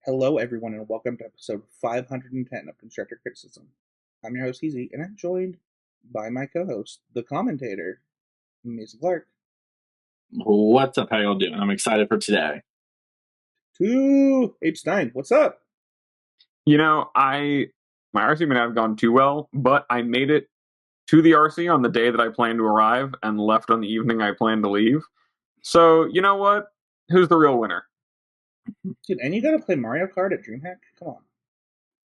Hello, everyone, and welcome to episode 510 of Constructor Criticism. I'm your host, Easy, and I'm joined by my co host, the commentator, Mason Clark. What's up? How y'all doing? I'm excited for today. To Abe Stein, what's up? My RC may not have gone too well, but I made it to the RC on the day that I planned to arrive and left on the evening I planned to leave. So, you know what? Who's the real winner? Dude, and you gotta play Mario Kart at DreamHack? Come on.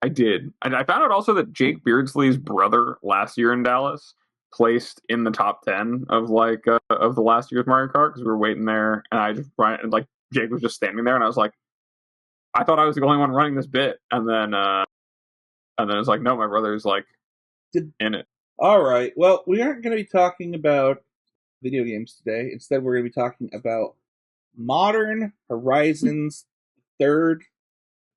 I did. I found out also that Jake Beardsley's brother last year in Dallas placed in the top 10 of of the last year's Mario Kart because we were waiting there, and Jake was just standing there, and I was like, I thought I was the only one running this bit, and then it's like, no, my brother's in it. All right. Well, we aren't going to be talking about video games today. Instead, we're going to be talking about Modern Horizons 3rd.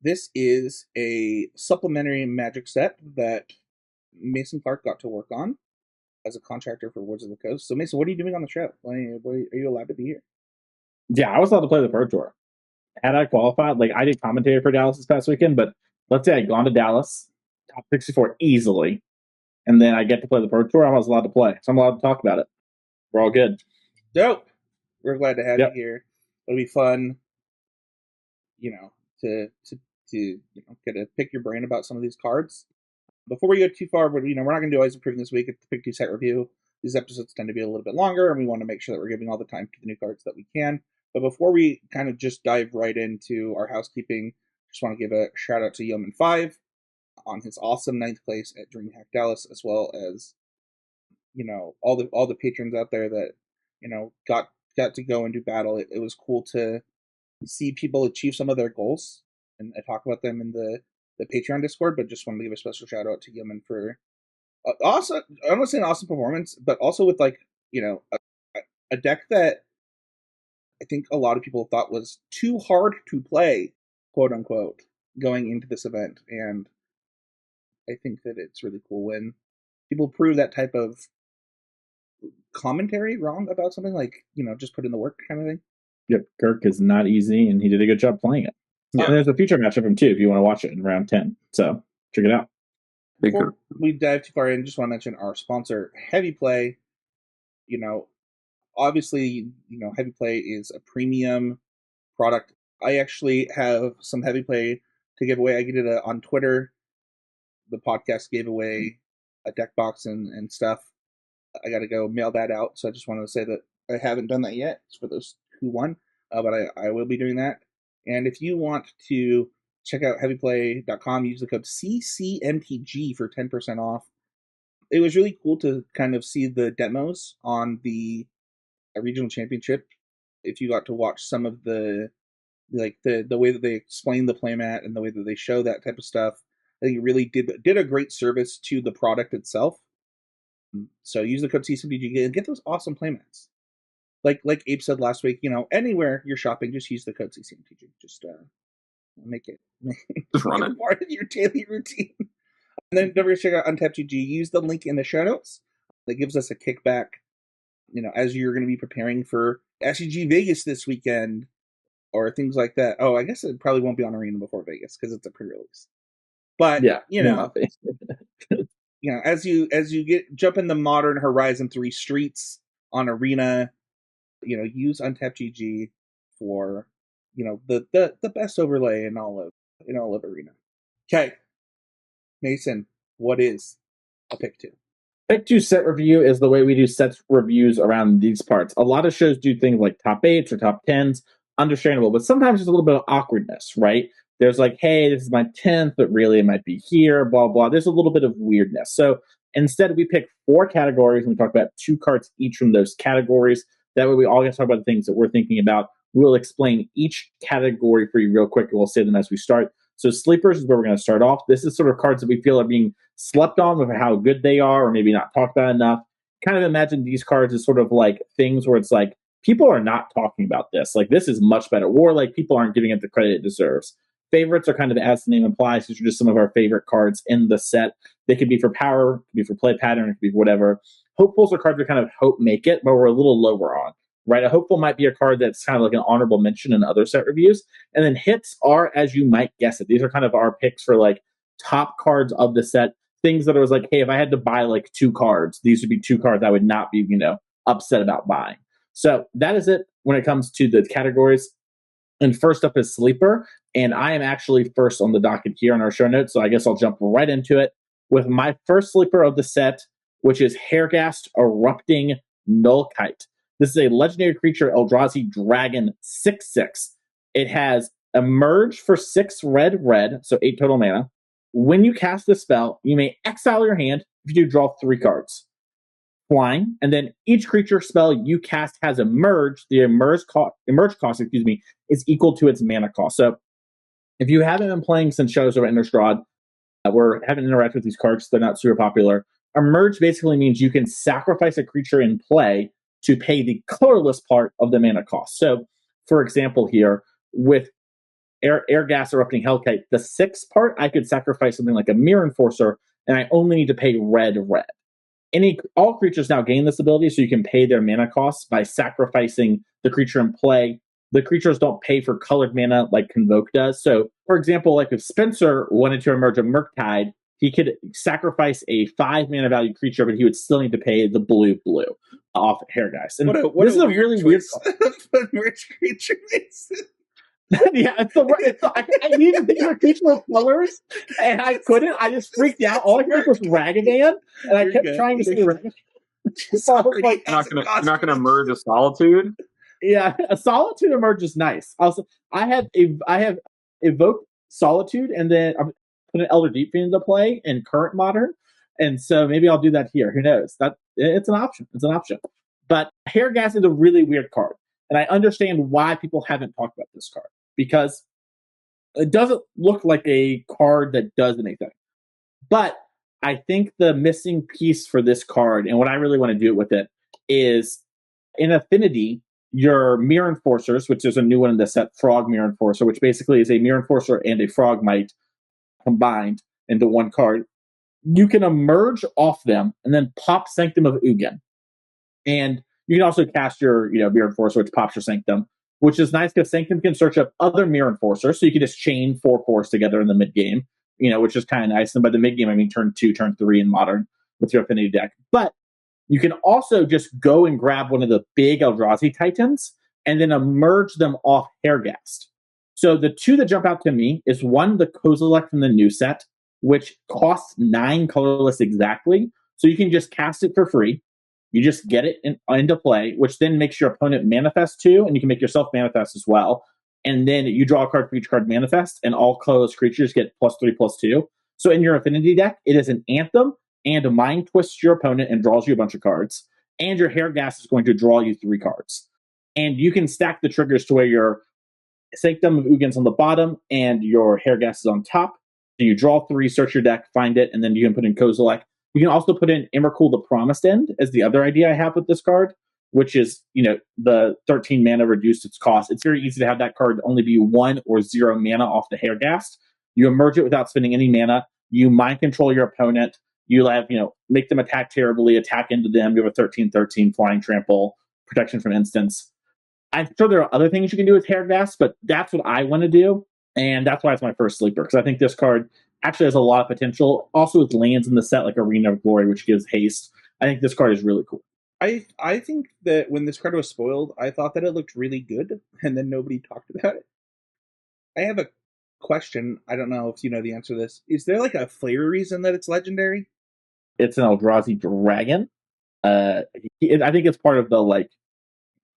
This is a supplementary Magic set that Mason Clark got to work on as a contractor for Woods of the Coast. So, Mason, what are you doing on the show? Are you allowed to be here? Yeah, I was allowed to play the Pro Tour. Had I qualified, I did commentator for Dallas this past weekend, but let's say I'd gone to Dallas, top 64 easily, and then I get to play the Pro Tour, I was allowed to play. So I'm allowed to talk about it. We're all good. Dope. We're glad to have you here. It'll be fun, to get to pick your brain about some of these cards. Before we go too far, we're not going to do Eyes Improving this week. It's the Pick 2 set review. These episodes tend to be a little bit longer, and we want to make sure that we're giving all the time to the new cards that we can. But before we kind of just dive right into our housekeeping, just want to give a shout out to Yeoman5 on his awesome 9th place at DreamHack Dallas, as well as all the patrons out there that got to go and do battle. It was cool to see people achieve some of their goals, and I talk about them in the Patreon Discord. But just wanted to give a special shout out to Yeoman for awesome. I don't want to say an awesome performance, but also with a deck that I think a lot of people thought was too hard to play, quote unquote, going into this event. And I think that it's really cool when people prove that type of commentary wrong about something, just put in the work kind of thing. Yep, Kirk is not easy, and he did a good job playing it. Yeah. And there's a future match of him too if you want to watch it in round 10. So check it out. Before we dive too far in, just want to mention our sponsor, Heavy Play. Obviously, Heavy Play is a premium product. I actually have some Heavy Play to give away. I did it on Twitter. The podcast gave away a deck box and stuff. I got to go mail that out. So I just wanted to say that I haven't done that yet. It's for those who won, but I will be doing that. And if you want to check out heavyplay.com, use the code CCMTG for 10% off. It was really cool to kind of see the demos on the regional championship. If you got to watch some of the way that they explain the playmat and the way that they show that type of stuff, I think it really did a great service to the product itself. So use the code CCMTG and get those awesome playmats. Like Abe said last week, anywhere you're shopping, just use the code CCMTG. Just make it just run it part of your daily routine. And then don't forget to check out Untapped GG. Use the link in the show notes. That gives us a kickback, as you're going to be preparing for SCG Vegas this weekend or things like that. Oh, I guess it probably won't be on Arena before Vegas because it's a pre-release. But as you jump in the Modern Horizon 3 streets on Arena, use Untapped GG for the best overlay in all of Arena. Okay, Mason, what is a Pick 2? Pick 2 set review is the way we do set reviews around these parts. A lot of shows do things like top 8s or top 10s, understandable, but sometimes there's a little bit of awkwardness, right? There's hey, this is my 10th, but really it might be here, blah, blah. There's a little bit of weirdness. So instead, we pick 4 categories, and we talk about 2 cards each from those categories. That way we all get to talk about the things that we're thinking about. We'll explain each category for you real quick, and we'll say them as we start. So sleepers is where we're going to start off. This is sort of cards that we feel are being slept on with how good they are or maybe not talked about enough. Kind of imagine these cards as sort of things where it's people are not talking about this. This is much better. Or people aren't giving it the credit it deserves. Favorites are kind of, as the name implies, these are just some of our favorite cards in the set. They could be for power, could be for play pattern, it could be for whatever. Hopefuls are cards that kind of hope make it, but we're a little lower on. right? A hopeful might be a card that's kind of like an honorable mention in other set reviews. And then hits are, as you might guess it, these are kind of our picks for like top cards of the set. Things that I was like, hey, if I had to buy like 2 cards, these would be 2 cards I would not be, upset about buying. So that is it when it comes to the categories. And first up is Sleeper. And I am actually first on the docket here on our show notes. So I guess I'll jump right into it with my first sleeper of the set, which is Hairghast Erupting Nullkite. This is a legendary creature, Eldrazi Dragon 6/6. It has Emerge for 6 red, so 8 total mana. When you cast this spell, you may exile your hand. If you do, draw 3 cards. Flying, and then each creature spell you cast has Emerge. The emerge cost, is equal to its mana cost. So if you haven't been playing since Shadows over Innistrad, or haven't interacted with these cards, they're not super popular. Emerge basically means you can sacrifice a creature in play to pay the colorless part of the mana cost. So, for example, here with Hairghast Erupting Hellkite, the 6 part, I could sacrifice something like a Mirror Enforcer, and I only need to pay red. All creatures now gain this ability, so you can pay their mana costs by sacrificing the creature in play. The creatures don't pay for colored mana like Convoke does. So, for example, like if Spencer wanted to emerge a Murktide, he could sacrifice a 5 mana value creature, but he would still need to pay the blue off Hairghast. And this is a really weird creature is it? Yeah, I needed to think of a creature with colors, and I couldn't. I just freaked out. All I heard was Ragavan, and I kept trying to say Ragavan. So I was like, you're not gonna merge a Solitude. Yeah, a Solitude emerge is nice. Also, I have evoked Solitude, and then I put an Elder Deep Fiend into play in current Modern, and so maybe I'll do that here. Who knows? It's an option. But Hairghast is a really weird card, and I understand why people haven't talked about this card, because it doesn't look like a card that does anything. But I think the missing piece for this card, and what I really want to do with it, is in Affinity, your Mirror Enforcers, which is a new one in the set, Frog Mirror Enforcer, which basically is a Mirror Enforcer and a Frogmite combined into one card. You can emerge off them and then pop Sanctum of Ugin. And you can also cast your Mirror Enforcer, which pops your Sanctum, which is nice because Sanctum can search up other Mirror Enforcers, so you can just chain 4/4s together in the mid-game, which is kind of nice. And by the mid-game, I mean turn 2, turn 3 in Modern with your Affinity deck. But you can also just go and grab one of the big Eldrazi Titans and then emerge them off Hairghast. So the 2 that jump out to me is one, the Kozilek from the new set, which costs 9 colorless exactly. So you can just cast it for free. You just get it into play, which then makes your opponent manifest 2, and you can make yourself manifest as well. And then you draw a card for each card manifest, and all colorless creatures get +3/+2. So in your Affinity deck, it is an Anthem and Mind Twists your opponent and draws you a bunch of cards. And your Hairghast is going to draw you 3 cards. And you can stack the triggers to where your Sanctum of Ugin's on the bottom and your Hairghast is on top. So you draw 3, search your deck, find it, and then you can put in Kozilek. You can also put in Emrakul the Promised End as the other idea I have with this card, which is, the 13 mana reduced its cost. It's very easy to have that card only be 1 or 0 mana off the Hairghast. You emerge it without spending any mana. You mind control your opponent. You have, make them attack terribly, attack into them. You have a 13/13 flying trample, protection from instants. I'm sure there are other things you can do with Hairghast, but that's what I want to do. And that's why it's my first sleeper, because I think this card actually has a lot of potential. Also, with lands in the set like Arena of Glory, which gives haste. I think this card is really cool. I think that when this card was spoiled, I thought that it looked really good, and then nobody talked about it. I have a question. I don't know if you know the answer to this. Is there like a flavor reason that it's legendary? It's an Eldrazi Dragon. I think it's part of the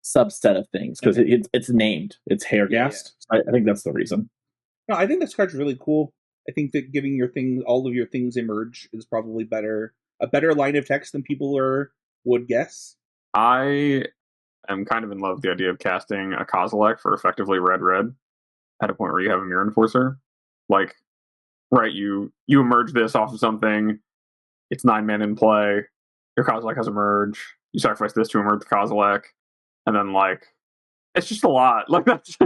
subset of things because it's named. It's Hairghast. Yeah. I think that's the reason. No, I think this card's really cool. I think that giving all of your things emerge is probably a better line of text than people would guess. I am kind of in love with the idea of casting a Kozilek for effectively red at a point where you have a Mirror Enforcer. You emerge this off of something. It's 9 mana in play. Your Kozilek has emerge. You sacrifice this to emerge the Kozilek, and then it's just a lot. That's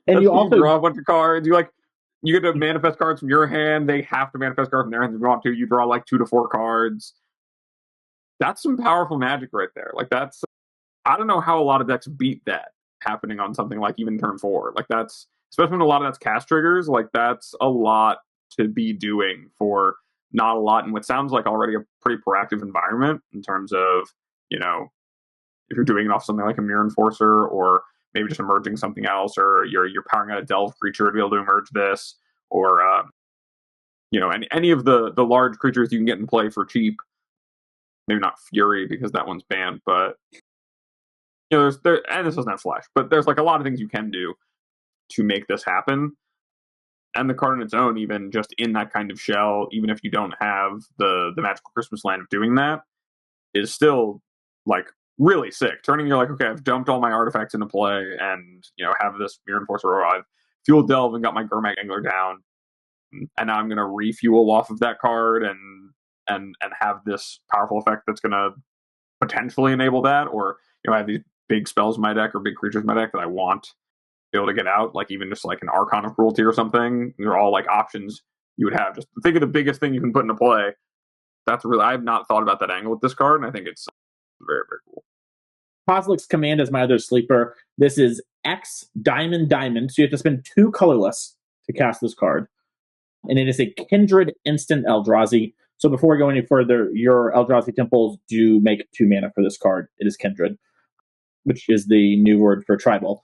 and you also draw a bunch of cards. You get to manifest cards from your hand. They have to manifest cards from their hand if you want to. You draw 2 to 4 cards. That's some powerful magic right there. I don't know how a lot of decks beat that happening on something like even turn 4. Like that's, especially when a lot of that's cast triggers, like that's a lot to be doing for not a lot in what sounds like already a pretty proactive environment in terms of, you know, if you're doing it off something like a Mirror Enforcer, or maybe just emerging something else, or you're powering out a Delve creature to be able to emerge this, or you know, any of the large creatures you can get in play for cheap. Maybe not Fury because that one's banned, but you know, and this doesn't have flash, but there's like a lot of things you can do to make this happen. And the card on its own, even just in that kind of shell, even if you don't have the Magical Christmas Land of doing that, is still like really sick. Turning, you're like, okay, I've dumped all my artifacts into play, and you know, have this Mirror Enforcer, or I've fueled Delve and got my Gurmag Angler down, and now I'm going to refuel off of that card and have this powerful effect that's going to potentially enable that, or you know, I have these big spells in my deck or big creatures in my deck that I want to be able to get out, like even just like an Archon of Cruelty or something. They're all like options you would have. Just think of the biggest thing you can put into play. That's really, I have not thought about that angle with this card, and I think it's very, very cool. Kozilek's Command is my other sleeper. This is X Diamond Diamond, so you have to spend 2 colorless to cast this card. And it is a Kindred instant Eldrazi. So before we go any further, your Eldrazi Temples do make 2 mana for this card. It is Kindred, which is the new word for tribal.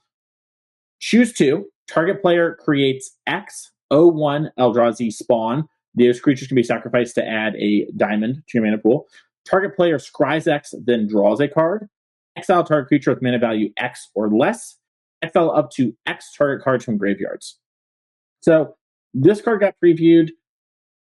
Choose 2. Target player creates X01 Eldrazi spawn. Those creatures can be sacrificed to add a diamond to your mana pool. Target player scries X, then draws a card. Exile target creature with mana value X or less. Exile up to X target cards from graveyards. So this card got previewed.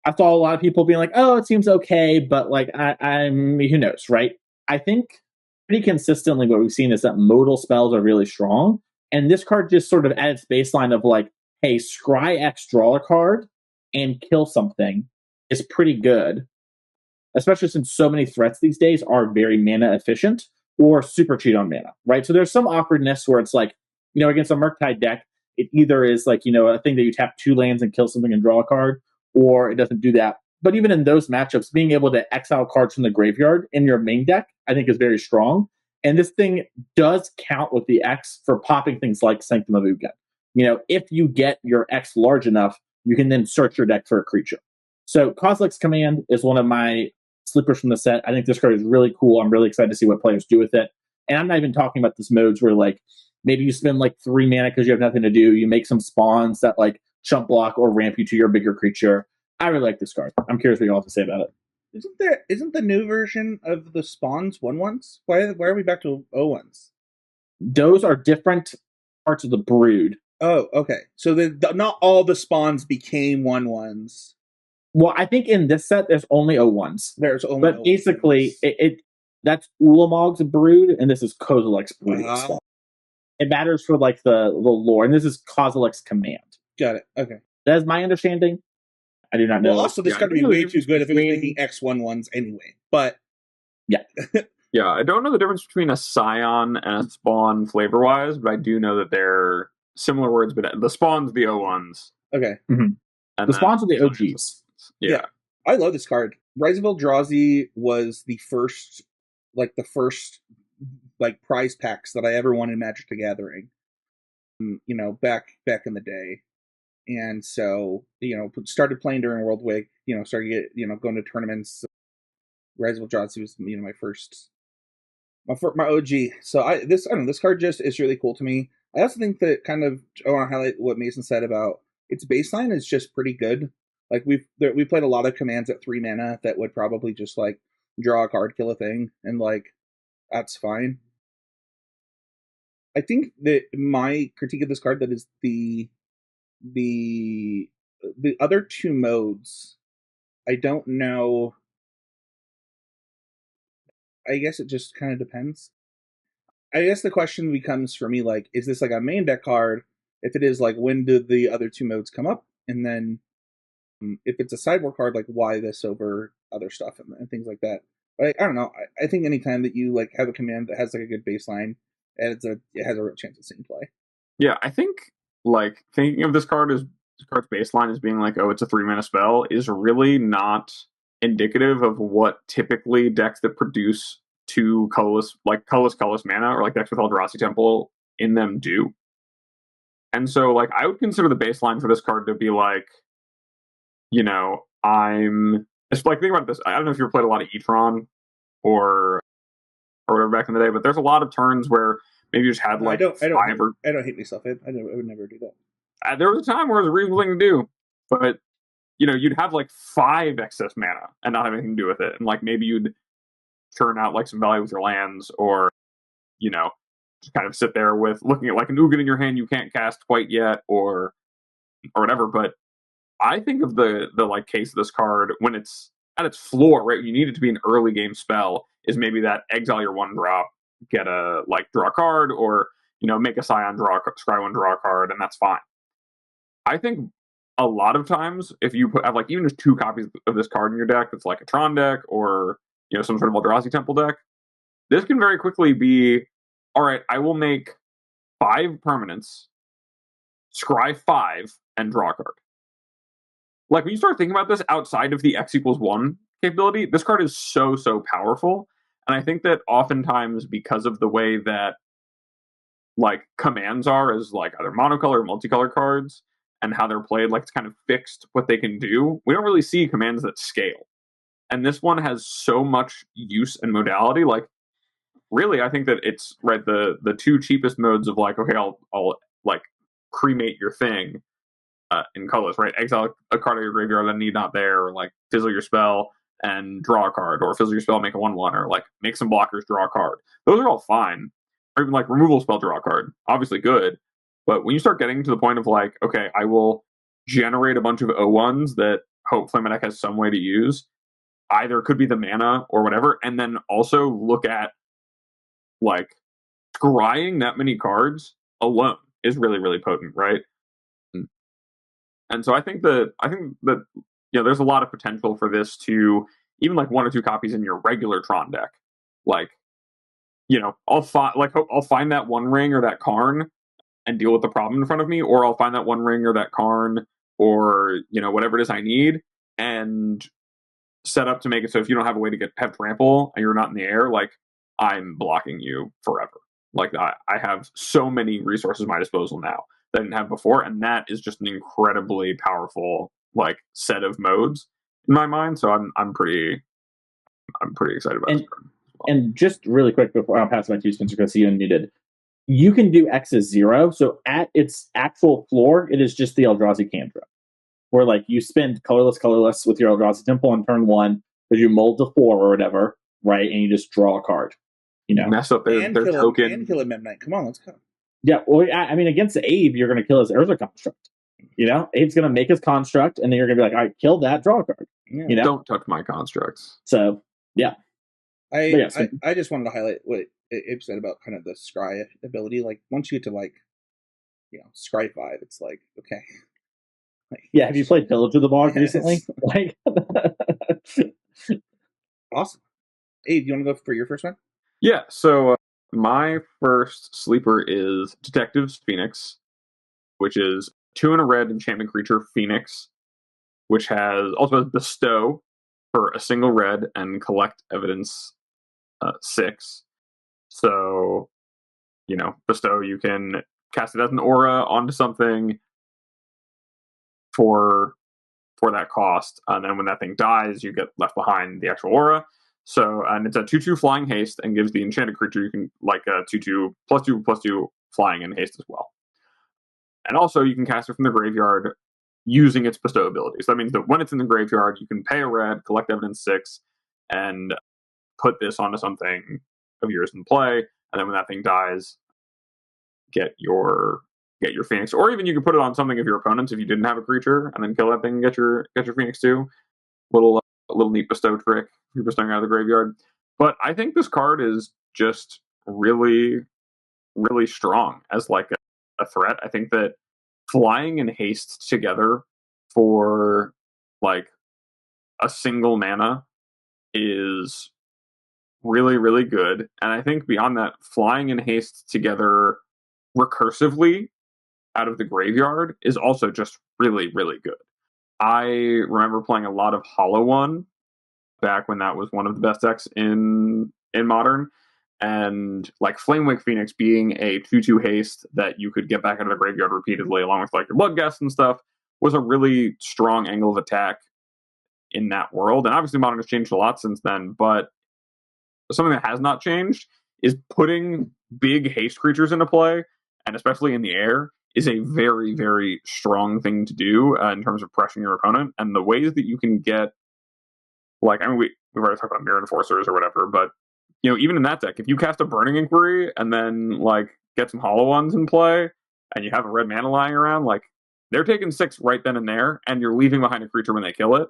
I saw a lot of people being like, "Oh, it seems okay," but like, I'm who knows, right? I think pretty consistently what we've seen is that modal spells are really strong, and this card just sort of at its baseline of like, "Hey, scry X, draw a card, and kill something," is pretty good. Especially since so many threats these days are very mana efficient or super cheat on mana, right? So there's some awkwardness where it's like, you know, against a Murktide deck, it either is like, you know, a thing that you tap 2 lands and kill something and draw a card, or it doesn't do that. But even in those matchups, being able to exile cards from the graveyard in your main deck, I think is very strong. And this thing does count with the X for popping things like Sanctum of Ugin. You know, if you get your X large enough, you can then search your deck for a creature. So Kozilek's Command is one of my sleepers from the set. I think this card is really cool. I'm really excited to see what players do with it. And I'm not even talking about this modes where like maybe you spend like 3 mana because you have nothing to do. You make some spawns that like chump block or ramp you to your bigger creature. I really like this card. I'm curious what you all have to say about it. Isn't the new version of the spawns 1/1s? Why are we back to 0/1s? Those are different parts of the brood. Oh, okay. So not all the spawns became 1/1s. Well, I think in this set there's only 0/1s. There's only, but basically it that's Ulamog's brood, and this is Kozilek's brood. It matters for like the lore, and this is Kozilek's Command. Got it. Okay. That is my understanding. I do not know. Well, also, this card would be way too good if it was making X11s anyway. But yeah. Yeah, I don't know the difference between a Scion and a Spawn flavor-wise, but I do know that they're similar words, but the Spawn's the 0/1s. Okay. Mm-hmm. And the Spawns are the OGs. Yeah. I love this card. Rise of Eldrazi was the first prize packs that I ever won in Magic the Gathering. You know, back in the day. And so, you know, started playing during World Wake, you know, started going to tournaments. Rise of Eldrazi was, you know, my OG. So this card just is really cool to me. I also think that I want to highlight what Mason said about its baseline is just pretty good. Like we played a lot of commands at 3 mana that would probably just like draw a card, kill a thing, and like that's fine. I think that my critique of this card that is the other 2 modes, I don't know. I guess it just kind of depends. I guess the question becomes for me, like, is this like a main deck card? If it is, like, when do the other 2 modes come up? And then if it's a sideboard card, like, why this over other stuff and things like that? But I don't know. I think anytime that you like have a command that has like a good baseline, it has a real chance of seeing play. Yeah, I think like thinking of this card's baseline as being like, oh, it's a 3 mana spell is really not indicative of what typically decks that produce two colorless mana, or like decks with Eldrazi Temple in them do. And so, like, I would consider the baseline for this card to be like, you know, it's like, think about this. I don't know if you ever played a lot of E-Tron or whatever back in the day, but there's a lot of turns where maybe you just had like I don't hate myself. I would never do that. There was a time where it was a reasonable thing to do, but you know, you'd have like 5 excess mana and not have anything to do with it, and like maybe you'd churn out like some value with your lands, or you know, just kind of sit there with looking at like an Ugin in your hand you can't cast quite yet, or whatever. But I think of the like case of this card when it's at its floor, right? You need it to be an early game spell. Is maybe that exile your 1-drop, get a like draw a card, or you know, make a Scion scry 1, draw a card, and that's fine. I think a lot of times if you have like even just 2 copies of this card in your deck, that's like a Tron deck or you know, some sort of Eldrazi Temple deck, this can very quickly be, all right, I will make 5 permanents, scry 5, and draw a card. Like, when you start thinking about this outside of the X=1 capability, this card is so powerful. And I think that oftentimes, because of the way that like commands are as like either monocolor or multicolor cards and how they're played, like it's kind of fixed what they can do, we don't really see commands that scale. And this one has so much use and modality. Like, really, I think that it's right, the 2 cheapest modes of like, okay, I'll like cremate your thing in colors, right? Exile a card of your graveyard that need not there, or like fizzle your spell and draw a card, or fizzle your spell, make a 1/1, or like make some blockers, draw a card. Those are all fine. Or even like removal spell, draw a card. Obviously good. But when you start getting to the point of like, okay, I will generate a bunch of O1s that hopefully my deck has some way to use, either could be the mana or whatever, and then also look at like scrying that many cards alone is really potent, right? And so I think that you know, there's a lot of potential for this to even like 1 or 2 copies in your regular Tron deck. Like, you know, I'll find that One Ring or that Karn and deal with the problem in front of me, or I'll find that One Ring or that Karn, or you know, whatever it is I need, and set up to make it so if you don't have a way to have trample and you're not in the air, like I'm blocking you forever. Like I have so many resources at my disposal now that I didn't have before, and that is just an incredibly powerful like set of modes in my mind. So I'm pretty excited about this card. And just really quick before I'll pass my 2 Spencer, because you unmuted. You can do X as 0, so at its actual floor, it is just the Eldrazi Cantrip, where like you spend colorless with your Eldrazi Temple on turn 1, because you mold to 4 or whatever, right? And you just draw a card. You know, mess up their token and kill a Memnite. Come on, let's go. Yeah, well, I mean, against Abe, you're going to kill his Urza construct. You know, Abe's going to make his construct, and then you're going to be like, all right, kill that, draw a card. Yeah. You know, don't touch my constructs. So yeah. I just wanted to highlight what Abe said about kind of the scry ability. Like, once you get to like, you know, scry 5, it's like, okay. Like, yeah, have you played Village of the Bog recently? Like, awesome. Abe, you want to go for your first one? Yeah, so my first sleeper is Detectives Phoenix, which is 2 and a red enchantment creature Phoenix, which has also has Bestow for a single red and Collect Evidence 6. So, you know, Bestow, you can cast it as an aura onto something for that cost, and then when that thing dies, you get left behind the actual aura. So, and it's a 2/2 flying haste and gives the enchanted creature you can like a 2/2 +2/+2 flying and haste as well. And also, you can cast it from the graveyard using its Bestow ability. So that means that when it's in the graveyard, you can pay a red, collect evidence 6, and put this onto something of yours in play. And then when that thing dies, get your Phoenix. Or even you can put it on something of your opponents if you didn't have a creature, and then kill that thing and get your Phoenix too. Little neat Bestow trick if you're bestowing out of the graveyard. But I think this card is just really strong as like a threat. I think that flying and haste together for like a single mana is really good. And I think beyond that, flying and haste together recursively out of the graveyard is also just really good. I remember playing a lot of Hollow One back when that was one of the best decks in in Modern. And like Flamewake Phoenix being a 2/2 haste that you could get back out of the graveyard repeatedly, along with like your Bloodghast and stuff, was a really strong angle of attack in that world. And obviously Modern has changed a lot since then, but something that has not changed is putting big haste creatures into play, and especially in the air, is a very, very strong thing to do in terms of pressuring your opponent. And the ways that you can get, like, I mean, we've already talked about Mirror Enforcers or whatever, but you know, even in that deck, if you cast a Burning Inquiry and then like get some Hollow Ones in play, and you have a red mana lying around, like they're taking 6 right then and there, and you're leaving behind a creature when they kill it,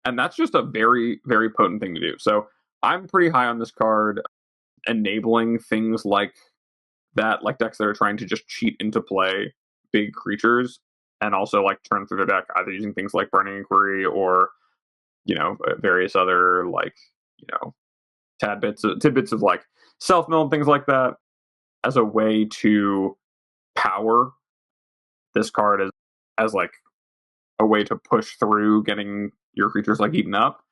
and that's just a very, very potent thing to do. So I'm pretty high on this card, enabling things like that, like decks that are trying to just cheat into play big creatures, and also like turn through their deck either using things like Burning Inquiry or, you know, various other like, you know, tidbits of like self-mill and things like that as a way to power this card as like a way to push through getting your creatures like eaten up.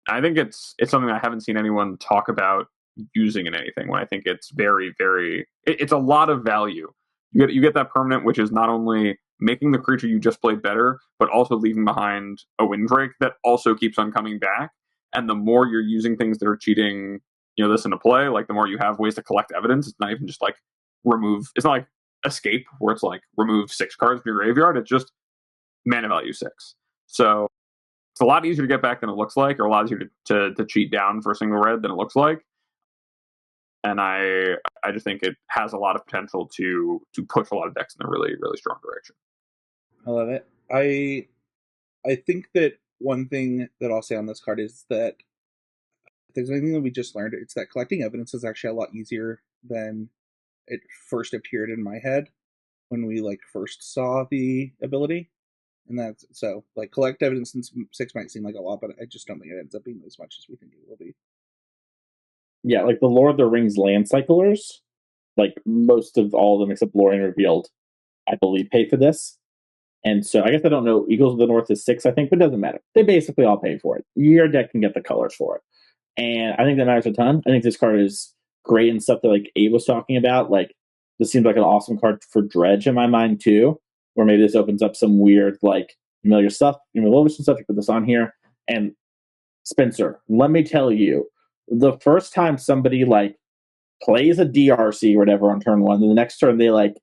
I think it's something I haven't seen anyone talk about using in anything, when I think it's very, very it's a lot of value. You get that permanent, which is not only making the creature you just played better, but also leaving behind a Windbreak that also keeps on coming back. And the more you're using things that are cheating, you know, this into play, like the more you have ways to collect evidence. It's not even just like remove. It's not like Escape where it's like remove 6 cards from your graveyard. It's just mana value 6. So it's a lot easier to get back than it looks like, or a lot easier to cheat down for a single red than it looks like. And I just think it has a lot of potential to push a lot of decks in a really, really strong direction. I love it. I think that one thing that I'll say on this card is that if there's anything that we just learned, it's that collecting evidence is actually a lot easier than it first appeared in my head when we like first saw the ability. And that's so like collect evidence in 6 might seem like a lot, but I just don't think it ends up being as much as we think it will be. Yeah, like the Lord of the Rings land cyclers, like most of all of them except Lorien Revealed, I believe, pay for this. And so I guess I don't know, Eagles of the North is 6, I think, but it doesn't matter. They basically all pay for it. Your deck can get the colors for it. And I think that matters a ton. I think this card is great and stuff that like Abe was talking about. Like, this seems like an awesome card for Dredge in my mind too, where maybe this opens up some weird like familiar stuff. You know, and stuff, you put this on here. And Spencer, let me tell you, the first time somebody like plays a DRC or whatever on turn 1, then the next turn they like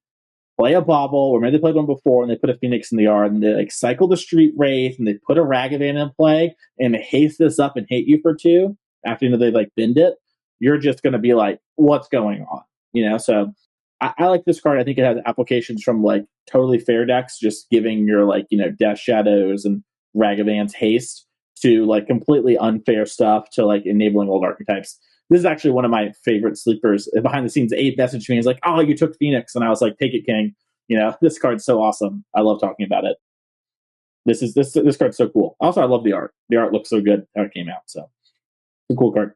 play a Bauble, or maybe they played one before and they put a Phoenix in the yard, and they like cycle the Street Wraith and they put a Ragavan in play and they haste this up and hate you for 2 after, you know, they like bend it. You're just going to be like, what's going on? You know, so I like this card. I think it has applications from like totally fair decks, just giving your like, you know, Death Shadows and Ragavan's haste, to like completely unfair stuff to like enabling old archetypes. This is actually one of my favorite sleepers. Behind the scenes, Abe messaged me. He's like, "Oh, you took Phoenix," and I was like, "Take it, King." You know, this card's so awesome. I love talking about it. This card's so cool. Also, I love the art. The art looks so good how it came out. So it's a cool card.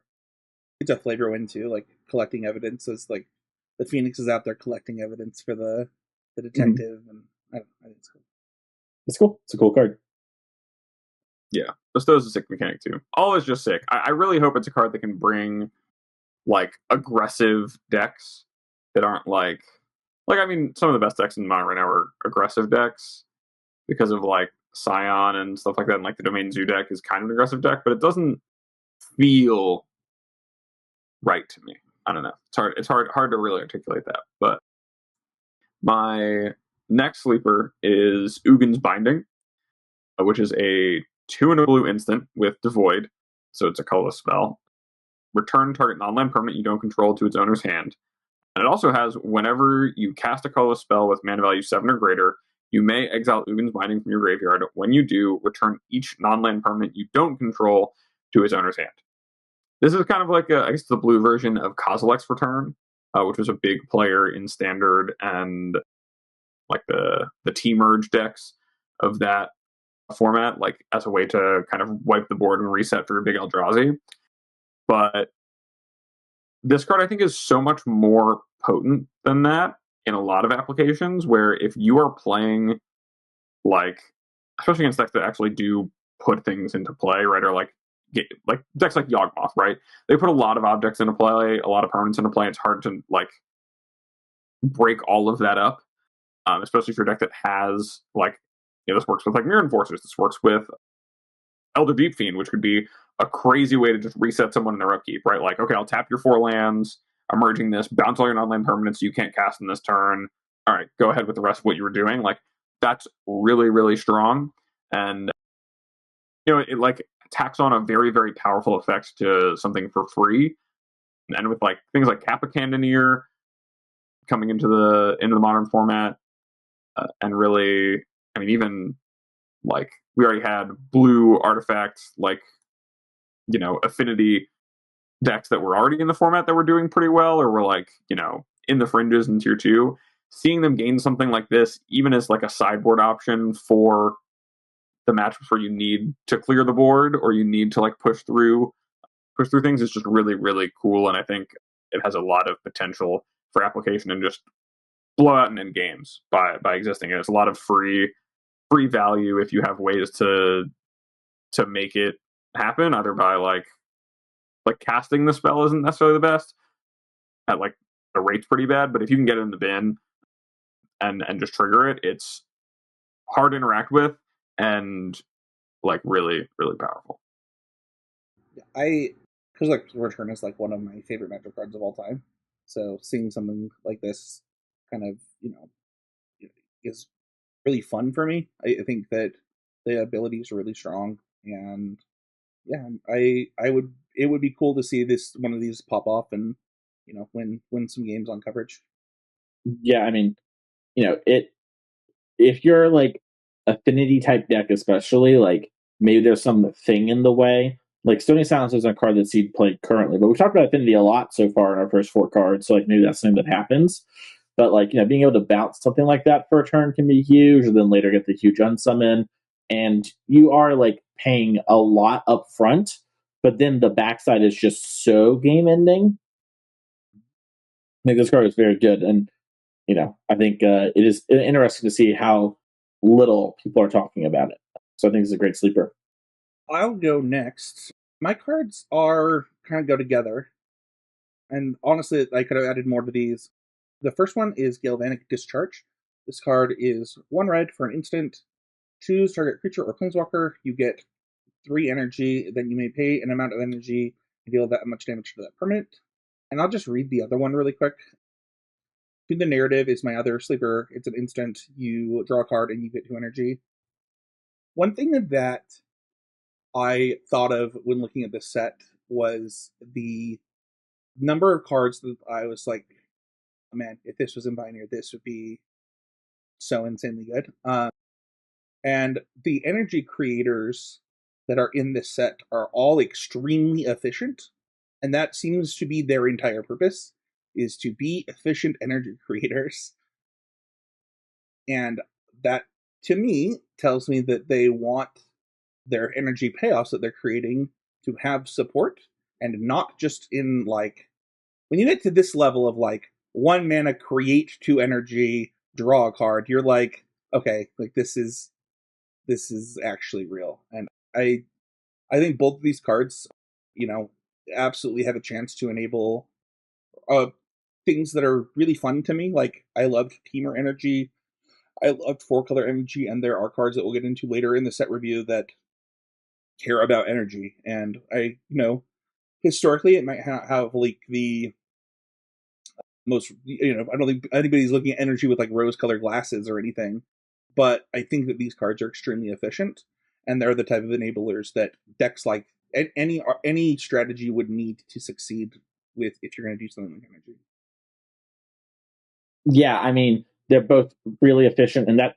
It's a flavor win too, like collecting evidence is like the Phoenix is out there collecting evidence for the detective, and I think it's cool. It's cool. It's a cool card. Yeah, Bestow's a sick mechanic too. All is just sick. I really hope it's a card that can bring like aggressive decks that aren't like I mean, some of the best decks in Modern right now are aggressive decks because of like Scion and stuff like that. And like the Domain Zoo deck is kind of an aggressive deck, but it doesn't feel right to me. I don't know. It's hard to really articulate that. But my next sleeper is Ugin's Binding, which is a 2 and a blue instant with Devoid, so it's a colorless spell. Return target non-land permanent you don't control to its owner's hand. And it also has, whenever you cast a colorless spell with mana value 7 or greater, you may exile Ugin's Binding from your graveyard. When you do, return each non-land permanent you don't control to its owner's hand. This is kind of like, I guess, the blue version of Kozilek's Return, which was a big player in Standard and like the T-Merge decks of that format, like as a way to kind of wipe the board and reset for your big Eldrazi. But this card, I think, is so much more potent than that in a lot of applications, where if you are playing, like, especially against decks that actually do put things into play, right, or like like decks like Yawgmoth, right? They put a lot of objects into play, a lot of permanents into play. It's hard to like break all of that up, especially for a deck that has like, this works with like Mirror Enforcers. This works with Elder Deep Fiend, which could be a crazy way to just reset someone in their upkeep, right? Like, okay, I'll tap your 4 lands, I'm merging this, bounce all your non-land permanents you can't cast in this turn. All right, go ahead with the rest of what you were doing. Like, that's really, really strong. And, it like tacks on a very, very powerful effect to something for free. And with like things like Kappa Cannoneer coming into the modern format, and really, I mean, even like we already had blue artifacts, like, affinity decks that were already in the format that were doing pretty well, or were like, in the fringes in tier 2. Seeing them gain something like this, even as like a sideboard option for the matchups where you need to clear the board or you need to like push through things, is just really, really cool. And I think it has a lot of potential for application and just blowout and end games by existing. It's a lot of free value if you have ways to make it happen, either by like casting the spell isn't necessarily the best, at like the rate's pretty bad, but if you can get it in the bin and just trigger it, it's hard to interact with and like really, really powerful. Because like Return is like one of my favorite Magic cards of all time, so seeing something like this kind of is really fun for me. I think that the abilities are really strong, and yeah, it would be cool to see one of these pop off and win some games on coverage. Yeah, I mean, if you're like affinity type deck, especially, like maybe there's some thing in the way. Like Stony Silence isn't a card that's Seed played currently, but we've talked about affinity a lot so far in our first 4 cards, so like maybe that's something that happens. But like, being able to bounce something like that for a turn can be huge, and then later get the huge unsummon. And you are like paying a lot up front, but then the backside is just so game ending. I think this card is very good, and I think it is interesting to see how little people are talking about it. So I think it's a great sleeper. I'll go next. My cards are kind of go together, and honestly, I could have added more to these. The first one is Galvanic Discharge. This card is 1 red for an instant. Choose target creature or planeswalker. You get 3 energy. Then you may pay an amount of energy to deal that much damage to that permanent. And I'll just read the other one really quick. To the Narrative is my other sleeper. It's an instant. You draw a card and you get 2 energy. One thing that I thought of when looking at this set was the number of cards that I was like, oh man, if this was in Pioneer, this would be so insanely good. And the energy creators that are in this set are all extremely efficient, and that seems to be their entire purpose, is to be efficient energy creators. And that, to me, tells me that they want their energy payoffs that they're creating to have support, and not just in like, when you get to this level of like 1 mana, create 2 energy, draw a card, you're like, okay, like this is actually real. And I think both of these cards, absolutely have a chance to enable things that are really fun to me. Like, I loved Temur Energy, I loved 4-color energy, and there are cards that we'll get into later in the set review that care about energy. And I, historically it might have like the most, I don't think anybody's looking at energy with like rose-colored glasses or anything, but I think that these cards are extremely efficient, and they're the type of enablers that decks like any strategy would need to succeed with if you're going to do something like energy. Yeah, I mean, they're both really efficient, and that,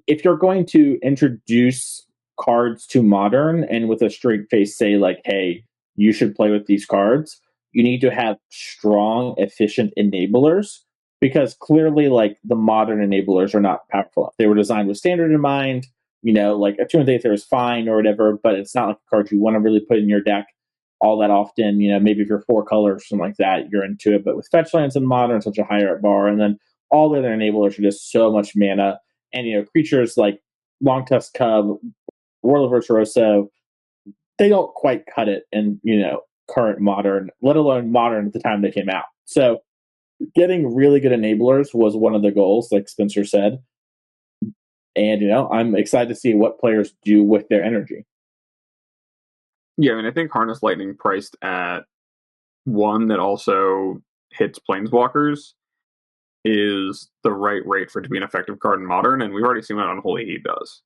if you're going to introduce cards to Modern and with a straight face say like, hey, you should play with these cards, you need to have strong, efficient enablers, because clearly like the Modern enablers are not powerful. They were designed with Standard in mind, like a Attuned Aether is fine or whatever, but it's not like a card you want to really put in your deck all that often. Maybe if you're 4 colors or something like that, you're into it. But with fetch lands in Modern, such a higher bar, and then all the other enablers are just so much mana. And creatures like Longtusk Cub, Whirl of Virtuoso, they don't quite cut it in, current modern, let alone modern at the time they came out. So getting really good enablers was one of the goals, like Spencer said. And, I'm excited to see what players do with their energy. Yeah, I mean, I think Harness Lightning priced at one that also hits Planeswalkers is the right rate for it to be an effective card in Modern, and we've already seen what Unholy Heat does.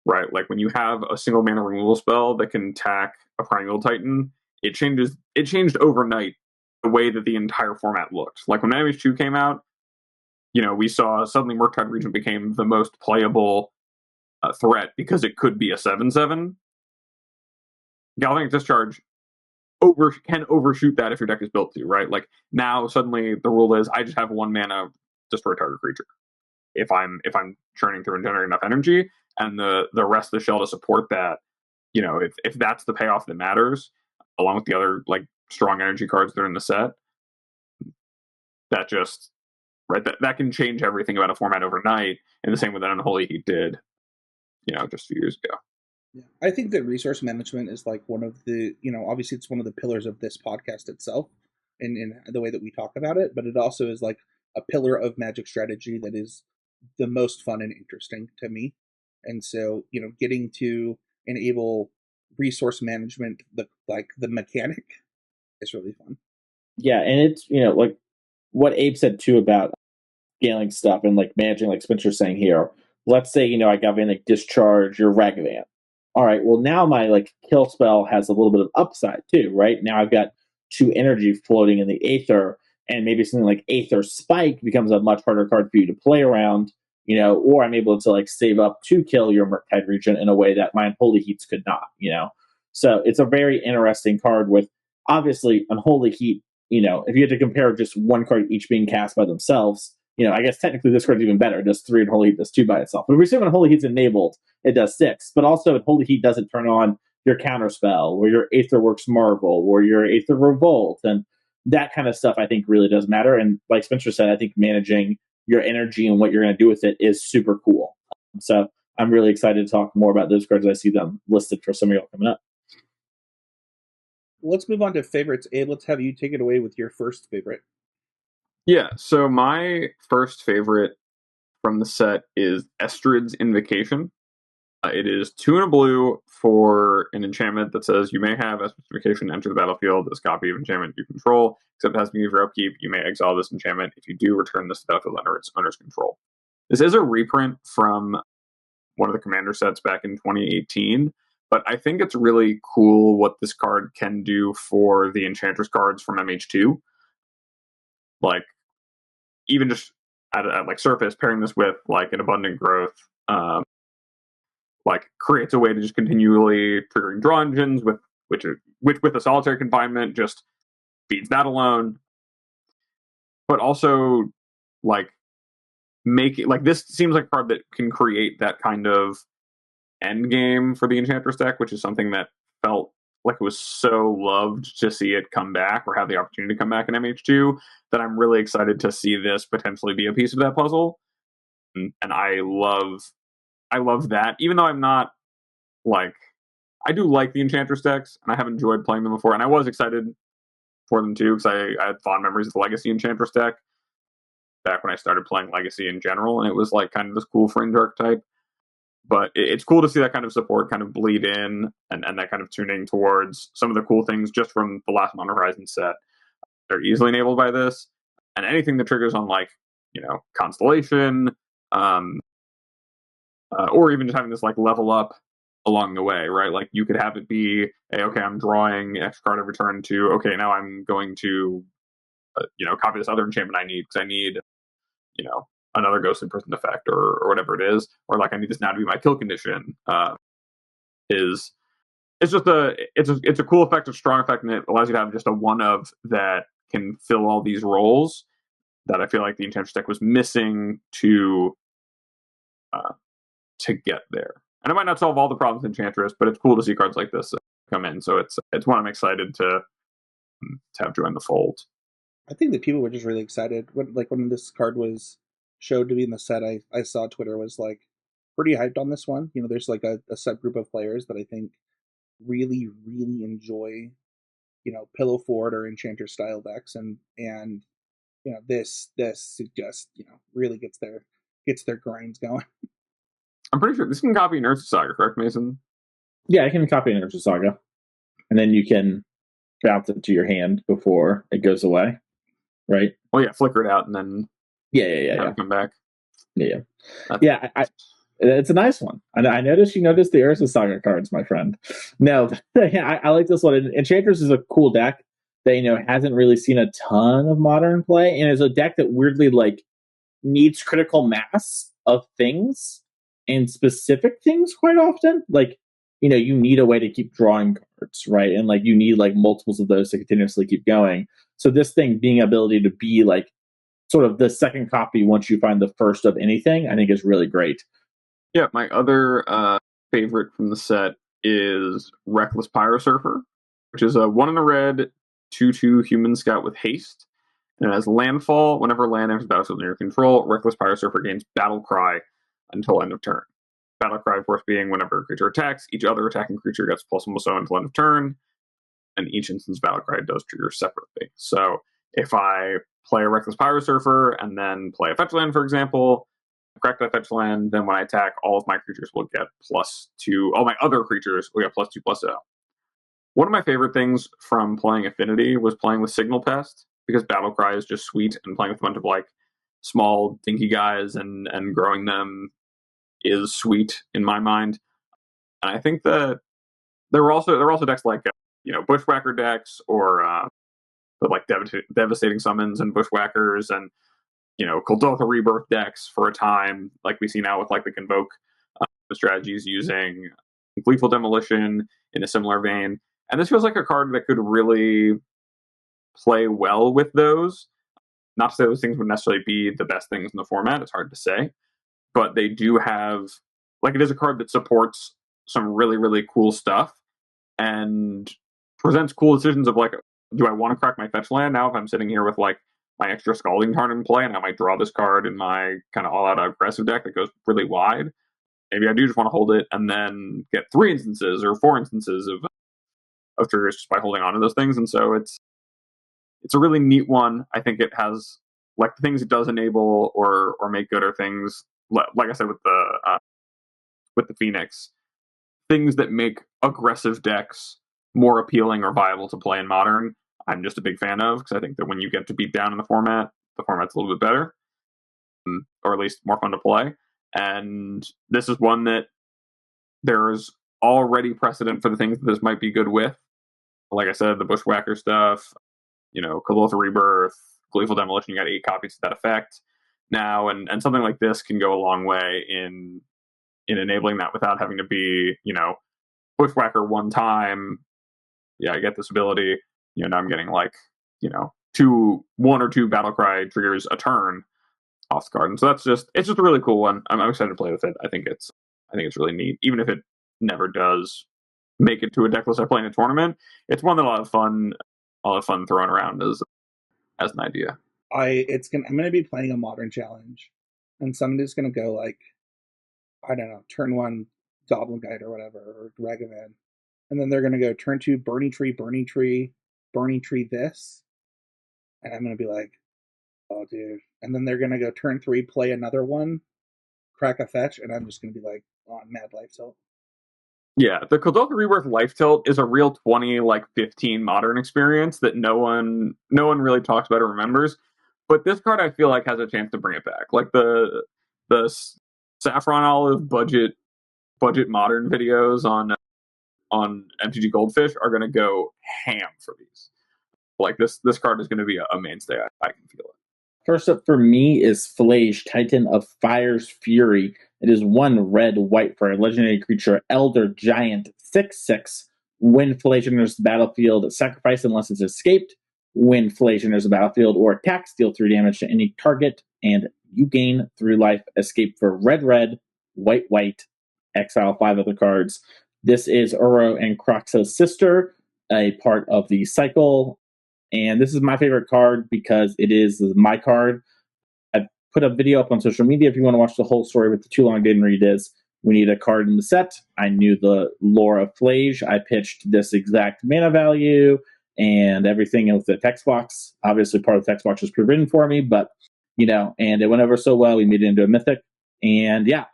Right? Like when you have a single mana removal spell that can attack a Primeval Titan, it changed overnight the way that the entire format looked. Like when MH2 came out, we saw suddenly Murktide Regent became the most playable threat because it could be a 7/7. Galvanic Discharge can overshoot that if your deck is built to, right? Like now suddenly the rule is I just have 1 mana, destroy target creature. If I'm churning through and generating enough energy, and the rest of the shell to support that, if that's the payoff that matters, along with the other like strong energy cards that are in the set, that just that can change everything about a format overnight, in the same way that Unholy Heat did, just a few years ago. Yeah. I think that resource management is like one of the, obviously it's one of the pillars of this podcast itself and in the way that we talk about it, but it also is like a pillar of Magic strategy that is the most fun and interesting to me. And so, getting to enable resource management, the mechanic, is really fun. Yeah, and it's, like what Abe said too about scaling stuff and like managing, like Spencer's saying here. Let's say, I got like discharge your Ragavan. All right, well now my like kill spell has a little bit of upside too, right? Now I've got 2 energy floating in the Aether, and maybe something like Aether Spike becomes a much harder card for you to play around, or I'm able to like save up to kill your Murktide Regent in a way that my Unholy Heats could not, So it's a very interesting card with obviously Unholy Heat, if you had to compare just one card each being cast by themselves, I guess technically this card's even better. It does 3 and Holy Heat does 2 by itself. But if we assume when Holy Heat's enabled, it does 6. But also Holy Heat doesn't turn on your counterspell, or your Aetherworks Marvel, or your Aether Revolt, and that kind of stuff I think really does matter. And like Spencer said, I think managing your energy and what you're going to do with it is super cool. So I'm really excited to talk more about those cards. I see them listed for some of y'all coming up. Let's move on to favorites. Abe, let's have you take it away with your first favorite. Yeah, so my first favorite from the set is Estrid's Invocation. It is 2 and a blue for an enchantment that says you may have Estrid's Invocation enter the battlefield as a copy of enchantment you control, except it has to be for upkeep. You may exile this enchantment. If you do, return this to the battlefield under its owner's control. This is a reprint from one of the commander sets back in 2018, but I think it's really cool what this card can do for the Enchantress cards from MH2. Like, even just at like surface, pairing this with like an Abundant Growth, like creates a way to just continually triggering draw engines with a solitary confinement just feeds that alone. But also like make it like this seems like a card that can create that kind of end game for the Enchantress deck, which is something that felt like it was so loved to see it come back or have the opportunity to come back in MH2 that I'm really excited to see this potentially be a piece of that puzzle. And I love that, even though I'm not like, I do like the Enchantress decks and I have enjoyed playing them before, and I was excited for them too because I had fond memories of the Legacy Enchantress deck back when I started playing Legacy in general, and it was like kind of this cool fringe archetype. But it's cool to see that kind of support kind of bleed in and that kind of tuning towards some of the cool things just from the last Modern Horizons set. They're easily enabled by this, and anything that triggers on like, Constellation, or even just having this like level up along the way, right? Like you could have it be, hey, okay, I'm drawing X card every turn to, okay, now I'm going to, copy this other enchantment I need because I need, another Ghostly Prison effect or whatever it is, or like I need this now to be my kill condition. It's just it's a cool effect, a strong effect, and it allows you to have just a one of that can fill all these roles that I feel like the Enchantress deck was missing to get there. And it might not solve all the problems in Enchantress, but it's cool to see cards like this come in. So it's one I'm excited to have join the fold. I think that people were just really excited when this card was showed to be in the set. I saw Twitter was like pretty hyped on this one. There's like a subgroup of players that I think really, really enjoy, Pillow Fort or Enchanter style decks, and this just really gets their grinds going. I'm pretty sure this can copy Nerds Saga, correct, Mason? Yeah, I can copy an Urza Saga, and then you can bounce it to your hand before it goes away, right? Well, yeah, flicker it out and then Yeah. come back. Yeah. That's- Yeah, it's a nice one. I noticed you noticed the Urza Saga cards, my friend. No, I like this one. Enchantress is a cool deck that hasn't really seen a ton of modern play, and is a deck that weirdly needs critical mass of things and specific things quite often. You need a way to keep drawing cards, right? And you need multiples of those to continuously keep going. So this thing being ability to be sort of the second copy once you find the first of anything, I think is really great. Yeah, my other favorite from the set is Reckless Pyrosurfer, which is a 1 in a red 2/2 human scout with haste. And it has landfall. Whenever land enters battlefield near your control, Reckless Pyrosurfer gains Battle Cry until end of turn. Battle Cry, of course, being whenever a creature attacks, each other attacking creature gets +1/+0 until end of turn, and each instance Battle Cry does trigger separately. So if I play a Reckless Pyrosurfer and then play a fetch land, for example, crack that fetch land, then when I attack, all of my creatures will get +2. All my other creatures will get +2/+0. One of my favorite things from playing Affinity was playing with Signal Pest, because Battle Cry is just sweet, and playing with a bunch of small dinky guys and growing them is sweet in my mind. And I think that there were also decks like Bushwhacker decks, or devastating summons and Bushwhackers, and Kuldotha Rebirth decks for a time, like we see now with the Convoke strategies using Gleeful Demolition in a similar vein. And this feels like a card that could really play well with those. Not to say those things would necessarily be the best things in the format, it's hard to say. But they do have, it is a card that supports some really, really cool stuff and presents cool decisions of do I want to crack my fetch land now if I'm sitting here with my extra Scalding Tarn in play, and I might draw this card in my kind of all-out aggressive deck that goes really wide. Maybe I do just want to hold it and then get 3 instances or 4 instances of triggers just by holding on to those things. And so it's a really neat one. I think it has the things it does enable or make good are things like I said with the Phoenix, things that make aggressive decks more appealing or viable to play in Modern. I'm just a big fan of, because I think that when you get to beat down in the format's a little bit better, or at least more fun to play. And this is one that there's already precedent for the things that this might be good with. Like I said, the Bushwhacker stuff, Kuldotha Rebirth, Gleeful Demolition, you got 8 copies to that effect now, and something like this can go a long way in enabling that without having to be, Bushwhacker one time. Yeah, I get this ability. Now I'm getting 1 or 2 Battle Cry triggers a turn off the card, and so it's just a really cool one. I'm excited to play with it. I think it's really neat, even if it never does make it to a deck list I play in a tournament. It's one that I'll have fun throwing around as an idea. I'm gonna be playing a Modern challenge, and somebody's gonna go I don't know, turn 1 Goblin Guide or whatever, or Dragavan, and then they're gonna go turn 2 Burning Tree, Burning Tree, Burning Tree this, and I'm gonna be like, oh dude. And then they're gonna go turn 3, play another one, crack a fetch, and I'm just gonna be on Mad Life Tilt. Yeah, the Kuldotha Rebirth Life Tilt is a real 2015 Modern experience that no one really talks about or remembers. But this card, I feel like, has a chance to bring it back. The Saffron Olive budget Modern videos on MTG Goldfish are going to go ham for these. This card is going to be a mainstay. I can feel it. First up for me is Flage, Titan of Fire's Fury. It is 1 red, white for a legendary creature, Elder Giant, 6/6. When Flage enters the battlefield, sacrifice unless it's escaped. When Flage enters the battlefield or attacks, deal 3 damage to any target, and you gain 3 life. Escape for red, white, white. Exile 5 other cards. This is Uro and Kroxa's sister, a part of the cycle. And this is my favorite card because it is my card. I've put a video up on social media if you want to watch the whole story, but the too long didn't read is. we need a card in the set. I knew the lore of Flage. I pitched this exact mana value and everything with the text box. Obviously, part of the text box was pre-written for me, but and it went over so well. We made it into a mythic, and yeah.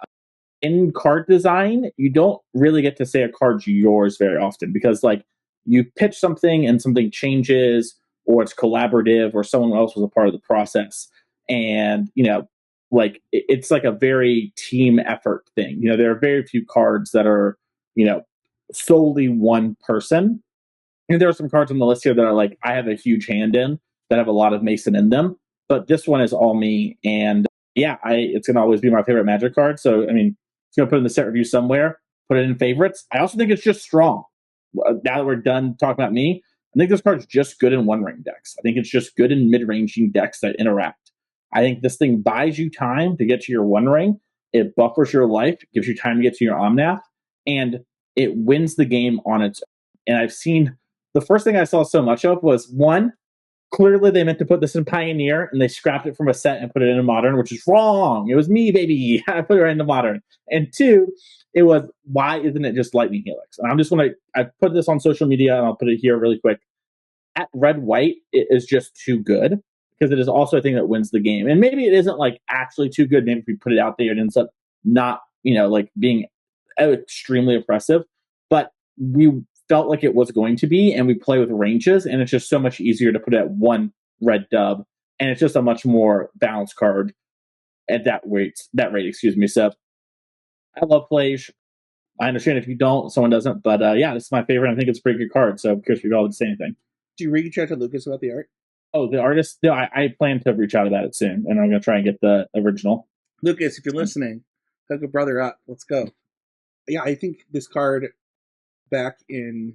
In card design, you don't really get to say a card's yours very often because, like, you pitch something and something changes, or it's collaborative, or someone else was a part of the process, and it's like a very team effort thing. There are very few cards that are solely one person. And there are some cards on the list here that are like I have a huge hand in that have a lot of Mason in them, but this one is all me, and yeah, it's gonna always be my favorite Magic card. So I mean, it's gonna put it in the set review somewhere. Put it in favorites. I also think it's just strong. Now that we're done talking about me, I think this card's just good in one-ring decks. I think it's just good in mid-ranging decks that interact. I think this thing buys you time to get to your one ring. It buffers your life, gives you time to get to your Omnath, and it wins the game on its own. And I've seen the first thing I saw so much of was one, clearly they meant to put this in Pioneer and they scrapped it from a set and put it in a Modern, which is wrong. It was me, baby. I put it right in the Modern. And two, it was, why isn't it just Lightning Helix? And I'm just going to, I put this on social media and I'll put it here really quick. At red white, it is just too good because it is also a thing that wins the game. And maybe it isn't like actually too good. Maybe if we put it out there, it ends up not, like being extremely oppressive. But we felt like it was going to be, and we play with ranges, and it's just so much easier to put it at one red dub, and it's just a much more balanced card at that rate. Excuse me. So I love Flage. I understand if you don't, someone doesn't, but yeah, this is my favorite. I think it's a pretty good card. So, Chris, you all to say anything. Do you reach out to Lucas about the art? Oh, the artist? No, I plan to reach out about it soon, and I'm going to try and get the original. Lucas, if you're listening, hook a brother up. Let's go. Yeah, I think this card back in,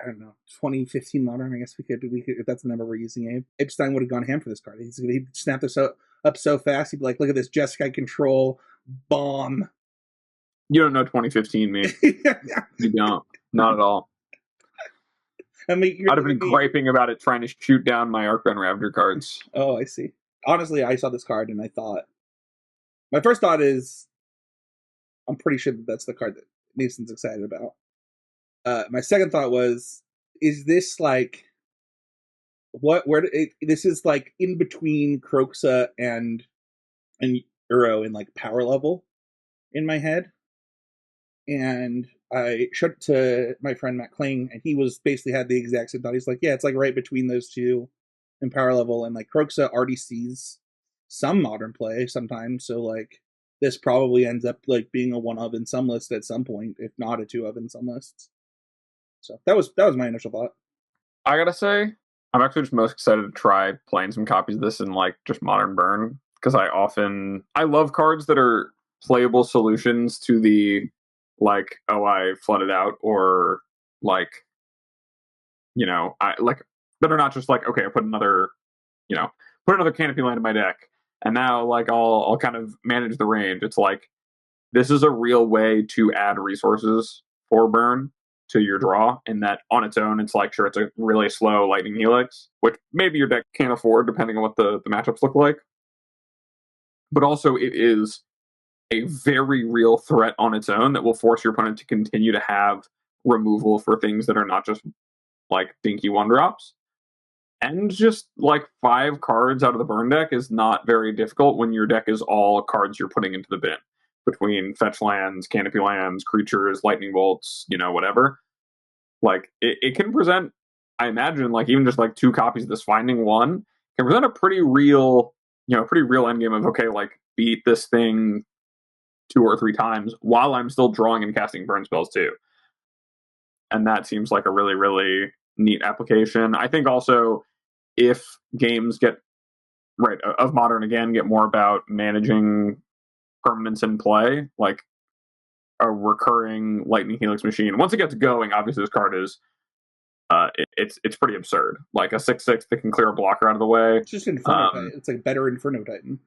I don't know, 2015 Modern, I guess we could, if that's the number we're using, Abe Epstein would have gone ham for this card. He'd snap this up so fast, he'd be like, look at this Jeskai control bomb. You don't know 2015 me. You don't. Not at all. I mean, I'd have been griping about it, trying to shoot down my Arcbound Raptor cards. Oh, I see. Honestly, I saw this card and I thought, my first thought is, I'm pretty sure that's the card that Mason's excited about. My second thought was, is this like this is like in between Kroxa and Uro in like power level in my head. And I showed it to my friend Matt Kling, and he was basically had the exact same thought. He's like, yeah, it's like right between those two in power level, and like Kroxa already sees some modern play sometimes, so like this probably ends up like being a one of in some list at some point, if not a two of in some lists. So that was my initial thought. I gotta say, I'm actually just most excited to try playing some copies of this in like just Modern Burn, because I love cards that are playable solutions to the like, oh, I flooded out, or like, I like that are not just like, okay, I put another Canopy land in my deck, and now like I'll kind of manage the range. It's like, this is a real way to add resources for burn to your draw, and that on its own, it's like, sure, it's a really slow Lightning Helix, which maybe your deck can't afford depending on what the matchups look like. But also it is a very real threat on its own that will force your opponent to continue to have removal for things that are not just like dinky one drops. And just like 5 cards out of the burn deck is not very difficult when your deck is all cards you're putting into the bin, between fetch lands, canopy lands, creatures, lightning bolts, whatever. Like it can present, I imagine, like even just like 2 copies of this, finding one can present a pretty real endgame of, okay, like beat this thing 2 or 3 times while I'm still drawing and casting burn spells too. And that seems like a really, really neat application. I think also if games of Modern again get more about managing permanence in play, like a recurring Lightning Helix machine, once it gets going, obviously this card is it's pretty absurd. Like a 6/6 that can clear a blocker out of the way. It's just Inferno Titan. It's like better Inferno Titan.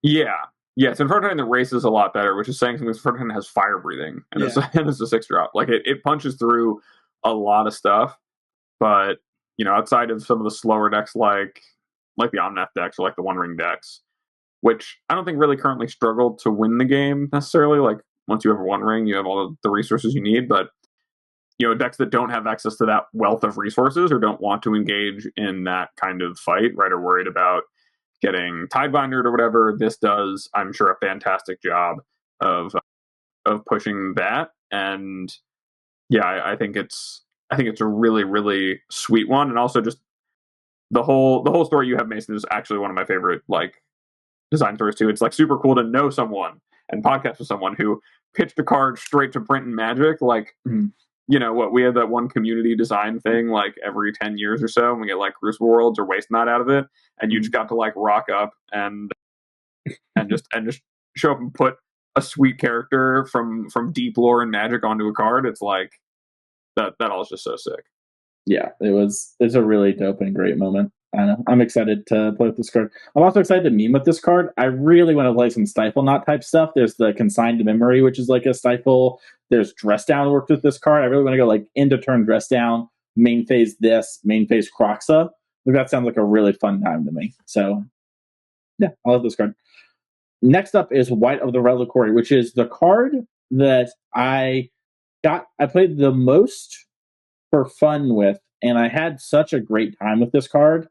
Yeah, it's Inferno Titan that races a lot better, which is saying something. Inferno Titan has fire breathing, and it's a 6-drop. Like it punches through a lot of stuff, but outside of some of the slower decks like the Omnath decks or like the One Ring decks, which I don't think really currently struggled to win the game necessarily. Like once you have one ring, you have all the resources you need. But decks that don't have access to that wealth of resources or don't want to engage in that kind of fight, right, are worried about getting Tidebindered or whatever, this does, I'm sure, a fantastic job of pushing that. And yeah, I think it's a really, really sweet one. And also just the whole story you have, Mason, is actually one of my favorite design stories too. It's super cool to know someone and podcast with someone who pitched a card straight to print in Magic. We have that one community design thing every 10 years or so, and we get Crucible Worlds or Waste Not out of it, and you just got to rock up and just show up and put a sweet character from deep lore and Magic onto a card. It's that all is just so sick. Yeah, it's a really dope and great moment. I don't know. I'm excited to play with this card. I'm also excited to meme with this card. I really want to play some Stifle Knot type stuff. There's the Consigned to Memory, which is a Stifle. There's Dress Down worked with this card. I really want to go into turn Dress Down, main phase this, main phase Kroxa. That sounds like a really fun time to me. So, yeah, I love this card. Next up is White of the Reliquary, which is the card that I played the most for fun with, and I had such a great time with this card,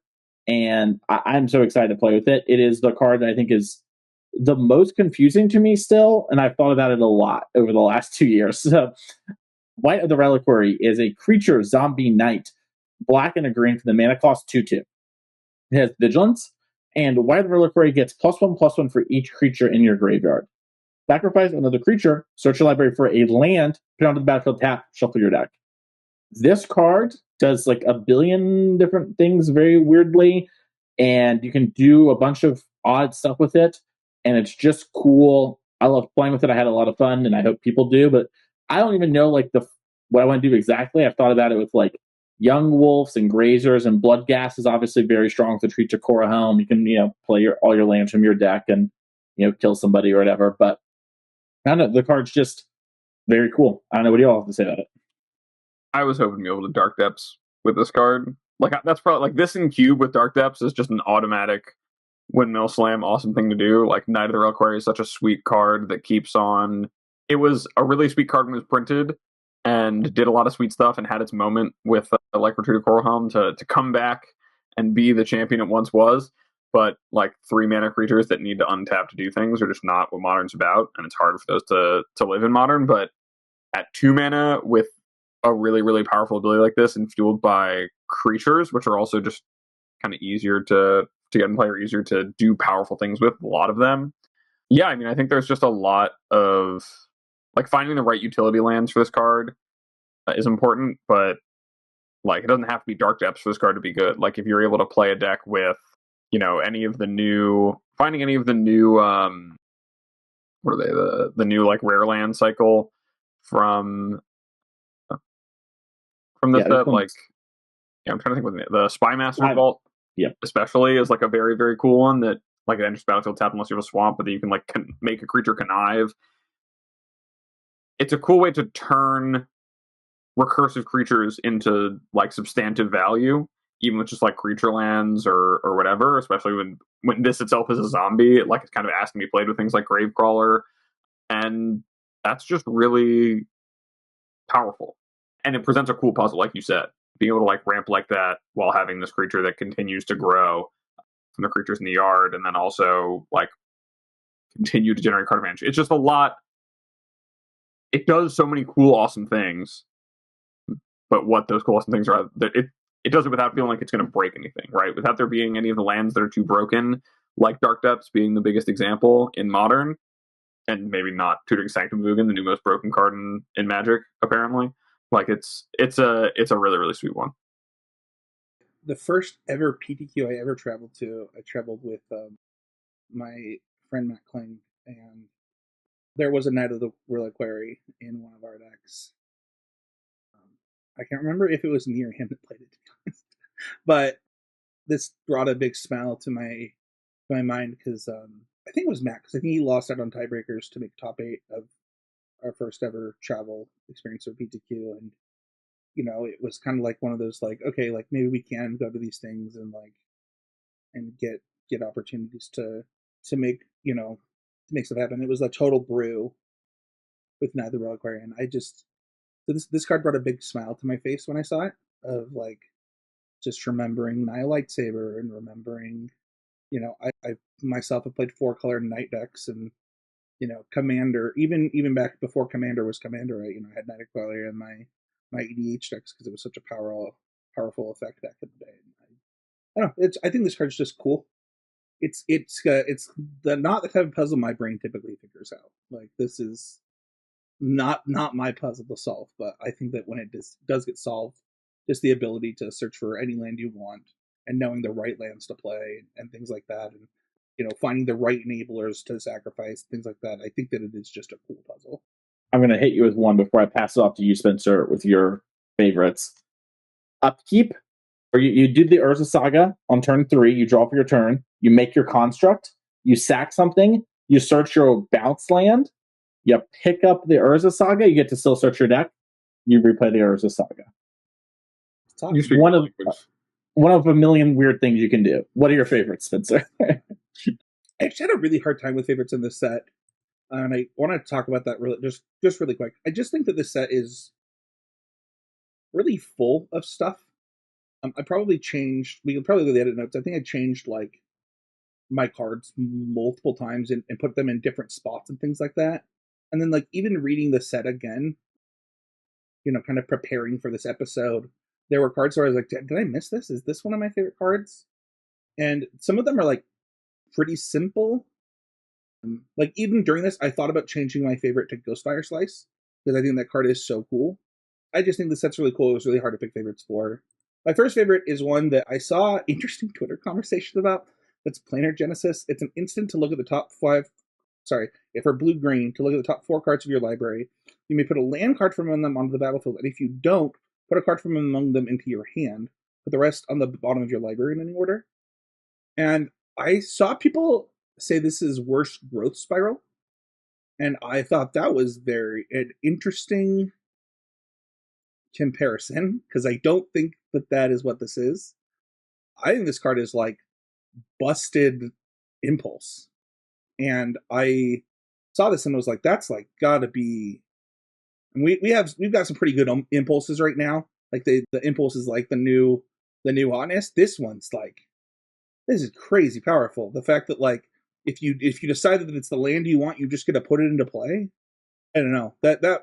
and I'm so excited to play with it. It is the card that I think is the most confusing to me still, and I've thought about it a lot over the last 2 years. So, White of the Reliquary is a creature zombie knight, black and a green for the mana cost 2/2. It has Vigilance, and White of the Reliquary gets +1/+1 for each creature in your graveyard. Sacrifice another creature, search your library for a land, put it onto the battlefield, tap, shuffle your deck. This card does a billion different things very weirdly, and you can do a bunch of odd stuff with it, and it's just cool. I love playing with it. I had a lot of fun, and I hope people do, but I don't even know what I want to do exactly. I've thought about it with Young Wolves and Grazers, and Bloodghast is obviously very strong to treat your Korra home. You can play all your lands from your deck and kill somebody or whatever, but I don't know, the card's just very cool. I don't know, what do you all have to say about it? I was hoping to be able to Dark Depths with this card. That's probably this in Cube with Dark Depths is just an automatic Windmill Slam, awesome thing to do. Knight of the Reliquary is such a sweet card that keeps on. It was a really sweet card when it was printed and did a lot of sweet stuff and had its moment with Retreat of Korra to come back and be the champion it once was. But 3 mana creatures that need to untap to do things are just not what Modern's about, and it's hard for those to live in Modern. But at 2 mana with a really, really powerful ability like this and fueled by creatures, which are also just kind of easier to get in play or easier to do powerful things with, a lot of them. Yeah, I mean, I think there's just a lot of finding the right utility lands for this card is important, but it doesn't have to be Dark Depths for this card to be good. If you're able to play a deck with any of the new what are they, the new rare land cycle from this set, I'm trying to think what the Spymaster Vault, especially is a very, very cool one that it enters battlefield tap unless you have a swamp, but then you can make a creature connive. It's a cool way to turn recursive creatures into substantive value, even with just creature lands or whatever, especially when this itself is a zombie. It's kind of asking to be played with things like Gravecrawler, and that's just really powerful. And it presents a cool puzzle, like you said. Being able to ramp like that while having this creature that continues to grow from the creatures in the yard, and then also continue to generate card advantage. It's just a lot. It does so many cool, awesome things, but what those cool, awesome things are, it does it without feeling like it's going to break anything, right? Without there being any of the lands that are too broken, like Dark Depths being the biggest example in Modern, and maybe not Tutoring Sanctum Vugan, the new most broken card in Magic, apparently. It's a really, really sweet one. The first ever PTQ I ever traveled to, I traveled with my friend Matt Kling, and there was a Knight of the Reliquary in one of our decks. I can't remember if it was near him that played it, to be honest. But this brought a big smile to my mind because I think it was Matt, because I think he lost out on tiebreakers to make top 8 of our first ever travel experience with PTQ, and it was kind of one of those okay, maybe we can go to these things and get opportunities to make to make stuff happen. It was a total brew with Neither Reliquarian. This card brought a big smile to my face when I saw it, of like just remembering Naya Lightsaber and remembering, I myself have played 4-color Night decks, and Commander, even back before Commander was Commander, I had Night Reliquarian in my EDH decks because it was such a powerful effect deck in the day. I don't know. I think this card's just cool. It's not the type of puzzle my brain typically figures out. Like, this is not my puzzle to solve, but I think that when it does get solved, just the ability to search for any land you want and knowing the right lands to play and things like that, and finding the right enablers to sacrifice, things like that. I think that it is just a cool puzzle. I'm going to hit you with one before I pass it off to you, Spencer, with your favorites. Upkeep, or you do the Urza Saga on turn 3, you draw for your turn, you make your construct, you sack something, you search your bounce land, you pick up the Urza Saga, you get to still search your deck, you replay the Urza Saga. One of a million weird things you can do. What are your favorites, Spencer? I actually had a really hard time with favorites in this set, and I want to talk about that just really quick. I just think that this set is really full of stuff. I probably changed. We can probably go to the edit notes. I think I changed like my cards multiple times and put them in different spots and things like that. And then like even reading the set again, kind of preparing for this episode, there were cards where I was like, did I miss this? Is this one of my favorite cards? And some of them are like pretty simple. Like even during this, I thought about changing my favorite to Ghostfire Slice because I think that card is so cool. I just think the set's really cool. It was really hard to pick favorites for. My first favorite is one that I saw interesting Twitter conversations about. That's Planar Genesis. It's an instant to look at the top 5. Sorry, if we're blue-green, to look at the top 4 cards of your library. You may put a land card from among them onto the battlefield, and if you don't, put a card from among them into your hand. Put the rest on the bottom of your library in any order. And I saw people say this is worse growth spiral, and I thought that was an interesting comparison, because I don't think that is what this is. I think this card is like busted impulse, and I saw this and was like, that's like gotta be. And we've got some pretty good impulses right now. Like the impulse is like the new hotness. This one's like, this is crazy powerful. The fact that like if you decide that it's the land you want, you just get to put it into play. I don't know, that's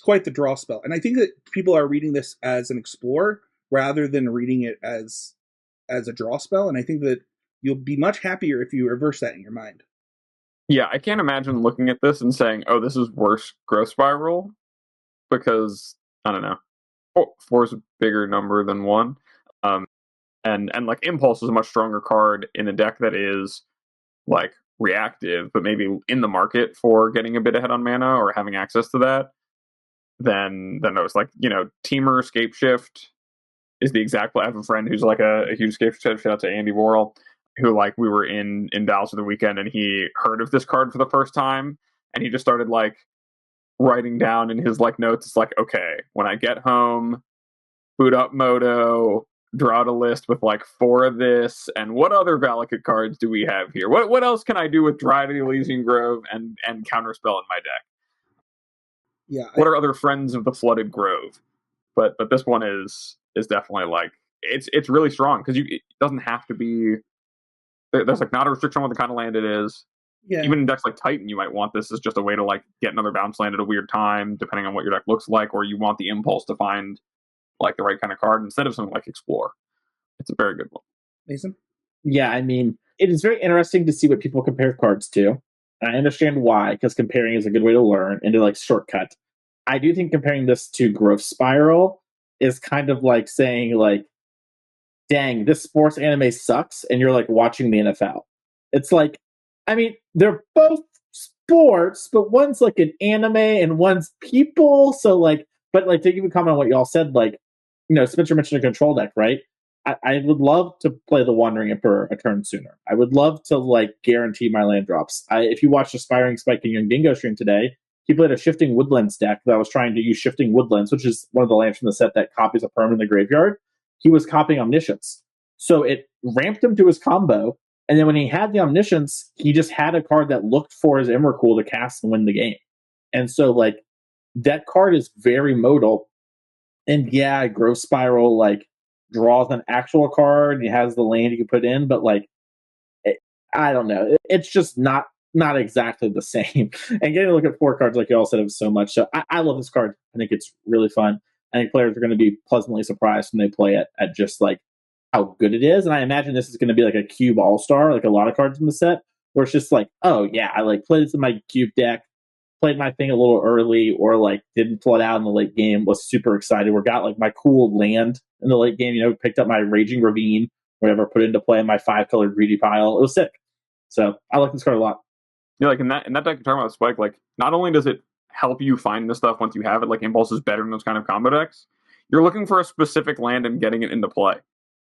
quite the draw spell. And I think that people are reading this as an explorer rather than reading it as a draw spell. And I think that you'll be much happier if you reverse that in your mind. Yeah, I can't imagine looking at this and saying, oh, this is worse growth spiral, because, I don't know, 4 is a bigger number than 1. And like Impulse is a much stronger card in a deck that is like reactive, but maybe in the market for getting a bit ahead on mana or having access to that. Then those like, Teamer Scapeshift is the exact. I have a friend who's like a huge Scapeshift. Shout out to Andy Worrell, who like we were in Dallas for the weekend, and he heard of this card for the first time, and he just started like writing down in his like notes. It's like, okay, when I get home, boot up Moto, draw out a list with like 4 of this, and what other Valakut cards do we have here? What else can I do with Dryad of the Elysian Grove and Counterspell in my deck? Yeah. What are other friends of the Flooded Grove? But this one is definitely like it's really strong because it doesn't have to be. There's like not a restriction on what the kind of land it is. Yeah. Even in decks like Titan, you might want this as just a way to like get another bounce land at a weird time, depending on what your deck looks like, or you want the impulse to find like the right kind of card instead of something like Explore. It's a very good one. Mason? Yeah, I mean, it is very interesting to see what people compare cards to. And I understand why, because comparing is a good way to learn and to like shortcut. I do think comparing this to Growth Spiral is kind of like saying like, dang, this sports anime sucks, and you're like watching the NFL. It's like, I mean, they're both sports, but one's like an anime and one's people. So like, but like to even comment on what y'all said, like, Spencer mentioned a control deck, right? I would love to play the Wandering Emperor a turn sooner. I would love to like guarantee my land drops. If you watched Aspiring Spike and Young Dingo stream today, he played a Shifting Woodlands deck that was trying to use Shifting Woodlands, which is one of the lands from the set that copies a permanent in the graveyard. He was copying Omniscience. So it ramped him to his combo, And then when he had the Omniscience, he just had a card that looked for his Emrakul to cast and win the game. And so, like, that card is very modal. And yeah, Growth Spiral, like, draws an actual card. He has the land you can put in, but, like, I don't know. It's just not exactly the same. And getting to look at 4 cards, like you all said, it was so much. So I love this card. I think it's really fun. I think players are going to be pleasantly surprised when they play it at just, like, how good it is. And I imagine this is going to be like a cube all-star, like a lot of cards in the set, where it's just like, oh yeah, I like played this in my cube deck, played my thing a little early, or like didn't flood out in the late game, was super excited, or got like my cool land in the late game, picked up my Raging Ravine, whatever, put it into play in my 5-colored greedy pile. It was sick. So I like this card a lot. Yeah, like in that deck you're talking about, Spike, like not only does it help you find the stuff once you have it, like Impulse is better in those kind of combo decks, you're looking for a specific land and getting it into play.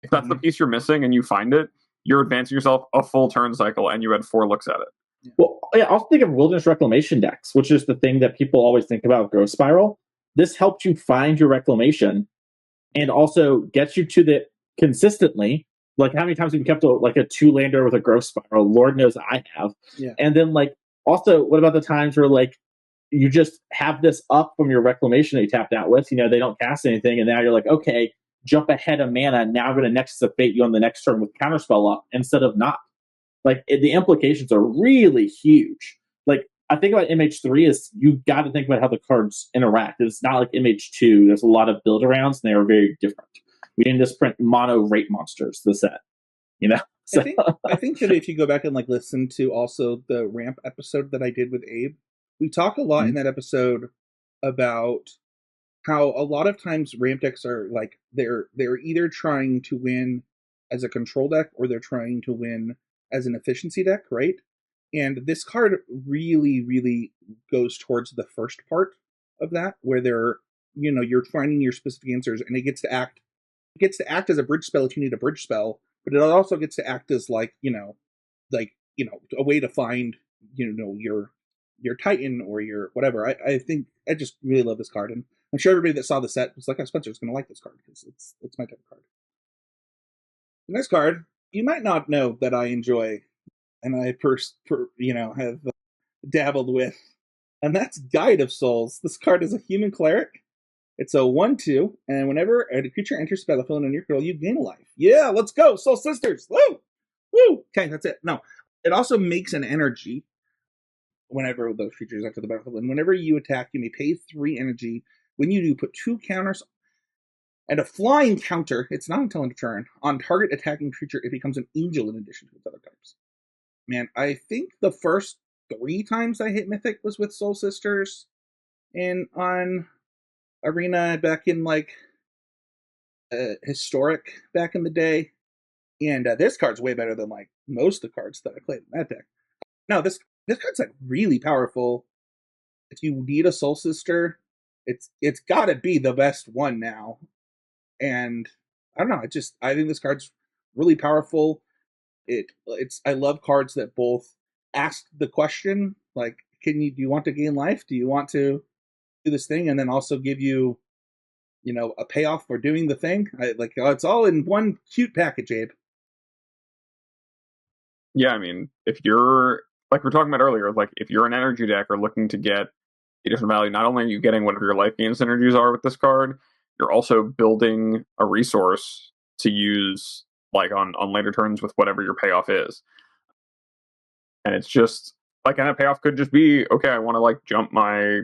If that's the piece you're missing and you find it, you're advancing yourself a full turn cycle and you had 4 looks at it. Well, yeah, also think of Wilderness Reclamation decks, which is the thing that people always think about with Growth Spiral. This helps you find your Reclamation and also gets you to the consistently. Like, how many times have you kept a 2-lander with a Growth Spiral? Lord knows I have. Yeah. And then, like, also, what about the times where, like, you just have this up from your Reclamation that you tapped out with? They don't cast anything, and now you're like, okay, jump ahead of mana. Now I'm going to Nexus of Fate you on the next turn with Counterspell up instead of not. Like, the implications are really huge. Like, I think about MH3 is you got to think about how the cards interact. It's not like MH2. There's a lot of build arounds, and they are very different. We didn't just print mono rate monsters, the set. So. I think that if you go back and like listen to also the ramp episode that I did with Abe, we talk a lot in that episode about how a lot of times ramp decks are like they're either trying to win as a control deck or they're trying to win as an efficiency deck, right? And this card really, really goes towards the first part of that, where you're finding your specific answers, and it gets to act as a bridge spell if you need a bridge spell, but it also gets to act as a way to find your Titan or your whatever. I think I just really love this card, and I'm sure everybody that saw the set was like, "Oh, Spencer's going to like this card because it's my type of card." The next card, you might not know that I enjoy, and I have dabbled with, and that's Guide of Souls. This card is a human cleric. It's a 1/2, and whenever a creature enters the battlefield under your control, you gain a life. Yeah, let's go, Soul Sisters! Woo! Woo! Okay, that's it. No, it also makes an energy whenever those creatures enter the battlefield, and whenever you attack, you may pay 3 energy. When you do, put 2 counters and a flying counter. It's not until end of turn on target attacking creature. It becomes an angel in addition to its other types. Man, I think the first 3 times I hit Mythic was with Soul Sisters, and on Arena back in Historic back in the day, and this card's way better than like most of the cards that I played in that deck. No, this card's like really powerful. If you need a Soul Sister, it's got to be the best one now. And I don't know, I think this card's really powerful. I love cards that both ask the question, like, do you want to gain life? Do you want to do this thing? And then also give you, a payoff for doing the thing. It's all in one cute package, Abe. Yeah, I mean, if you're, like we were talking about earlier, like if you're an energy deck or looking to get additional value, not only are you getting whatever your life gain synergies are with this card, you're also building a resource to use like on later turns with whatever your payoff is. And it's just like, and that payoff could just be, okay, I want to like jump my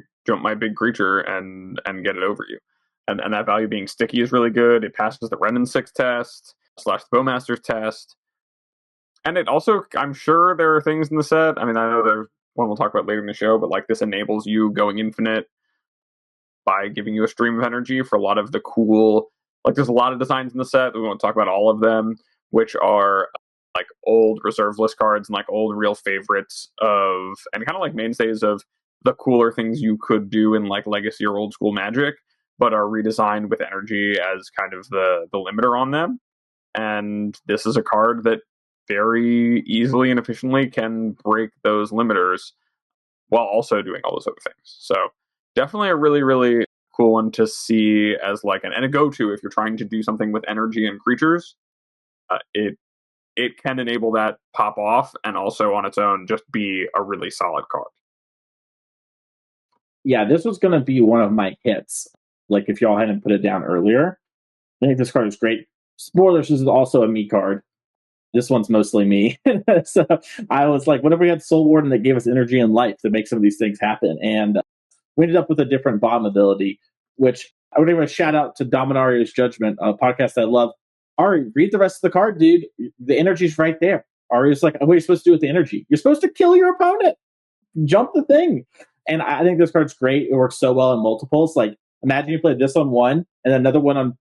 big creature and get it over you. And that value being sticky is really good. It passes the Renin 6 test / the Bowmaster's test. And it also, I'm sure there are things in the set. I mean, I know there's one we'll talk about later in the show, but like this enables you going infinite by giving you a stream of energy for a lot of the cool, like there's a lot of designs in the set. We won't talk about all of them, which are like old reserve list cards and like old real favorites of, and kind of like mainstays of the cooler things you could do in like Legacy or old school Magic, but are redesigned with energy as kind of the limiter on them. And this is a card that very easily and efficiently can break those limiters while also doing all those other things. So definitely a really, really cool one to see as like and a go-to if you're trying to do something with energy and creatures. It it can enable that pop off and also on its own just be a really solid card. Yeah, this was going to be one of my hits. Like, if y'all hadn't put it down earlier, I think this card is great. Spoilers, this is also a me card. This one's mostly me. So I was like, whenever we had Soul Warden that gave us energy and life to make some of these things happen. And we ended up with a different bomb ability, which I would give a shout out to Dominario's Judgment, a podcast I love. Ari, read the rest of the card, dude. The energy's right there. Ari's like, what are you supposed to do with the energy? You're supposed to kill your opponent. Jump the thing. And I think this card's great. It works so well in multiples. Like, imagine you played this on 1, and another one on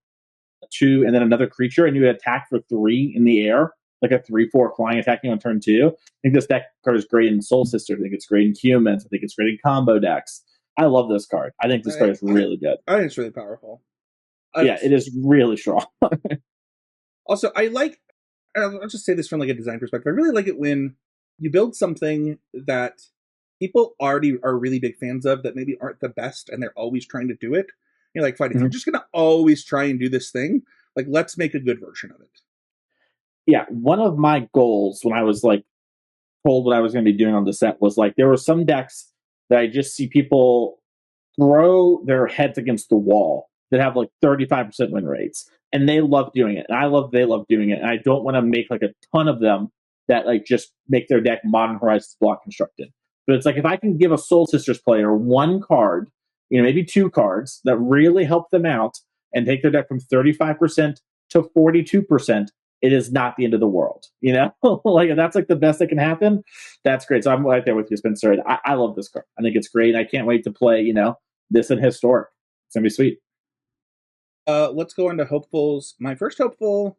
2, and then another creature, and you attack for 3 in the air, like a 3/4 flying attacking on turn 2. I think this deck card is great in Soul Sister. I think it's great in Humans. I think it's great in combo decks. I love this card. I think this card is really good. I think it's really powerful. Yeah, it is really strong. Also, I'll just say this from like a design perspective. I really like it when you build something that people already are really big fans of that maybe aren't the best, and they're always trying to do it. You're like, fine, if you're just going to always try and do this thing, like, let's make a good version of it. Yeah, one of my goals when I was like told what I was going to be doing on the set was like, there were some decks that I just see people throw their heads against the wall that have like 35% win rates, and they love doing it, and they love doing it, and I don't want to make like a ton of them that like just make their deck Modern Horizons block constructed. But it's like, if I can give a Soul Sisters player 1 card, maybe 2 cards that really help them out and take their deck from 35% to 42%, it is not the end of the world. Like, if that's like the best that can happen, that's great. So I'm right there with you, Spencer. I love this card. I think it's great. I can't wait to play, this in Historic. It's going to be sweet. Let's go into hopefuls. My first hopeful,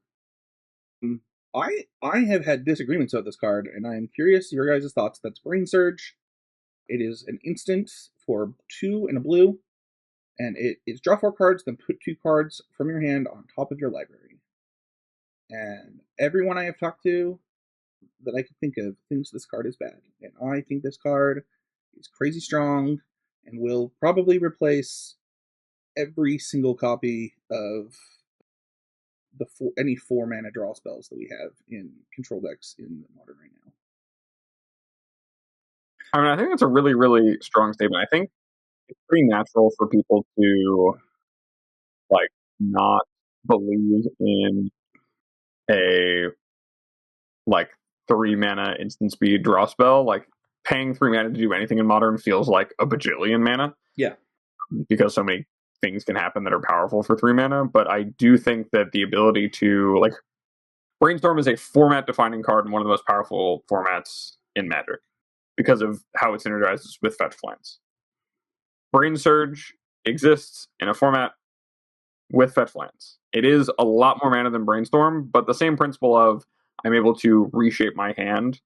I have had disagreements with this card, and I am curious your guys' thoughts. That's Brain Surge. It is an instant for 2 and a blue, and it's draw 4 cards, then put 2 cards from your hand on top of your library. And everyone I have talked to that I could think of thinks this card is bad, and I think this card is crazy strong and will probably replace every single copy of any 4 mana draw spells that we have in control decks in Modern right now. I mean, I think that's a really, really strong statement. I think it's pretty natural for people to like not believe in a like 3 mana instant speed draw spell. Like, paying 3 mana to do anything in Modern feels like a bajillion mana. Yeah. Because so many things can happen that are powerful for 3 mana. But I do think that the ability to, like, Brainstorm is a format defining card in one of the most powerful formats in Magic because of how it synergizes with fetch lands. Brain Surge exists in a format with fetch lands. It is a lot more mana than Brainstorm, but the same principle of I'm able to reshape my hand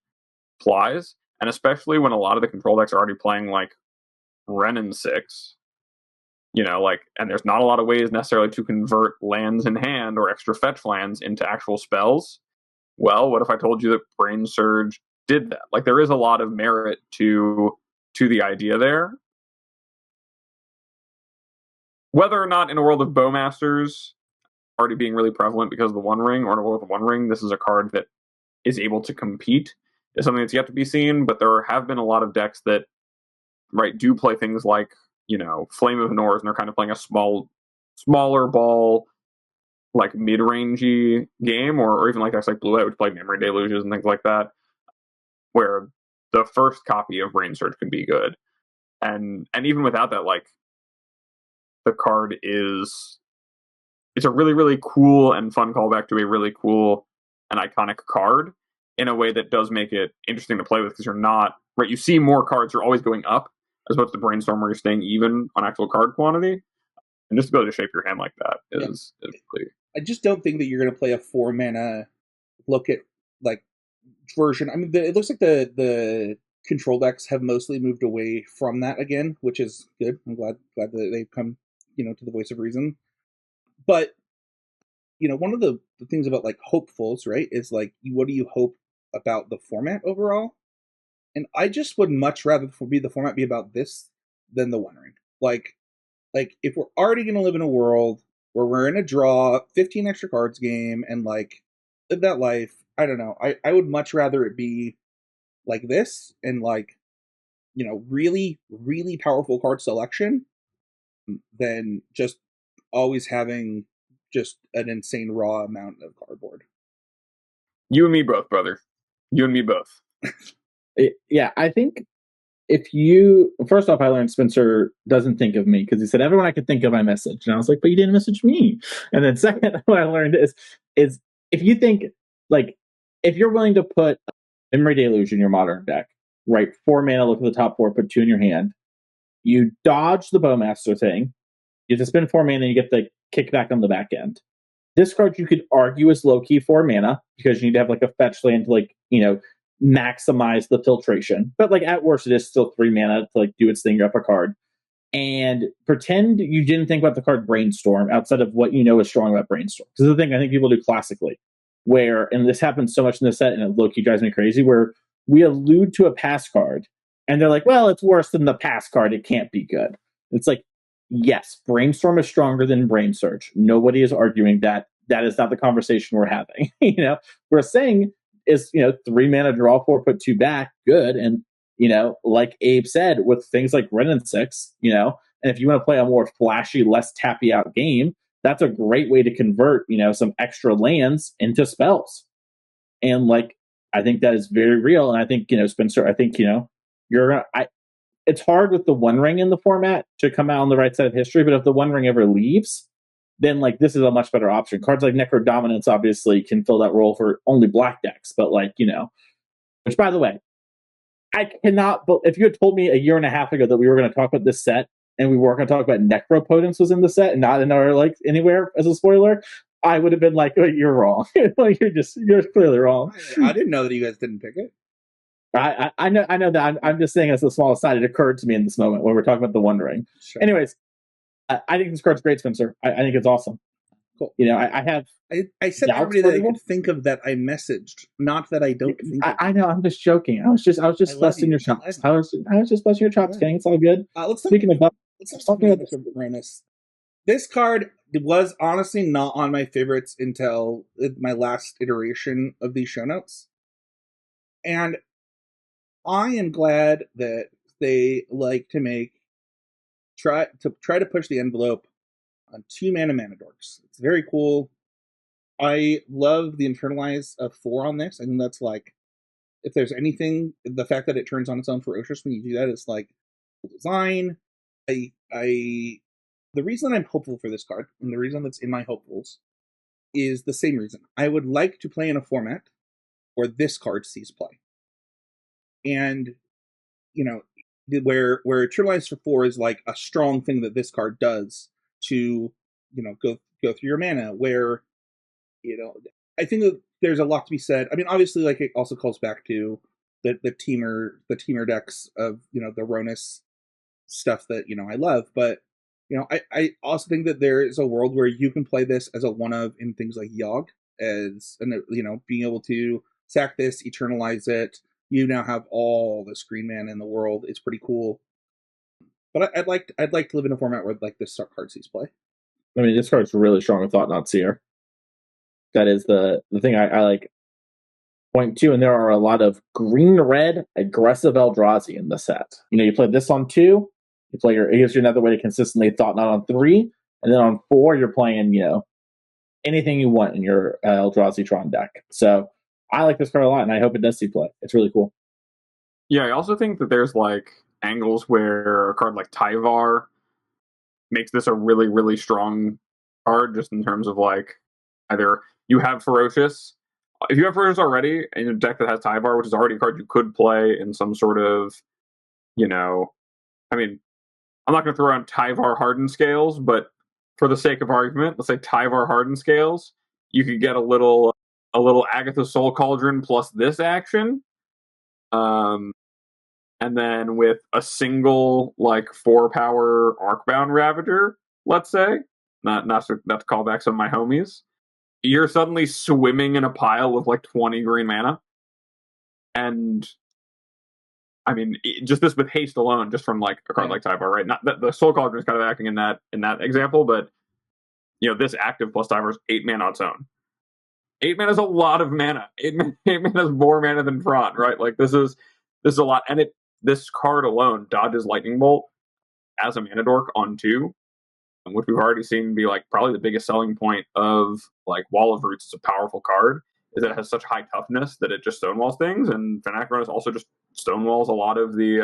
applies, and especially when a lot of the control decks are already playing like Wrenn and 6, and there's not a lot of ways necessarily to convert lands in hand or extra fetch lands into actual spells. Well, what if I told you that Brain Surge did that? Like, there is a lot of merit to the idea there. Whether or not in a world of Bowmasters already being really prevalent because of the One Ring, or in a world of One Ring, this is a card that is able to compete, is something that's yet to be seen. But there have been a lot of decks that, do play things like, Flame of North, and they're kind of playing a smaller ball, like mid-rangey game, or even like decks like Blue White, which play Memory Deluges and things like that, where the first copy of Brain Surge can be good. And even without that, like, the card it's a really, really cool and fun callback to a really cool and iconic card in a way that does make it interesting to play with, because you're not, you see more cards, you're always going up, as opposed to Brainstorm where you're staying even on actual card quantity. And just to be able to shape your hand like that is really... I just don't think that you're going to play a 4 mana look at like version. I mean, it looks like the control decks have mostly moved away from that again, which is good. I'm glad that they've come, to the voice of reason. But, one of the things about like hopefuls, right, is like, what do you hope about the format overall? And I just would much rather the format be about this than the One Ring. Like if we're already going to live in a world where we're in a draw 15 extra cards game and like live that life, I don't know. I would much rather it be like this and like, really, really powerful card selection than just always having just an insane raw amount of cardboard. You and me both, brother. You and me both. Yeah, I think first off, I learned Spencer doesn't think of me because he said everyone I could think of I messaged, and I was like, but you didn't message me. And then second, what I learned is if you think like if you're willing to put Memory Deluge in your modern deck, right? 4 mana, look at the top 4, put 2 in your hand. You dodge the Bowmaster thing. You have to spend 4 mana, and you get the kickback on the back end. This card you could argue is low key 4 mana because you need to have like a fetch land to like maximize the filtration. But like at worst, it is still 3 mana to like do its thing, up a card. And pretend you didn't think about the card Brainstorm outside of what you know is strong about Brainstorm. Because the thing I think people do classically, where, and this happens so much in this set, and it low-key drives me crazy, where we allude to a pass card, and they're like, well, it's worse than the pass card, it can't be good. It's like, yes, Brainstorm is stronger than Brain Search. Nobody is arguing that. That is not the conversation we're having. We're saying is 3 mana draw 4, put 2 back, good. And like Abe said, with things like Wrenn and 6, and if you want to play a more flashy, less tappy out game, that's a great way to convert some extra lands into spells. And like I think that is very real. And I think Spencer, I think it's hard with the One Ring in the format to come out on the right side of history, but if the One Ring ever leaves, then like this is a much better option. Cards like Necro Dominance obviously can fill that role for only black decks, but like which by the way, I cannot. If you had told me a year and a half ago that we were going to talk about this set and we were going to talk about Necropotence was in the set and not in our like anywhere as a spoiler, I would have been like, oh, "You're wrong. you're clearly wrong." I didn't know that you guys didn't pick it. I know that. I'm just saying as a small aside, it occurred to me in this moment when we're talking about the One Ring. Sure. Anyways, I think this card's great, Spencer. I think it's awesome. Cool. I said everybody that I could think of that I messaged, not that I don't think of. I know, I'm just joking. I was just busting your chops. I was just busting your chops, gang. It's all good. Let's talk about this. This card was honestly not on my favorites until my last iteration of these show notes. And I am glad that they like to try to push the envelope on 2 mana dorks. It's very cool. I love the internalize of 4 on this. I think that's like, if there's anything, the fact that it turns on its own ferocious when you do that is like design. The reason I'm hopeful for this card, and the reason that's in my hopefuls, is the same reason. I would like to play in a format where this card sees play. And, where Internalize for 4 is like a strong thing that this card does to, go through your mana, where, I think that there's a lot to be said. I mean, obviously, like, it also calls back to the teamer decks of, the Ronus stuff that, I love, but, I also think that there is a world where you can play this as a one-of in things like Yogg, being able to sack this, eternalize it. You now have all the screen mana in the world. It's pretty cool. But I'd like to live in a format where like this card sees play. I mean, this card's really strong with Thought Knot Seer. That is the thing I like. Point 2, and there are a lot of green-red aggressive Eldrazi in the set. You play this on 2, it gives you another way to consistently Thought Knot on 3, and then on 4 you're playing, anything you want in your Eldrazi Tron deck. So I like this card a lot, and I hope it does see play. It's really cool. Yeah, I also think that there's like angles where a card like Tyvar makes this a really, really strong card, just in terms of like either you have Ferocious. If you have Ferocious already in a deck that has Tyvar, which is already a card you could play in some sort of, I mean, I'm not going to throw around Tyvar Hardened Scales, but for the sake of argument, let's say Tyvar Hardened Scales, you could get a little Agatha Soul Cauldron plus this action. And then with a single, 4-power Arcbound Ravager, let's say, not to call back some of my homies, you're suddenly swimming in a pile with 20 green mana. And I mean, just this with haste alone, just from a card like Tyvar, right? Not that the Soul Cauldron is kind of acting in that example, but this active plus Tyvar is 8 mana on its own. 8 mana is a lot of mana. 8 mana is more mana than Tron, right? Like this is a lot, and this card alone dodges Lightning Bolt as a mana dork on 2, which we've already seen be like probably the biggest selling point of like Wall of Roots. It's a powerful card, is that it has such high toughness that it just stonewalls things, and Fenacronus also just stonewalls a lot of the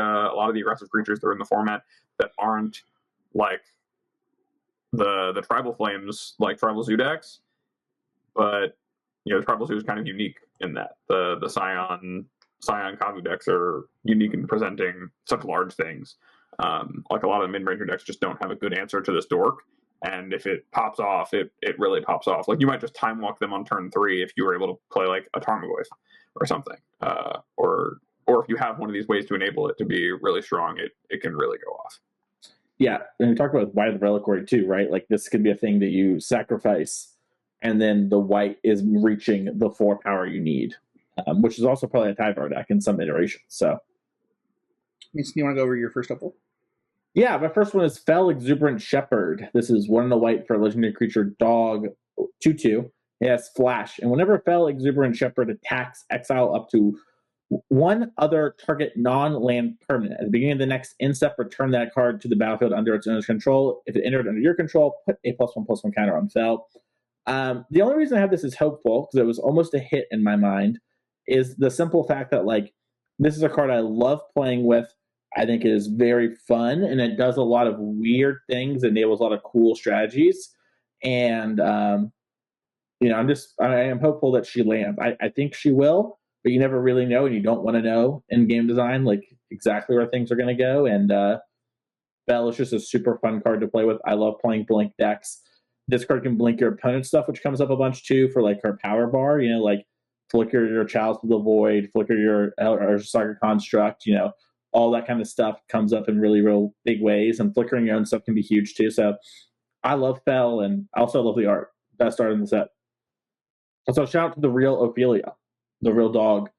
aggressive creatures that are in the format that aren't like the Tribal Flames, like Tribal Zoo decks. But the Tribal Zoo is kind of unique in that the Scion Kavu decks are unique in presenting such large things. Like a lot of the mid-ranger decks just don't have a good answer to this dork, and if it pops off, it really pops off. Like you might just time walk them on turn 3 if you were able to play like a Tarmogoyf or something, or if you have one of these ways to enable it to be really strong, it can really go off. Yeah, and we talked about White of the Reliquary too, right? Like this could be a thing that you sacrifice, and then the white is reaching the 4 power you need, which is also probably a Tyvar deck in some iterations. So, Mason, you want to go over your first couple? Yeah, my first one is Fel Exuberant Shepherd. This is 1 and a white for a legendary creature dog 2/2. It has flash, and whenever Fel Exuberant Shepherd attacks, exile up to 1 other target non-land permanent. At the beginning of the next end step, return that card to the battlefield under its owner's control. If it entered under your control, put a +1/+1 counter on Fel. The only reason I have this is hopeful, because it was almost a hit in my mind, is the simple fact that like this is a card I love playing with. I think it is very fun, and it does a lot of weird things, enables a lot of cool strategies, and I am hopeful that she lands. I think she will, but you never really know, and you don't want to know in game design like exactly where things are going to go. And Fel is just a super fun card to play with. I love playing blink decks. This card can blink your opponent's stuff, which comes up a bunch too for like her power bar. Like flicker your Chalice of the Void, flicker your Saga Construct. All that kind of stuff comes up in really real big ways, and flickering your own stuff can be huge too. So I love Fel, and I also love the art. Best art in the set. Also, shout out to the real Ophelia, the real dog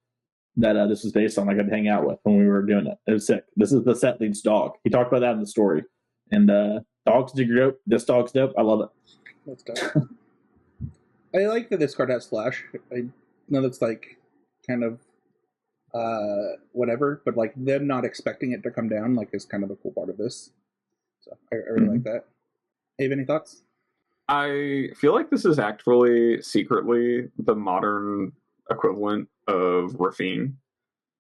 that this was based on. I got to hang out with when we were doing it. It was sick. This is the set lead's dog. He talked about that in the story. And dogs do dope. This dog's dope. I love it. That's dope. I like that this card has flash. I know that's like kind of whatever, but like them not expecting it to come down like is kind of a cool part of this. So I really like that. Have any thoughts? I feel like this is actually secretly the modern equivalent of Rafine,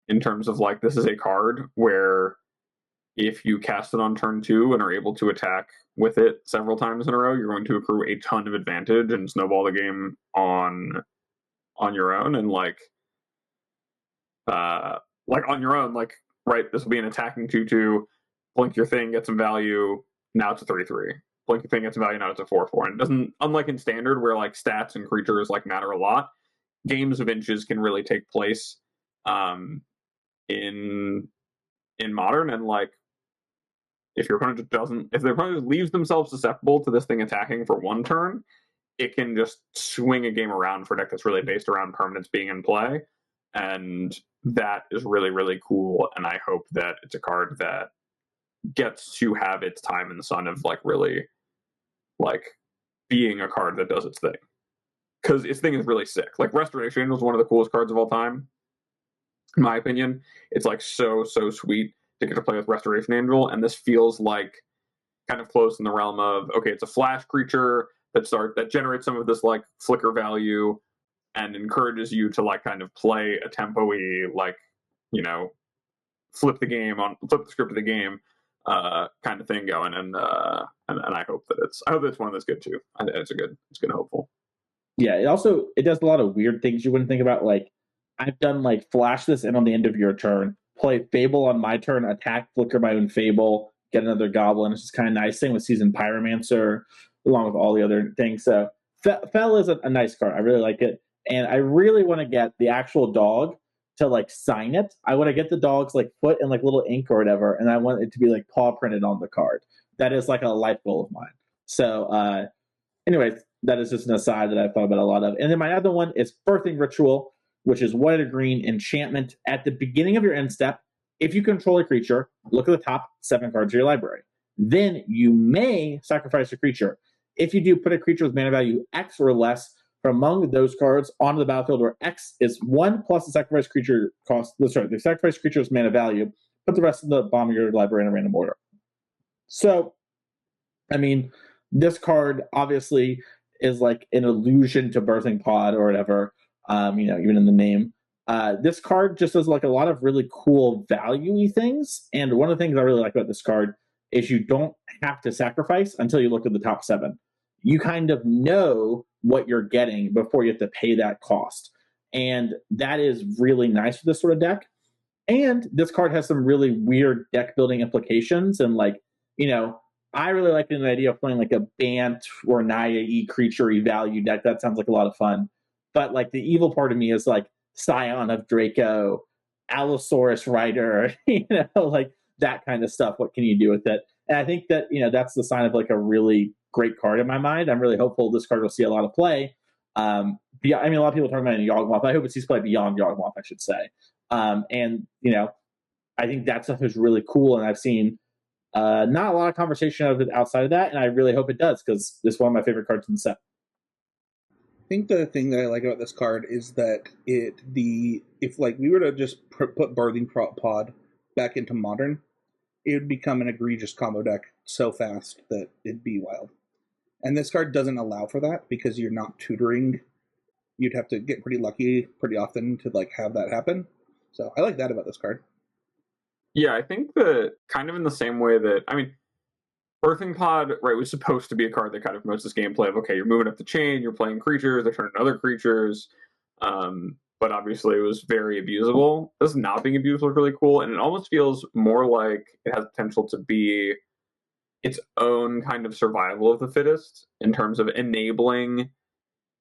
in terms of like this is a card where if you cast it on turn 2 and are able to attack with it several times in a row, you're going to accrue a ton of advantage and snowball the game on your own. And like on your own, like, right, this will be an attacking 2/2, blink your thing, get some value, now it's a 3/3. Blink your thing, get some value, now it's a 4/4. And it doesn't, unlike in standard where like stats and creatures like matter a lot, games of inches can really take place in modern. And like if your opponent if their opponent leaves themselves susceptible to this thing attacking for 1 turn, it can just swing a game around for a deck that's really based around permanents being in play. And that is really, really cool. And I hope that it's a card that gets to have its time in the sun of like really like being a card that does its thing. Because its thing is really sick. Like Restoration Angel is one of the coolest cards of all time, in my opinion. It's like so sweet to get to play with Restoration Angel, and this feels like kind of close in the realm of, okay, it's a flash creature that generates some of this like flicker value and encourages you to like kind of play a tempo-y, like, flip the script of the game kind of thing going. And I hope that it's one of those good too. I think it's good hopeful. Yeah, it does a lot of weird things you wouldn't think about. Like I've done like flash this in on the end of your turn, play Fable on my turn, attack, flicker my own Fable, get another Goblin. It's just kind of nice. Same with Seasoned Pyromancer, along with all the other things. So Fel is a nice card. I really like it. And I really want to get the actual dog to like sign it. I want to get the dog's like foot in like little ink or whatever, and I want it to be like paw printed on the card. That is like a life goal of mine. So anyways, that is just an aside that I've thought about a lot of. And then my other one is Birthing Ritual, which is white or green enchantment. At the beginning of your end step, if you control a creature, look at the top 7 cards of your library. Then you may sacrifice a creature. If you do, put a creature with mana value X or less from among those cards onto the battlefield where X is 1 plus the sacrifice creature cost. Sorry, the sacrifice creature's mana value. Put the rest of the bottom of your library in a random order. So, I mean, this card obviously is like an allusion to Birthing Pod or whatever, even in the name. This card just does like a lot of really cool value-y things. And one of the things I really like about this card is you don't have to sacrifice until you look at the top 7. You kind of know what you're getting before you have to pay that cost. And that is really nice for this sort of deck. And this card has some really weird deck building implications. And I really like the idea of playing like a Bant or Naya creature-y value deck. That sounds like a lot of fun. But like the evil part of me is like Scion of Draco, Allosaurus Rider, like that kind of stuff. What can you do with it? And I think that, that's the sign of like a really great card in my mind. I'm really hopeful this card will see a lot of play. A lot of people talking about it in Yawgmoth. I hope it sees play beyond Yawgmoth, I should say. I think that stuff is really cool. And I've seen not a lot of conversation of it outside of that. And I really hope it does, because this is one of my favorite cards in the set. I think the thing that I like about this card is that if we were to just put Birthing Pod back into Modern, it would become an egregious combo deck so fast that it'd be wild. And this card doesn't allow for that because you're not tutoring. You'd have to get pretty lucky pretty often to like have that happen. So I like that about this card. Yeah, I think that kind of in the same way that, Birthing Pod, right, was supposed to be a card that kind of promotes this gameplay of, okay, you're moving up the chain, you're playing creatures, they're turning other creatures, but obviously it was very abusable. This not being abusable is really cool, and it almost feels more like it has potential to be its own kind of survival of the fittest in terms of enabling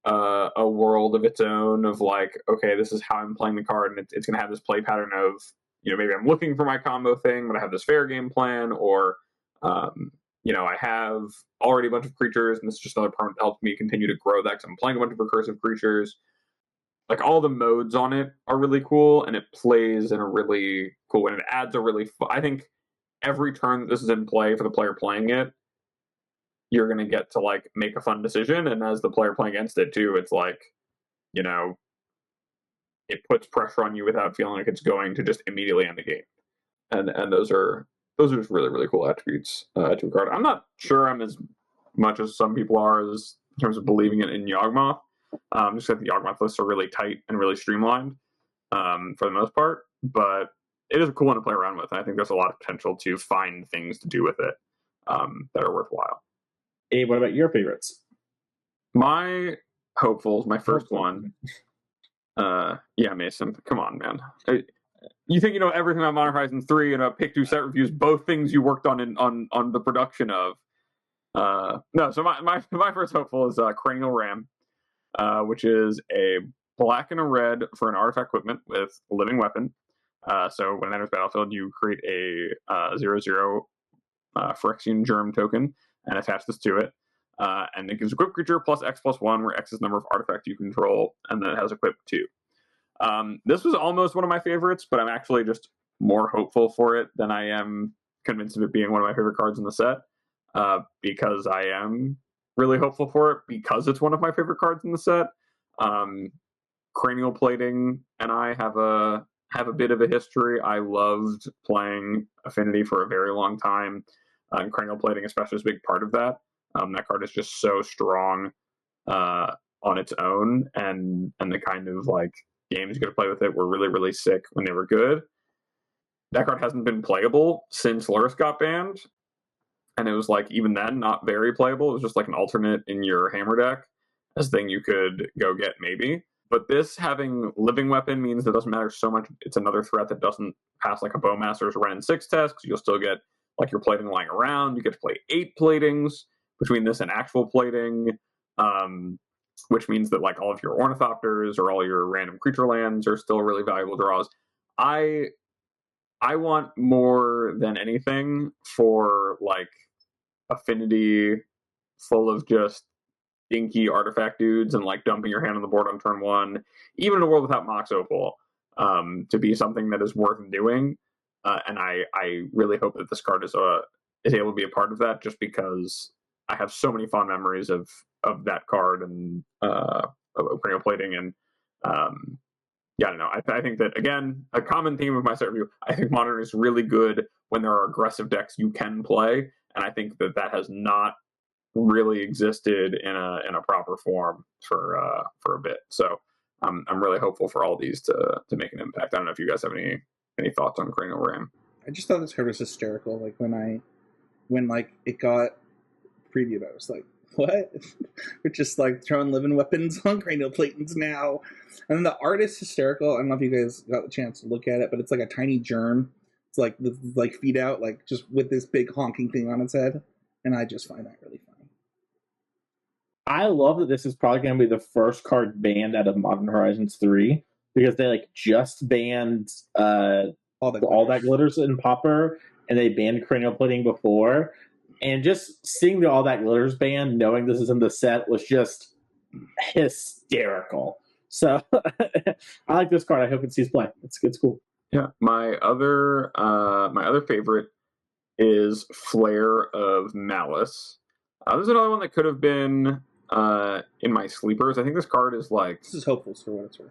a world of its own of like, okay, this is how I'm playing the card, and it's going to have this play pattern of, maybe I'm looking for my combo thing, but I have this fair game plan, or I have already a bunch of creatures, and this is just another permanent that helps me continue to grow that because I'm playing a bunch of recursive creatures. Like, all the modes on it are really cool, and it plays in a really cool way. And it adds a really I think every turn that this is in play for the player playing it, you're going to get to, like, make a fun decision, and as the player playing against it, too, it's like, it puts pressure on you without feeling like it's going to just immediately end the game. And those are just really, really cool attributes to a card. I'm not sure I'm as much as some people are as in terms of believing it in Yawgmoth. Just that the Yawgmoth lists are really tight and really streamlined for the most part. But it is a cool one to play around with. And I think there's a lot of potential to find things to do with it that are worthwhile. Abe, what about your favorites? My hopefuls, my first one. Mason, come on, man. You think you know everything about Modern Horizons 3 and Pick 2 set reviews, both things you worked on on the production of. No, so my first hopeful is Cranial Ram, which is a black and a red for an artifact equipment with Living Weapon. So when it enters battlefield, you create a 0/0 Phyrexian Germ token and attach this to it. And it gives equip creature plus X+1, where X is the number of artifacts you control, and then it has equip 2. This was almost one of my favorites, but I'm actually just more hopeful for it than I am convinced of it being one of my favorite cards in the set, because I am really hopeful for it because it's one of my favorite cards in the set. Cranial Plating and I have a bit of a history. I loved playing Affinity for a very long time, and Cranial Plating especially is a big part of that. That card is just so strong on its own, and the kind of like games you could play with it were really, really sick when they were good. That card hasn't been playable since Lurrus got banned, and it was like, even then, not very playable. It was just like an alternate in your hammer deck as a thing you could go get maybe. But this having Living Weapon means that it doesn't matter so much. It's another threat that doesn't pass like a Bowmaster's Wrenn 6 test, because you'll still get like your plating lying around. You get to play 8 platings between this and actual plating, which means that like all of your Ornithopters or all your random creature lands are still really valuable draws. I want more than anything for like Affinity full of just dinky artifact dudes and like dumping your hand on the board on turn 1, even in a world without Mox Opal, to be something that is worth doing. And I really hope that this card is able to be a part of that, just because I have so many fond memories of that card and cranial plating. And yeah, I don't know. I think that, again, a common theme of my set review, I think Modern is really good when there are aggressive decks you can play, and I think that has not really existed in a proper form for a bit. So I'm really hopeful for all these to make an impact. I don't know if you guys have any thoughts on Cranial Ram. I just thought this card was hysterical. Like when like it got previewed, I was like, what? We're just like throwing living weapons on cranial platings now. And then the art is hysterical. I don't know if you guys got the chance to look at it, but it's like a tiny germ. It's like feet out, like just with this big honking thing on its head. And I just find that really funny. I love that this is probably going to be the first card banned out of Modern Horizons 3 because they like just banned all that glitters in Pauper, and they banned cranial plating before. And just seeing the All That Glitters ban, knowing this is in the set, was just hysterical. So I like this card. I hope it sees play. It's cool. Yeah, my other favorite is Flare of Malice. This is another one that could have been in my sleepers. I think this card is like... This is hopeful for what it's worth.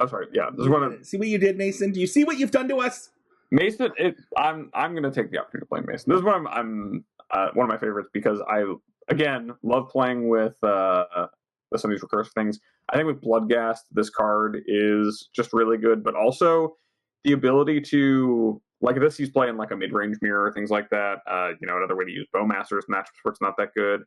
I'm sorry. Yeah, this is one of... See what you did, Mason? Do you see what you've done to us? Mason, I'm going to take the opportunity to play Mason. This is one I'm one of my favorites because I, again, love playing with some of these recursive things. I think with Bloodghast, this card is just really good, but also the ability to, like this, he's playing like a mid-range mirror, things like that. Another way to use Bowmasters matchups where it's not that good.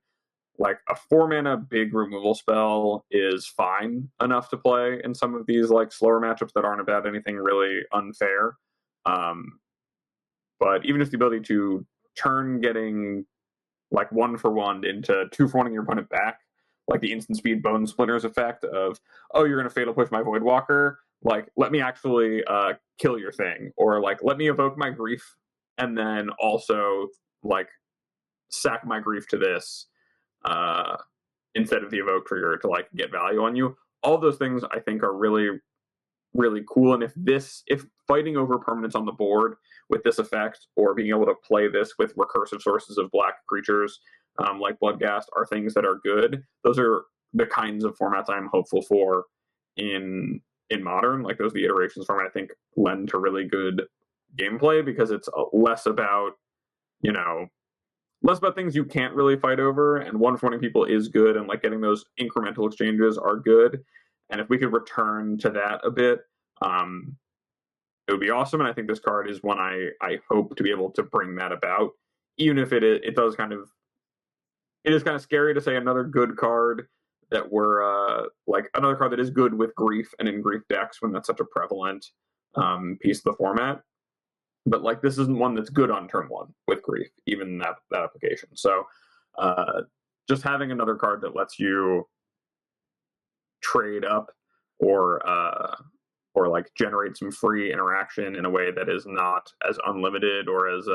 Like a 4-mana big removal spell is fine enough to play in some of these like slower matchups that aren't about anything really unfair. But even if the ability to turn getting like 1-for-1 into 2-for-1 your opponent back, like the instant speed Bone Splinters effect of, oh, you're going to Fatal Push my Voidwalker, like let me actually kill your thing, or like let me evoke my grief and then also like sack my grief to this instead of the evoke trigger to like get value on you. All those things I think are really, really cool. And if fighting over permanence on the board with this effect, or being able to play this with recursive sources of black creatures like Bloodghast are things that are good, those are the kinds of formats I'm hopeful for in Modern. Like those are the iterations from it I think lend to really good gameplay, because it's less about things you can't really fight over, and 1-for-1 people is good, and like getting those incremental exchanges are good. And if we could return to that a bit, it would be awesome. And I think this card is one I hope to be able to bring that about, even if it is kind of scary to say another good card that we're like another card that is good with grief and in grief decks when that's such a prevalent piece of the format. But like this isn't one that's good on turn 1 with grief, even that application. So just having another card that lets you trade up or like generate some free interaction in a way that is not as unlimited or as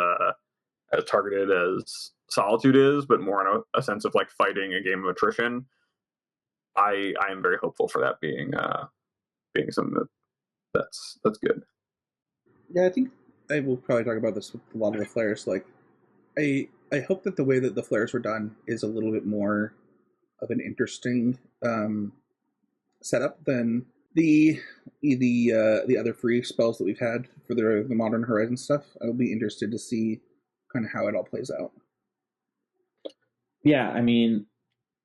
targeted as Solitude is, but more in a sense of like fighting a game of attrition. I am very hopeful for that being something that's good. Yeah, I think I will probably talk about this with a lot of the flares. Like, I hope that the way that the flares were done is a little bit more of an interesting setup than the other free spells that we've had for the Modern Horizon stuff. I'll be interested to see kind of how it all plays out. Yeah, I mean,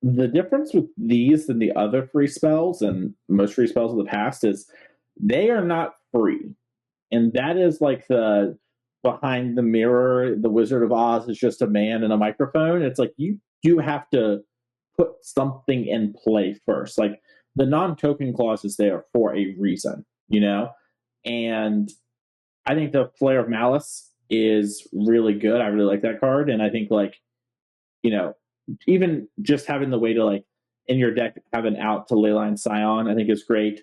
the difference with these and the other free spells and most free spells of the past is they are not free. And that is like the behind the mirror, the Wizard of Oz is just a man and a microphone. It's like you do have to put something in play first. Like the non-token clause is there for a reason, And I think the Flare of Malice is really good. I really like that card. And I think even just having the way to like in your deck have an out to Leyline Scion, I think is great.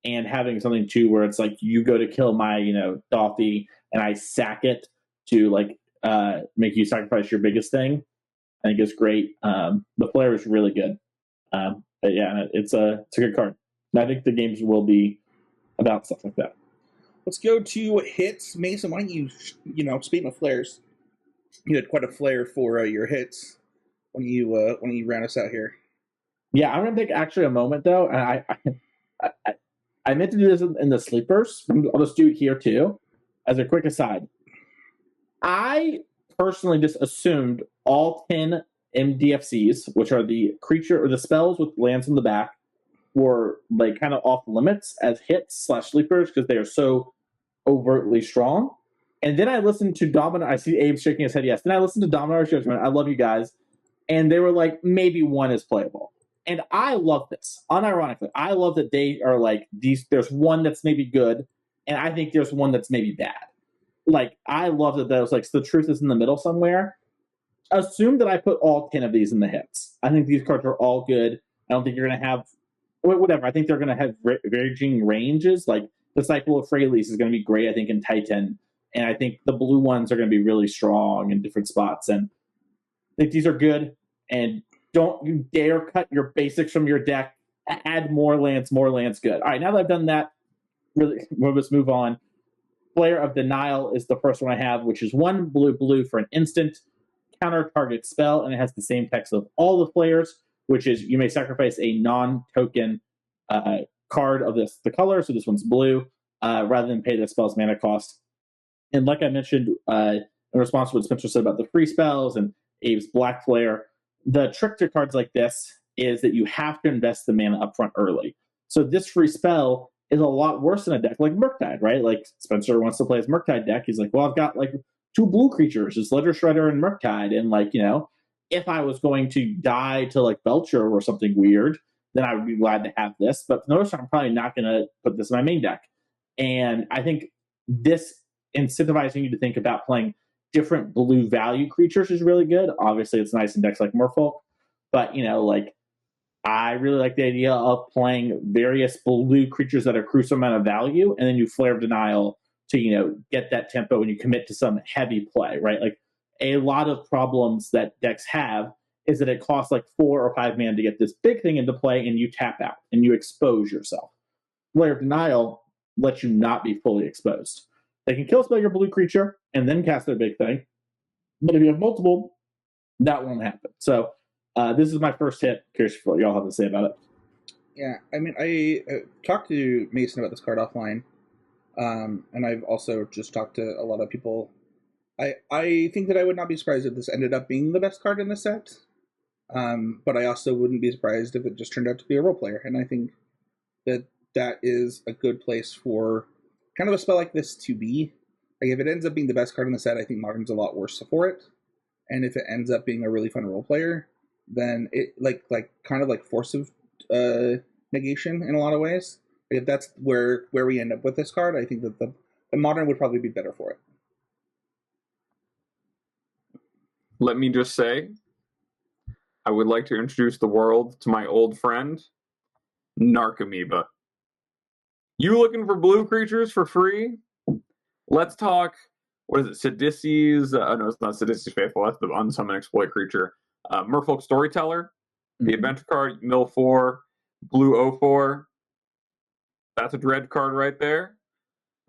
And having something too where it's like you go to kill my, Dolphy and I sack it to like make you sacrifice your biggest thing, I think it's great. The Flare is really good. But yeah, it's a good card. And I think the games will be about stuff like that. Let's go to hits. Mason, why don't you, speaking of flares, you had quite a flare for your hits. Why don't you round us out here? Yeah, I'm gonna take actually a moment though, and I meant to do this in the sleepers. I'll just do it here too, as a quick aside. I personally just assumed all 10 MDFCs, which are the creature or the spells with lands in the back, were like kind of off limits as hits / sleepers because they are so overtly strong. And then I listened to Dominar. I see Abe shaking his head yes. Then I listened to Dominar's Judgment. I love you guys. And they were like, maybe one is playable. And I love this. Unironically, I love that they are like these. There's one that's maybe good, and I think there's one that's maybe bad. Like I love that there's like the truth is in the middle somewhere. Assume that I put all 10 of these in the hits. I think these cards are all good. I don't think you're going to have whatever. I think they're going to have varying ranges. Like Disciple of Freyalise is going to be great, I think, in Titan. And I think the blue ones are going to be really strong in different spots. And I think these are good. And don't you dare cut your basics from your deck. Add more lands, good. All right, now that I've done that, really, let's move on. Flare of Denial is the first one I have, which is 1 blue for an instant counter target spell, and it has the same text of all the flares, which is you may sacrifice a non-token card of the color, so this one's blue, rather than pay the spell's mana cost. And like I mentioned in response to what Spencer said about the free spells and Abe's Black Flare, the trick to cards like this is that you have to invest the mana upfront early. So this free spell is a lot worse than a deck like Murktide, right? Like Spencer wants to play his Murktide deck. He's like, well, I've got like 2 blue creatures, it's Ledger Shredder and Murktide, and like, you know, if I was going to die to like Belcher or something weird, then I would be glad to have this. But for the most part, I'm probably not going to put this in my main deck. And I think this incentivizing you to think about playing different blue value creatures is really good. Obviously, it's nice in decks like Merfolk, but you know, like I really like the idea of playing various blue creatures that are crucial amount of value, and then you Flare of Denial to, you know, get that tempo and you commit to some heavy play, right? Like a lot of problems that decks have is that it costs like 4 or 5 mana to get this big thing into play, and you tap out and you expose yourself. Flare of Denial lets you not be fully exposed. They can kill spell your blue creature and then cast their big thing, but if you have multiple, that won't happen. So this is my first hit. Curious what y'all have to say about it. Yeah, I mean, I talked to Mason about this card offline, and I've also just talked to a lot of people. I think that I would not be surprised if this ended up being the best card in the set, but I also wouldn't be surprised if it just turned out to be a role player, and I think that is a good place for kind of a spell like this to be. Like if it ends up being the best card in the set, I think Modern's a lot worse for it, and if it ends up being a really fun role player, then it like kind of like Force of negation in a lot of ways. If that's where we end up with this card, I think that the Modern would probably be better for it. Let me just say, I would like to introduce the world to my old friend, Narcomoeba. You looking for blue creatures for free? Let's talk, what is it, Sidisi's, no, it's not Sidisi's Faithful, that's the unsummon exploit creature. Merfolk Storyteller, the adventure card, mill 4, blue 04. That's a dread card right there.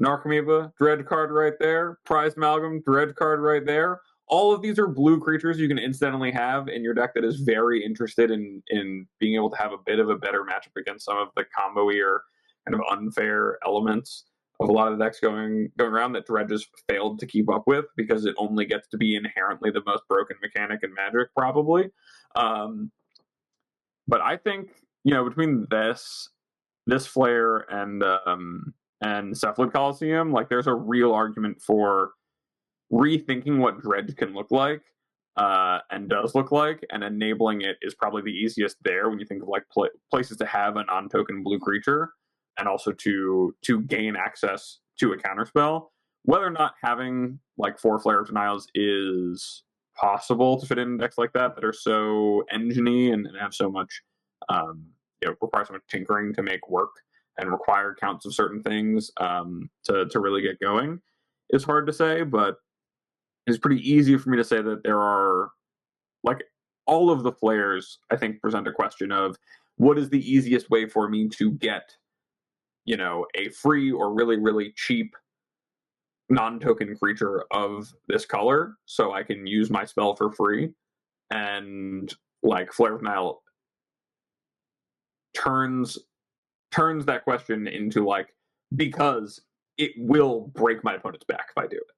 Narcomoeba, dread card right there. Prize Amalgam, dread card right there. All of these are blue creatures you can incidentally have in your deck that is very interested in being able to have a bit of a better matchup against some of the combo-y or kind of unfair elements of a lot of the decks going around that Dread just failed to keep up with because it only gets to be inherently the most broken mechanic in Magic, probably. But I think, you know, between this Flare and Cephalid Coliseum, like there's a real argument for rethinking what Dread can look like and does look like, and enabling it is probably the easiest there when you think of like places to have a non-token blue creature and also to gain access to a counterspell. Whether or not having like 4 Flare of Denials is possible to fit in decks like that are so engine-y and have so much require so much tinkering to make work and require counts of certain things to really get going is hard to say, but it's pretty easy for me to say that there are, like, all of the flares, I think, present a question of what is the easiest way for me to get, you know, a free or really, really cheap non-token creature of this color so I can use my spell for free. And, like, Flare of Denial turns that question into like, because it will break my opponent's back if I do it,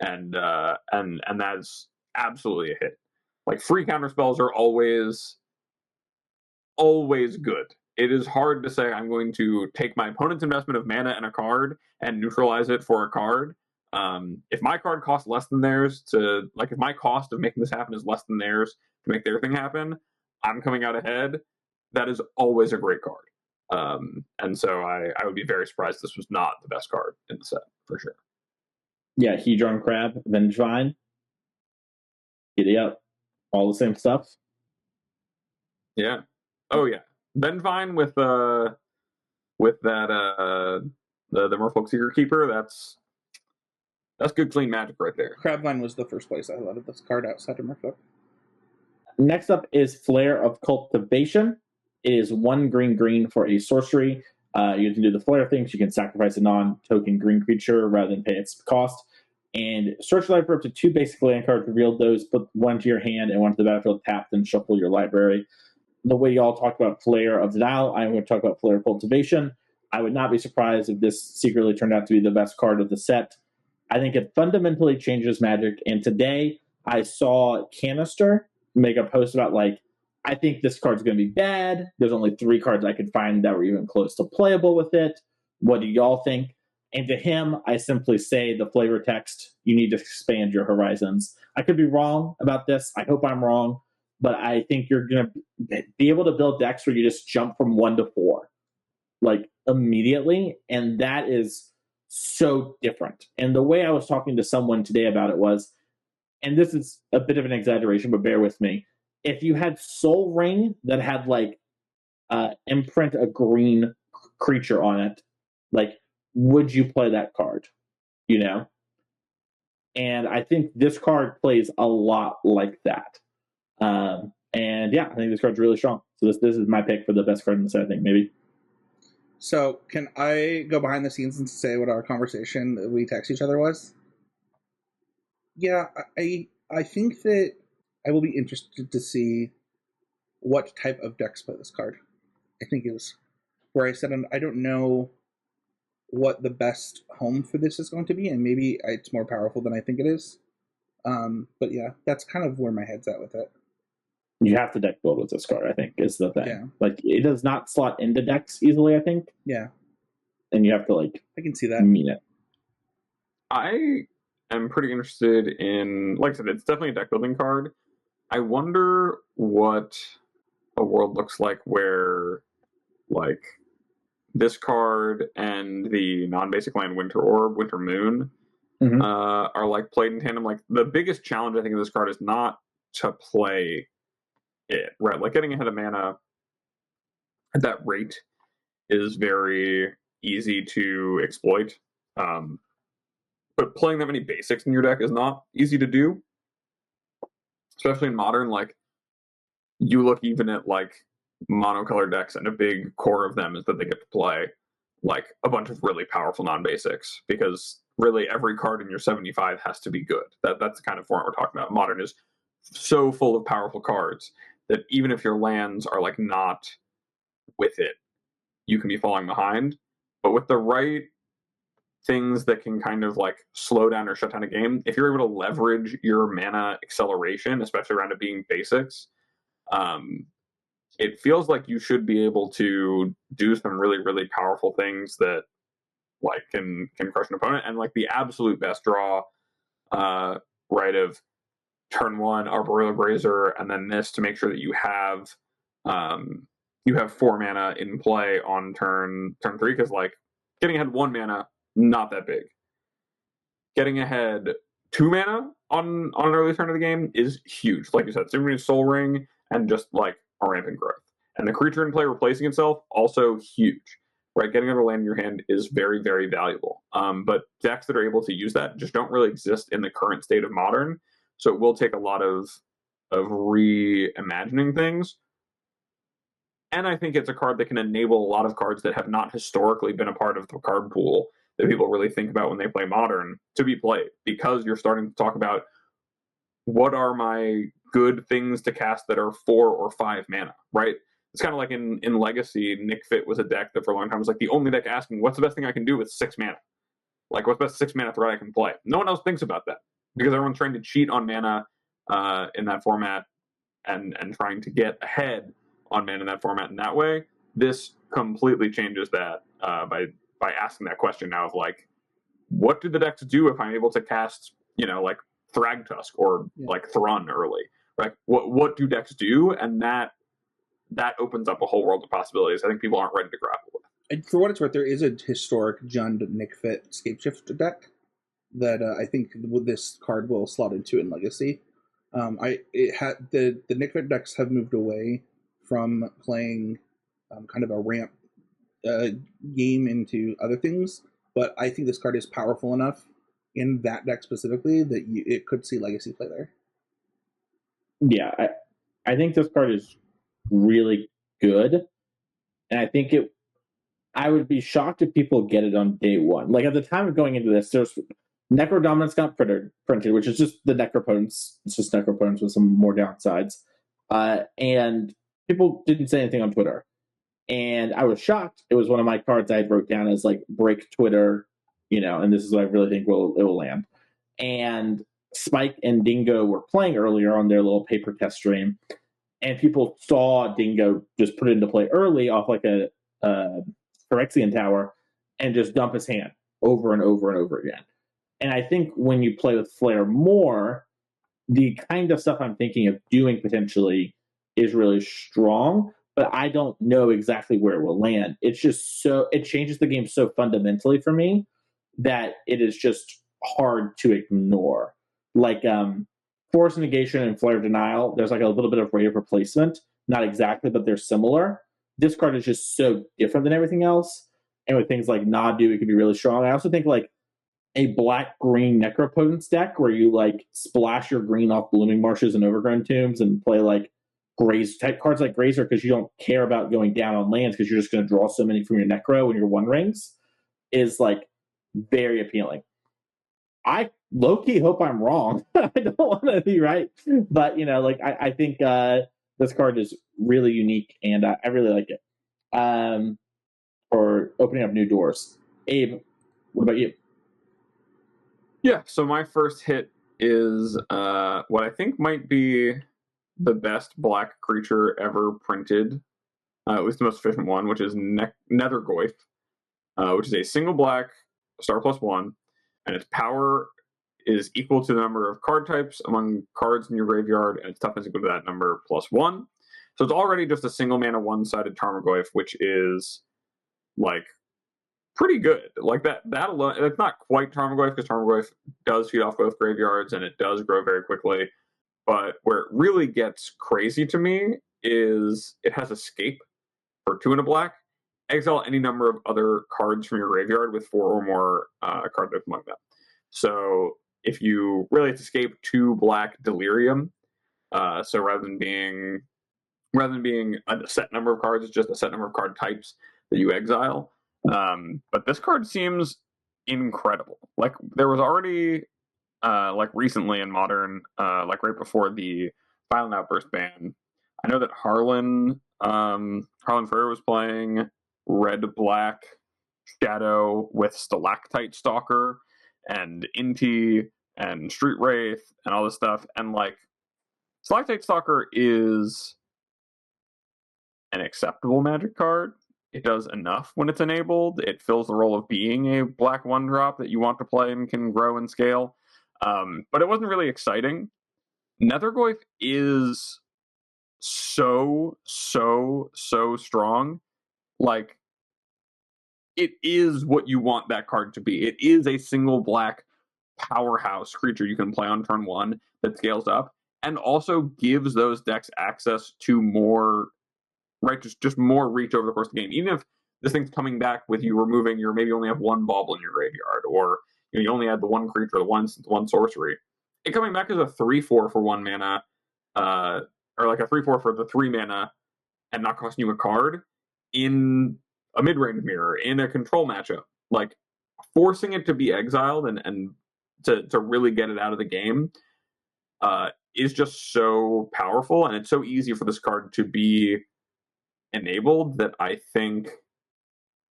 and that's absolutely a hit. Like free counter spells are always good. It is hard to say I'm going to take my opponent's investment of mana and a card and neutralize it for a card. If my card costs less than theirs if my cost of making this happen is less than theirs to make their thing happen, I'm coming out ahead. That is always a great card. And so I would be very surprised this was not the best card in the set, for sure. Yeah, Hedron Crab, Vengevine, Giddy Up, all the same stuff. Yeah. Oh yeah. Vengevine with that the Merfolk Seeker Keeper, that's good clean magic right there. Crabvine was the first place I thought of this card outside of Merfolk. Next up is Flare of Cultivation. It is 1 green for a sorcery. You can do the flare things. You can sacrifice a non-token green creature rather than pay its cost. And search library for up to 2 basic land cards. Reveal those, put 1 to your hand and 1 to the battlefield tapped, and shuffle your library. The way y'all talked about Flare of Denial, I'm going to talk about Flare of Cultivation. I would not be surprised if this secretly turned out to be the best card of the set. I think it fundamentally changes Magic. And today I saw Canister make a post about like, I think this card's going to be bad. There's only 3 cards I could find that were even close to playable with it. What do y'all think? And to him, I simply say the flavor text, you need to expand your horizons. I could be wrong about this. I hope I'm wrong. But I think you're going to be able to build decks where you just jump from 1 to 4, like immediately. And that is so different. And the way I was talking to someone today about it was, and this is a bit of an exaggeration, but bear with me. If you had Soul Ring that had like imprint a green creature on it, like, would you play that card? You know? And I think this card plays a lot like that. And yeah, I think this card's really strong. So this is my pick for the best card in the set, I think, maybe. So can I go behind the scenes and say what our conversation that we text each other was? Yeah, I think that I will be interested to see what type of decks play this card. I think is where I said I don't know what the best home for this is going to be, and maybe it's more powerful than I think it is. But yeah, that's kind of where my head's at with it. You have to deck build with this card, I think, is the thing. Yeah. Like, it does not slot into decks easily, I think. Yeah. And you have to, like, I can see that. mean it. I am pretty interested in, like I said, it's definitely a deck building card. I wonder what a world looks like where, like, this card and the non-basic land Winter Orb, Winter Moon, are, like, played in tandem. Like, the biggest challenge, I think, of this card is not to play it, right? Like, getting ahead of mana at that rate is very easy to exploit. But playing that many basics in your deck is not easy to do. Especially in Modern, like, you look even at, like, monocolor decks, and a big core of them is that they get to play, like, a bunch of really powerful non-basics, because really every card in your 75 has to be good. That's the kind of format we're talking about. Modern is so full of powerful cards that even if your lands are, like, not with it, you can be falling behind. But with the right things that can kind of, like, slow down or shut down a game, if you're able to leverage your mana acceleration, especially around it being basics, it feels like you should be able to do some really, really powerful things that, like, can crush an opponent. And, like, the absolute best draw, right, of turn 1 Arboreal Grazer, and then this to make sure that you have 4 mana in play on turn 3, because, like, getting ahead 1 mana, not that big. Getting ahead 2 mana on an early turn of the game is huge. Like you said, Symphony Soul Ring and just, like, a rampant growth. And the creature in play replacing itself, also huge. Right, getting another land in your hand is very, very valuable. But decks that are able to use that just don't really exist in the current state of Modern. So it will take a lot of reimagining things. And I think it's a card that can enable a lot of cards that have not historically been a part of the card pool that people really think about when they play Modern to be played, because you're starting to talk about what are my good things to cast that are 4 or 5 mana, right? it's kind of like in Legacy, Nick Fit was a deck that for a long time was like the only deck asking, what's the best thing I can do with 6 mana? Like, what's the best 6 mana threat I can play? No one else thinks about that because everyone's trying to cheat on mana in that format and trying to get ahead on mana in that format in that way. This completely changes that by asking that question now of like, what do the decks do if I'm able to cast, like Thragtusk or like Thrun early? Right? What do decks do? And that opens up a whole world of possibilities I think people aren't ready to grapple with. And for what it's worth, there is a historic Jund Nick Fit Scapeshift deck that I think this card will slot into in Legacy. The Nick Fit decks have moved away from playing kind of a ramp game into other things, but I think this card is powerful enough in that deck specifically that it could see Legacy play there. Yeah, I think this card is really good, and I think I would be shocked if people get it on day one. Like at the time of going into this, there's Necrodominance got printed, which is just the Necropotence. It's just Necropotence with some more downsides, and people didn't say anything on Twitter. And I was shocked. It was one of my cards I wrote down as like break Twitter, and this is what I really think it will land. And Spike and Dingo were playing earlier on their little paper test stream, and people saw Dingo just put it into play early off like a Phyrexian Tower and just dump his hand over and over and over again. And I think when you play with Flare more, the kind of stuff I'm thinking of doing potentially is really strong, but I don't know exactly where it will land. It's just it changes the game so fundamentally for me that it is just hard to ignore. Like Force Negation and Flare Denial, there's like a little bit of rate of replacement. Not exactly, but they're similar. This card is just so different than everything else. And with things like Nadu, it could be really strong. I also think like a black-green Necropotence deck where you like splash your green off Blooming Marshes and Overgrown Tombs and play like type cards like Grazer because you don't care about going down on lands because you're just going to draw so many from your Necro and your One Rings is like very appealing. I low-key hope I'm wrong. I don't want to be right. But, I think this card is really unique, and I really like it for opening up new doors. Abe, what about you? Yeah, so my first hit is what I think might be the best black creature ever printed, at least the most efficient one, which is Nethergoyf, which is a single black, star +1, and its power is equal to the number of card types among cards in your graveyard, and its toughness equal to that number +1. So it's already just a single mana one-sided Tarmogoyf, which is like pretty good. Like that alone, it's not quite Tarmogoyf because Tarmogoyf does feed off both graveyards and it does grow very quickly. But where it really gets crazy to me is it has Escape for 2 and a black. Exile any number of other cards from your graveyard with 4 or more card types among them. So if you really Escape 2 black Delirium, so rather than being a set number of cards, it's just a set number of card types that you exile. But this card seems incredible. Like there was already like recently in Modern, like right before the Violent Outburst ban, I know that Harlan Ferrer was playing red-black Shadow with Stalactite Stalker and Inti and Street Wraith and all this stuff. And like Stalactite Stalker is an acceptable Magic card. It does enough when it's enabled. It fills the role of being a black 1-drop that you want to play and can grow and scale. But it wasn't really exciting. Nethergoyf is so strong. Like, it is what you want that card to be. It is a single black powerhouse creature you can play on turn 1 that scales up and also gives those decks access to more, right, just more reach over the course of the game. Even if this thing's coming back with you removing your, maybe only have 1 bauble in your graveyard, or you only had the 1 creature, the 1 sorcery. It coming back as a 3/4 for 1 mana, or like a 3/4 for the 3 mana, and not costing you a card in a mid-range mirror, in a control matchup. Like, forcing it to be exiled and to really get it out of the game is just so powerful, and it's so easy for this card to be enabled that I think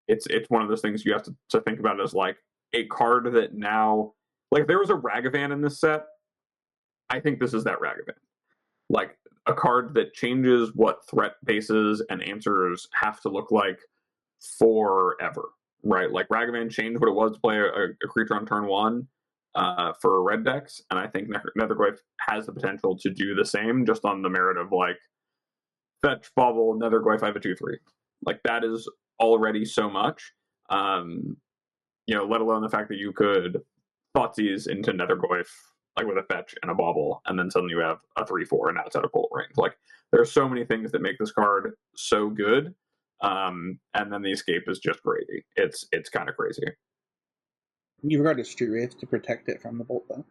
it's one of those things you have to think about as like a card that now, like if there was a Ragavan in this set, I think this is that Ragavan. Like a card that changes what threat bases and answers have to look like forever, right? Like Ragavan changed what it was to play a creature on turn 1 for red decks, and I think Nethergoyf has the potential to do the same just on the merit of like fetch, bubble, Nethergoyf, I have a 2/3. Like that is already so much. Let alone the fact that you could Thoughtseize into Nethergoyf like with a fetch and a bauble, and then suddenly you have a 3/4 and now it's out of bullet range. Like there are so many things that make this card so good. And then the escape is just crazy. It's kind of crazy. You forgot to Street Wraith to protect it from the bolt, though.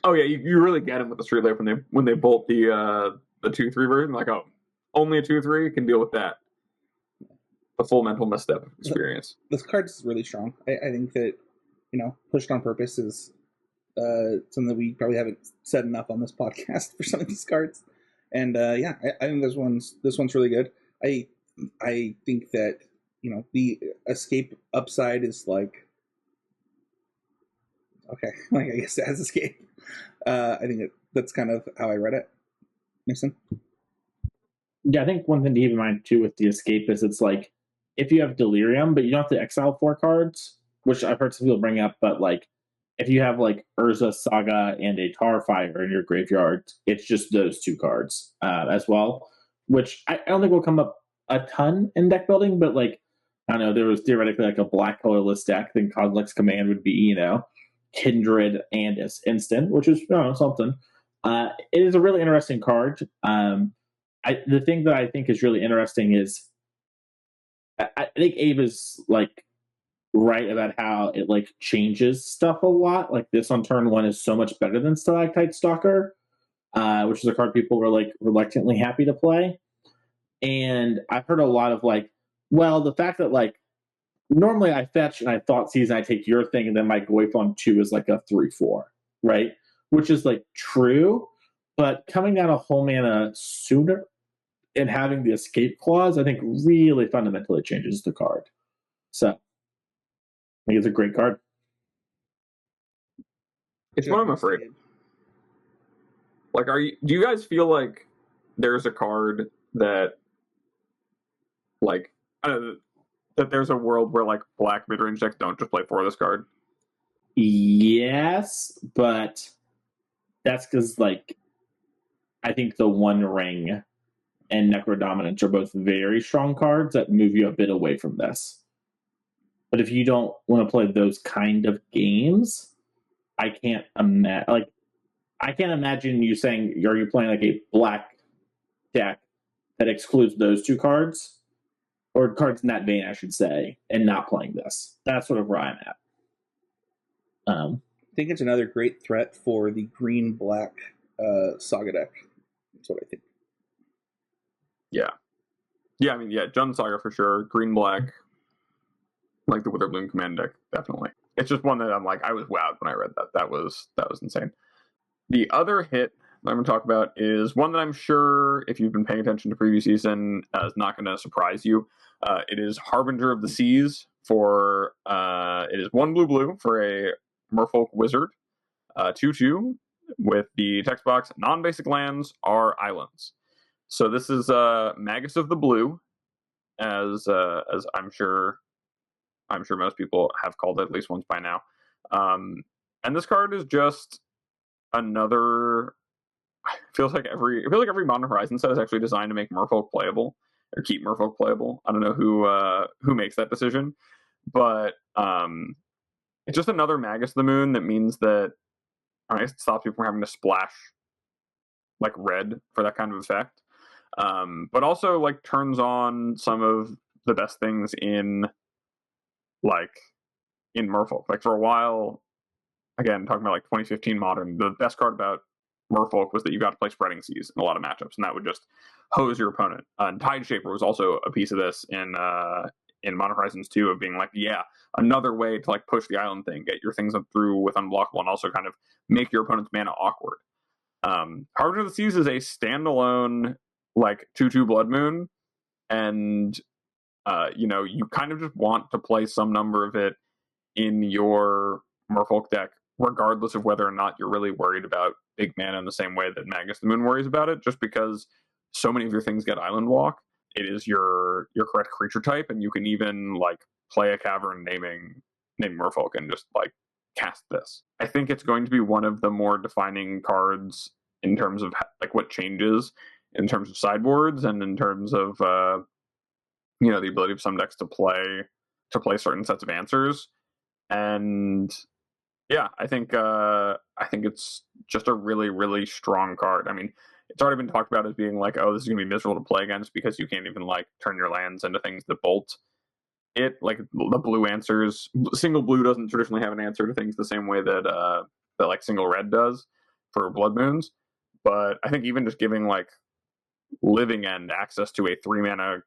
Oh yeah, you really get him with the Street Wraith when they bolt the 2/3 version. Like, oh, only a 2/3 can deal with that. The full mental misstep experience. This card is really strong. I think that pushed on purpose is something that we probably haven't said enough on this podcast for some of these cards. And I think this one's really good. I think that the escape upside is like okay, like I guess it has escape. I think that's kind of how I read it. Mason? Yeah, I think one thing to keep in mind too with the escape is it's like if you have Delirium, but you don't have to exile 4 cards, which I've heard some people bring up, but like if you have like Urza Saga and a Tarfire in your graveyard, it's just those 2 cards as well, which I don't think will come up a ton in deck building, but like I don't know, there was theoretically like a black colorless deck, then Kozilek's Command would be Kindred and instant, which is something. It is a really interesting card. The thing that I think is really interesting is I think Abe is like right about how it like changes stuff a lot. Like this on turn 1 is so much better than Stalactite Stalker, which is a card people were like reluctantly happy to play. And I've heard a lot of like, well, the fact that like normally I fetch and I Thoughtseize and I take your thing, and then my Goyf on 2 is like a 3/4, right? Which is like true, but coming down a whole mana sooner and having the escape clause, I think really fundamentally changes the card. So I think it's a great card. It's what I'm afraid. Like, do you guys feel like there's a card that, like, I don't know, that there's a world where like black midrange decks don't just play for this card? Yes, but that's because like I think the One Ring and Necrodominance are both very strong cards that move you a bit away from this. But if you don't want to play those kind of games, I can't imagine you saying, are you playing like a black deck that excludes those 2 cards? Or cards in that vein, I should say, and not playing this. That's sort of where I'm at. I think it's another great threat for the green-black Saga deck. That's what I think. Yeah. I mean, Jund Saga for sure. Green-black, like the Witherbloom Command deck, definitely. It's just one that I'm like, I was wowed when I read that. That was insane. The other hit that I'm going to talk about is one that I'm sure, if you've been paying attention to previous season, is not going to surprise you. It is Harbinger of the Seas for, it is 1 blue for a Merfolk Wizard, 2/2, with the text box, non-basic lands are islands. So this is Magus of the Blue, as I'm sure most people have called it at least once by now. And this card is just another. It feels like every Modern Horizon set is actually designed to make Merfolk playable or keep Merfolk playable. I don't know who makes that decision, but it's just another Magus of the Moon that means that it stops people from having to splash like red for that kind of effect. But also like turns on some of the best things in Merfolk. Like for a while, again, talking about like 2015 Modern, the best card about Merfolk was that you got to play Spreading Seas in a lot of matchups, and that would just hose your opponent. And Tide Shaper was also a piece of this in Modern Horizons 2, of being like, another way to like push the island thing, get your things up through with unblockable, and also kind of make your opponent's mana awkward. Harbinger of the Seas is a standalone like 2/2 Blood Moon, and you kind of just want to play some number of it in your Merfolk deck, regardless of whether or not you're really worried about big mana in the same way that Magus the Moon worries about it, just because so many of your things get Island Walk. It is your correct creature type, and you can even like play a cavern named Merfolk and just like cast this. I think it's going to be one of the more defining cards in terms of like what changes in terms of sideboards and in terms of the ability of some decks to play certain sets of answers. And yeah, I think it's just a really, really strong card. I mean, it's already been talked about as being like, oh, this is going to be miserable to play against because you can't even like turn your lands into things that bolt it. Like the blue answers, single blue doesn't traditionally have an answer to things the same way that like single red does for Blood Moons. But I think even just giving like Living End access to a 3-mana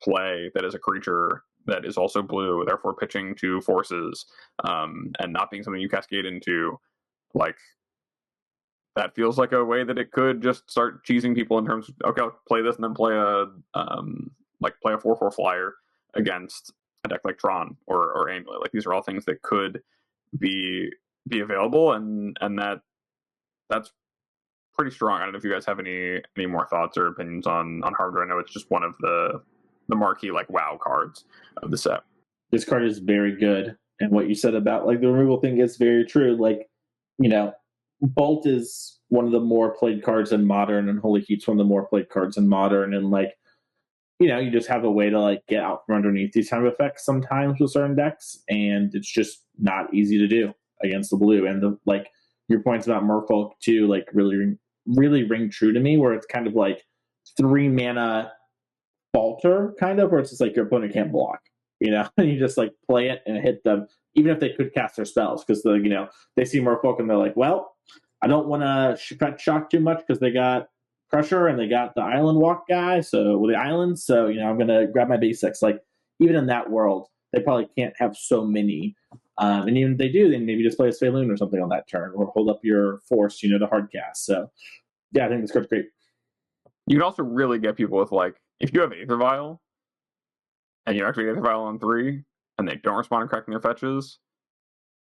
play that is a creature that is also blue, therefore pitching to forces, and not being something you cascade into, like, that feels like a way that it could just start cheesing people in terms of, okay, I'll play this and then play a 4/4 flyer against a deck like Tron or Amulet. Like, these are all things that could be available, and that's pretty strong. I don't know if you guys have any more thoughts or opinions on Harbinger. I know it's just one of the marquee like WoW cards of the set. This card is very good, and what you said about like the removal thing is very true. Like, Bolt is one of the more played cards in Modern, and Holy Heat's one of the more played cards in Modern, and like, you just have a way to like get out from underneath these kind of effects sometimes with certain decks, and it's just not easy to do against the blue. And the like your points about Merfolk too, like really ring true to me, where it's kind of like 3-mana falter, kind of, where it's just like your opponent can't block, and you just like play it and hit them, even if they could cast their spells, because they see Merfolk and they're like, well, I don't want to shock too much because they got pressure and they got the Island Walk guy, so with the islands, so I'm gonna grab my basics. Like, even in that world, they probably can't have so many. And even if they do, then maybe just play a Sphaloon or something on that turn, or hold up your force, to hard cast. So, yeah, I think this card's great. You can also really get people with, like, if you have Aether Vial, and you activate Aether Vial on 3, and they don't respond to cracking their fetches,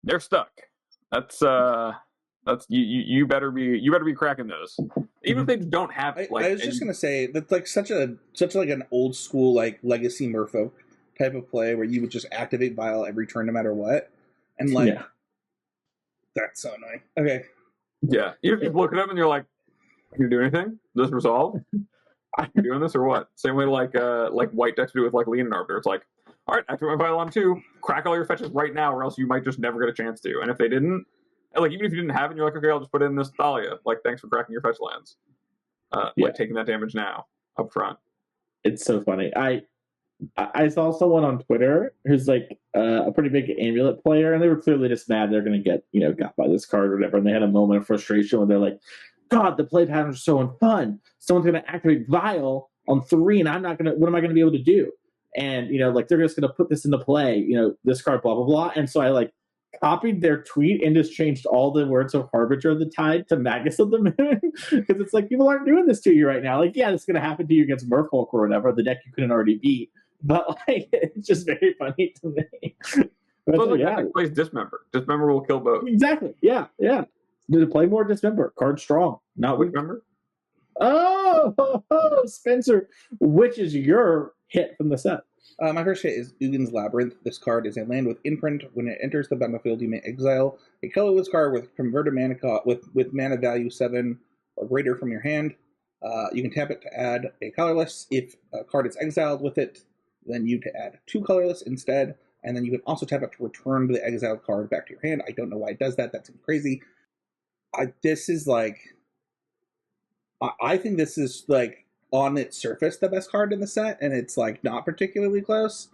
they're stuck. That's you better be cracking those, even if they don't have. I was just gonna say that's like such like an old school like legacy Merfolk type of play where you would just activate Vial every turn no matter what. And like, that's so annoying. Okay. Yeah. You just look at them and you're like, can you do anything? Does this resolve? Are you doing this or what? Same way like white decks do with like Leonin Arbiter. It's like, all right, activate my Vial on 2, crack all your fetches right now, or else you might just never get a chance to. And if they didn't, like, even if you didn't have it, you're like, okay, I'll just put in this Thalia. Like, thanks for cracking your fetch lands. Like, taking that damage now up front. It's so funny. I saw someone on Twitter who's like a pretty big Amulet player, and they were clearly just mad they're going to get got by this card or whatever. And they had a moment of frustration where they're like, "God, the play patterns are so unfun. Someone's going to activate Vial on 3, and I'm not going to. What am I going to be able to do?" And like they're just going to put this into play. This card, blah blah blah. And so I like copied their tweet and just changed all the words of Harbinger of the Tide to Magus of the Moon, because it's like, people aren't doing this to you right now. Like, yeah, this is going to happen to you against Merfolk or whatever, the deck you couldn't already beat. But like, it's just very funny to me. But like, plays Dismember. Dismember will kill both. Exactly. Yeah. To play more Dismember. Card strong. Not weak. Dismember. Oh, Spencer, which is your hit from the set? My first hit is Ugin's Labyrinth. This card is a land with imprint. When it enters the battlefield, you may exile a colorless card with converted mana with mana value 7 or greater from your hand. You can tap it to add a colorless. If a card is exiled with it, then you to add 2 colorless instead, and then you can also tap it to return the exiled card back to your hand. I don't know why it does that. That seems crazy. This is like, I think this is like on its surface the best card in the set, and it's like not particularly close.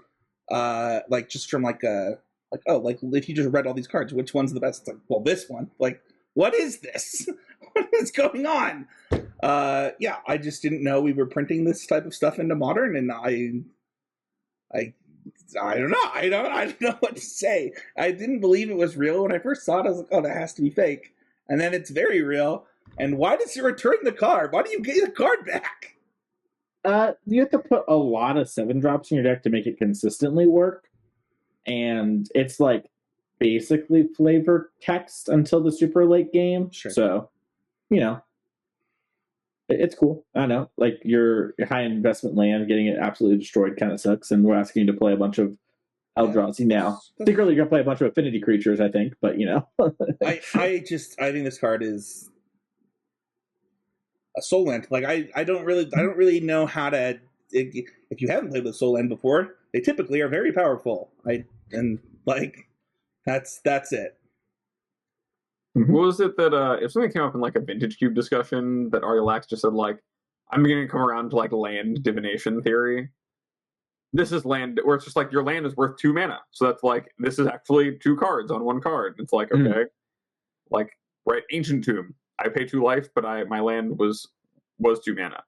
Like just from like if you just read all these cards, which one's the best? It's like, well, this one. Like, what is this? What is going on? Yeah, I just didn't know we were printing this type of stuff into Modern, and I don't know. I don't know what to say. I didn't believe it was real when I first saw it. I was like, oh, that has to be fake. And then it's very real. And why does it return the card? Why do you get the card back? You have to put a lot of 7-drops in your deck to make it consistently work, and it's like basically flavor text until the super late game. Sure. So, you know, it's cool. I know, like your high investment land getting it absolutely destroyed kind of sucks, and we're asking you to play a bunch of Eldrazi now. Secretly, you're gonna play a bunch of affinity creatures, I think, but you know. I think this card is a soul land. Like I don't really know how to. If you haven't played with soul land before, they typically are very powerful. That's it. What was it that if something came up in like a Vintage Cube discussion that Arielax just said like, I'm beginning to come around to like land divination theory. This is land where it's just like your land is worth 2 mana, so that's like this is actually 2 cards on 1 card. It's like okay, like right, Ancient Tomb. I pay 2 life, but my land was 2 mana.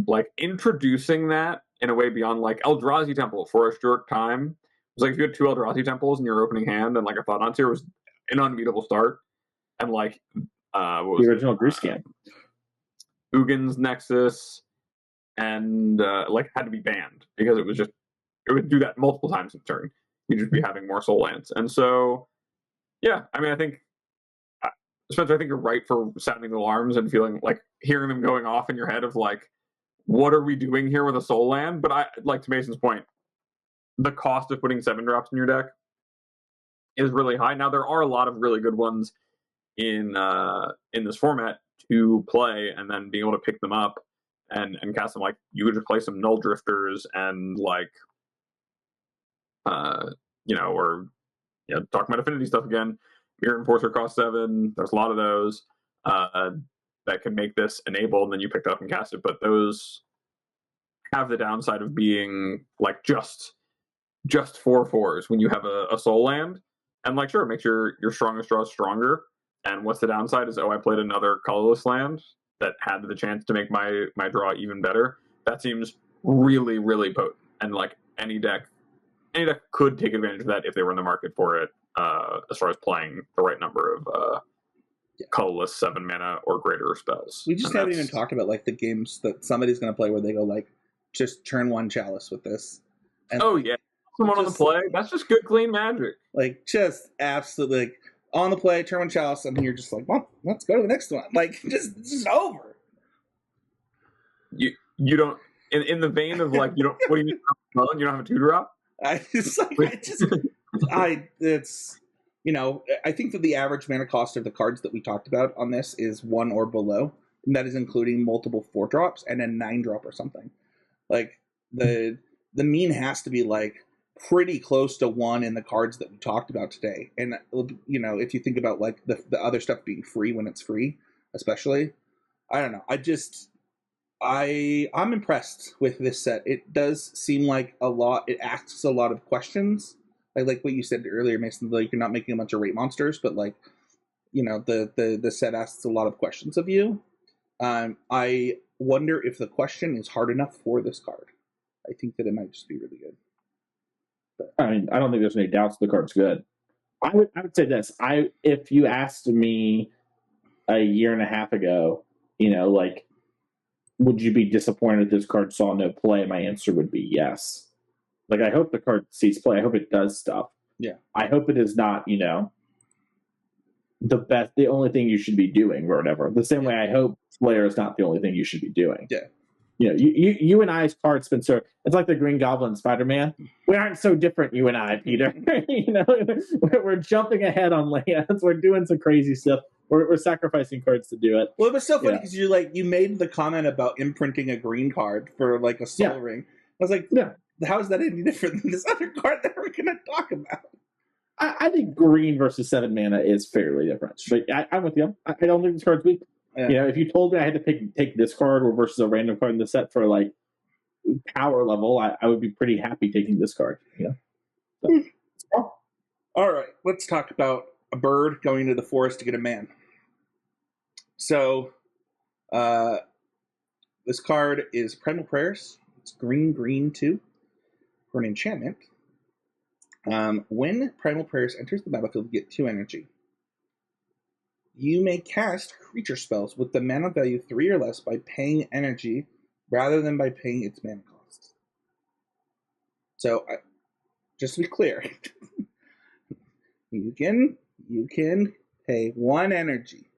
Like introducing that in a way beyond like Eldrazi Temple for a short time. It was like if you had 2 Eldrazi Temples in your opening hand and like a Thought Seer was an unbeatable start. And like what was the original Greyscan, Ugin's Nexus, and like had to be banned because it would do that multiple times in turn. You'd just be having more soul lands. And so yeah, I mean I think Spencer, I think you're right for sounding the alarms and feeling like hearing them going off in your head of like, what are we doing here with a soul land? But I like to Mason's point, the cost of putting 7-drops in your deck is really high. Now there are a lot of really good ones in this format to play, and then being able to pick them up and cast them. Like you could just play some Null Drifters and like or talking about affinity stuff again. Mirror Enforcer cost 7. There's a lot of those that can make this enable, and then you pick it up and cast it. But those have the downside of being like just 4/4s when you have a soul land. And like sure, it makes your strongest draw stronger. And what's the downside is I played another colorless land that had the chance to make my draw even better. That seems really, really potent. And like any deck could take advantage of that if they were in the market for it, as far as playing the right number of colorless 7 mana or greater spells. We just haven't even talked about like the games that somebody's going to play where they go like just turn 1 Chalice with this. And yeah, someone on the play. That's just good, clean Magic. Like just absolutely like, on the play, turn 1 Chalice, and you're just like, well, let's go to the next one. Like it's just over. You don't in the vein of like you don't what do you mean you don't have a 2-drop? I think that the average mana cost of the cards that we talked about on this is 1 or below, and that is including multiple 4-drops and a 9-drop or something. Like the mean has to be like pretty close to 1 in the cards that we talked about today. And if you think about like the other stuff being free when it's free, especially, I don't know. I'm impressed with this set. It does seem like it asks a lot of questions. Like what you said earlier, Mason, like you're not making a bunch of rate monsters, but like, the set asks a lot of questions of you. I wonder if the question is hard enough for this card. I think that it might just be really good. But, I mean, I don't think there's any doubts the card's good. I would say this. If you asked me a year and a half ago, like, would you be disappointed if this card saw no play? My answer would be yes. Like, I hope the card sees play. I hope it does stuff. Yeah. I hope it is not, the only thing you should be doing or whatever. The same way I hope Slayer is not the only thing you should be doing. Yeah. You and I's card, Spencer, it's like the Green Goblin Spider-Man. We aren't so different, you and I, Peter. We're jumping ahead on lands. We're doing some crazy stuff. We're sacrificing cards to do it. Well, it was so funny because you made the comment about imprinting a green card for like a soul ring. I was like, how is that any different than this other card that we're going to talk about? I think green versus 7 mana is fairly different. But I'm with you. I don't think this card's weak. Yeah. If you told me I had to take this card or versus a random card in the set for like power level, I would be pretty happy taking this card. So. All right, let's talk about a bird going to the forest to get a man. So, this card is Primal Prayers. It's green 2 for an enchantment. When Primal Prayers enters the battlefield, you get 2 energy. You may cast creature spells with the mana value 3 or less by paying energy rather than by paying its mana cost. So, just to be clear, you can pay 1 energy,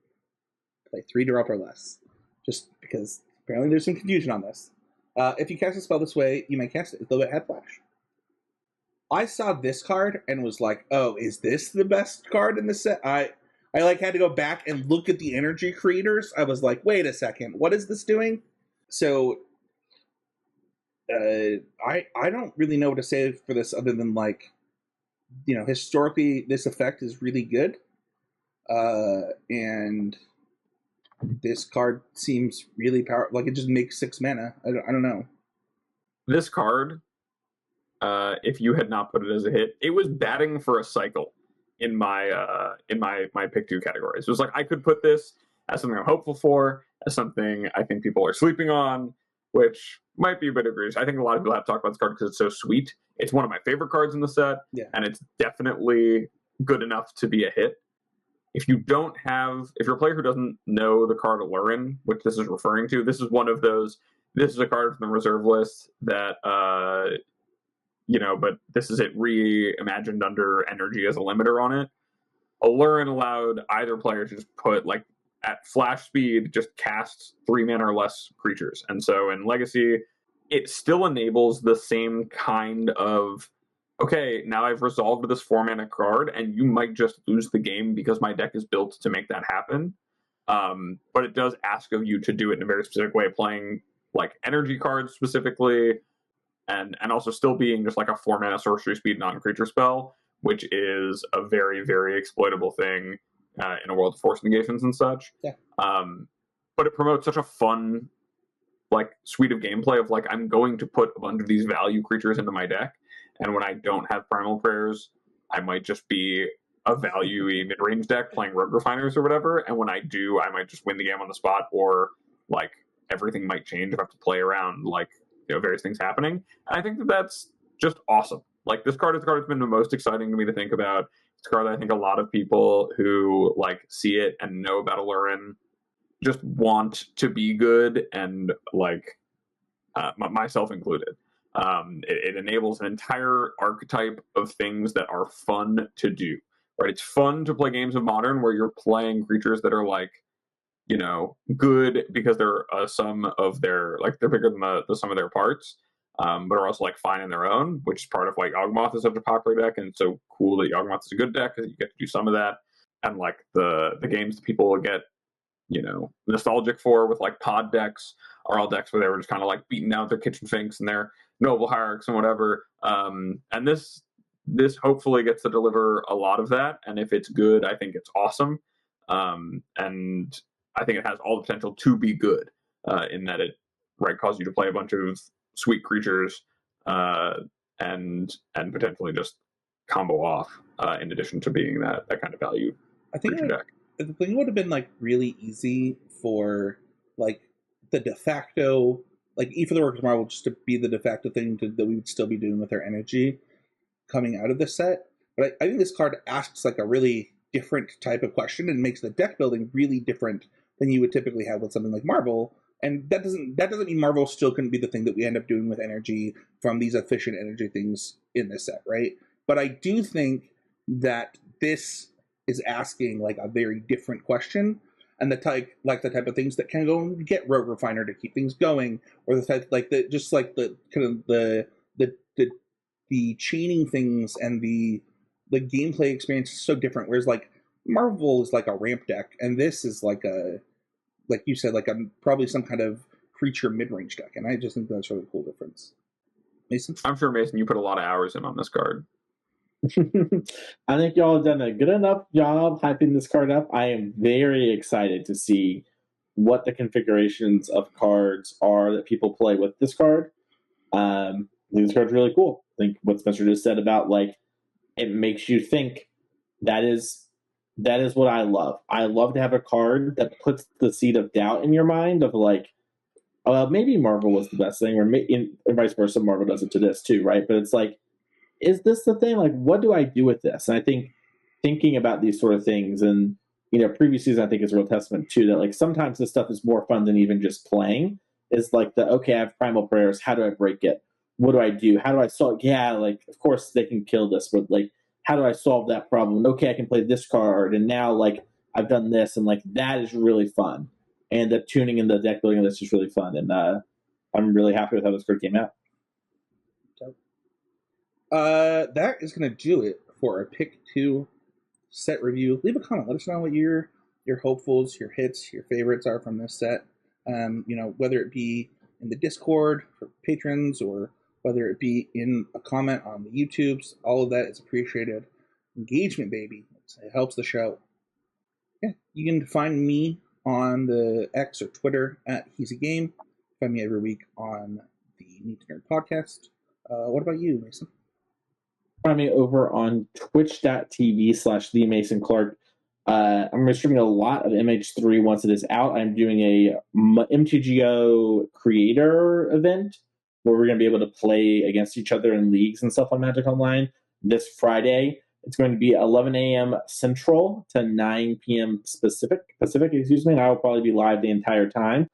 play 3 drop or less, just because apparently there's some confusion on this. If you cast a spell this way, you may cast it, though it had flash. I saw this card and was like, "Oh, is this the best card in the set?" I like had to go back and look at the energy creators. I was like, "Wait a second, what is this doing?" So, I don't really know what to say for this other than like, historically this effect is really good, and this card seems really powerful. Like it just makes 6 mana. I don't know. This card, if you had not put it as a hit, it was batting for a cycle in my pick 2 categories. It was like I could put this as something I'm hopeful for, as something I think people are sleeping on, which might be a bit egregious. I think a lot of people have talked about this card because it's so sweet. It's one of my favorite cards in the set, and it's definitely good enough to be a hit. If you're a player who doesn't know the card Aluren, which this is referring to, this is one of those. This is a card from the reserve list that, but this is it reimagined under energy as a limiter on it. Aluren allowed either player to just put, like, at flash speed, just cast 3 mana or less creatures. And so in Legacy, it still enables the same kind of, okay, now I've resolved this 4 mana card, and you might just lose the game because my deck is built to make that happen. But it does ask of you to do it in a very specific way, playing like energy cards specifically, and also still being just like a 4 mana sorcery speed non-creature spell, which is a very, very exploitable thing in a world of force negations and such. Yeah. But it promotes such a fun, like, suite of gameplay of like, I'm going to put a bunch of these value creatures into my deck, and when I don't have Primal Prayers, I might just be a value-y mid-range deck playing Rogue Refiners or whatever, and when I do, I might just win the game on the spot, or like everything might change if I have to play around like various things happening. And I think that's just awesome. Like, this card is the card that's been the most exciting to me to think about. It's a card that I think a lot of people who like see it and know about Aluren just want to be good, and like myself included. It enables an entire archetype of things that are fun to do. Right? It's fun to play games of Modern where you're playing creatures that are like, good because they're a sum of their, like, they're bigger than the sum of their parts, but are also like fine in their own, which is part of why Yawgmoth is such a popular deck, and it's so cool that Yawgmoth is a good deck because you get to do some of that. And like the games that people get nostalgic for with like pod decks are all decks where they were just kind of like beating out their kitchen finks and their noble hierarchs and whatever. And this hopefully gets to deliver a lot of that. And if it's good, I think it's awesome. And I think it has all the potential to be good in that it causes you to play a bunch of sweet creatures and potentially just combo off in addition to being that kind of value creature deck. The thing would have been like really easy for like the de facto, like E for the Workers Marvel, just to be the de facto thing that we would still be doing with our energy coming out of this set. But I think this card asks like a really different type of question and makes the deck building really different than you would typically have with something like Marvel. And that doesn't mean Marvel still couldn't be the thing that we end up doing with energy from these efficient energy things in this set, right? But I do think that this is asking like a very different question, and the type of things that can go and get Rogue Refiner to keep things going, or the type the kind of the chaining things and the gameplay experience is so different. Whereas like Marvel is like a ramp deck, and this is like you said, like probably some kind of creature mid-range deck, and I just think that's a really cool difference. Mason? I'm sure, Mason, you put a lot of hours in on this card. I think y'all have done a good enough job hyping this card up. I am very excited to see what the configurations of cards are that people play with this card. I think this card's really cool. I think what Spencer just said about like it makes you think. That is what I love. I love to have a card that puts the seed of doubt in your mind of like, maybe Marvel was the best thing, or vice versa. Marvel does it to this too, right? But it's like, is this the thing? Like, what do I do with this? And I think thinking about these sort of things, and previous season I think is a real testament too that like sometimes this stuff is more fun than even just playing. is like okay, I have primal prayers. How do I break it? What do I do? How do I solve? Yeah, like of course they can kill this, but like how do I solve that problem? Okay, I can play this card, and now like I've done this, and like that is really fun. And the tuning and the deck building of this is really fun, and I'm really happy with how this card came out. That is going to do it for our pick 2 set review. Leave a comment. Let us know what your hopefuls, your hits, your favorites are from this set. Whether it be in the Discord for patrons or whether it be in a comment on the YouTubes, all of that is appreciated. Engagement, baby. It helps the show. Yeah, you can find me on the X or Twitter at He's a Game. Find me every week on the Need to Nerd podcast. What about you, Mason? Find me over on twitch.tv/the Mason Clark. I'm streaming a lot of MH3 once it is out. I'm doing a MTGO creator event where we're going to be able to play against each other in leagues and stuff on Magic Online this Friday. It's going to be 11 a.m. Central to 9 p.m. Pacific, and I will probably be live the entire time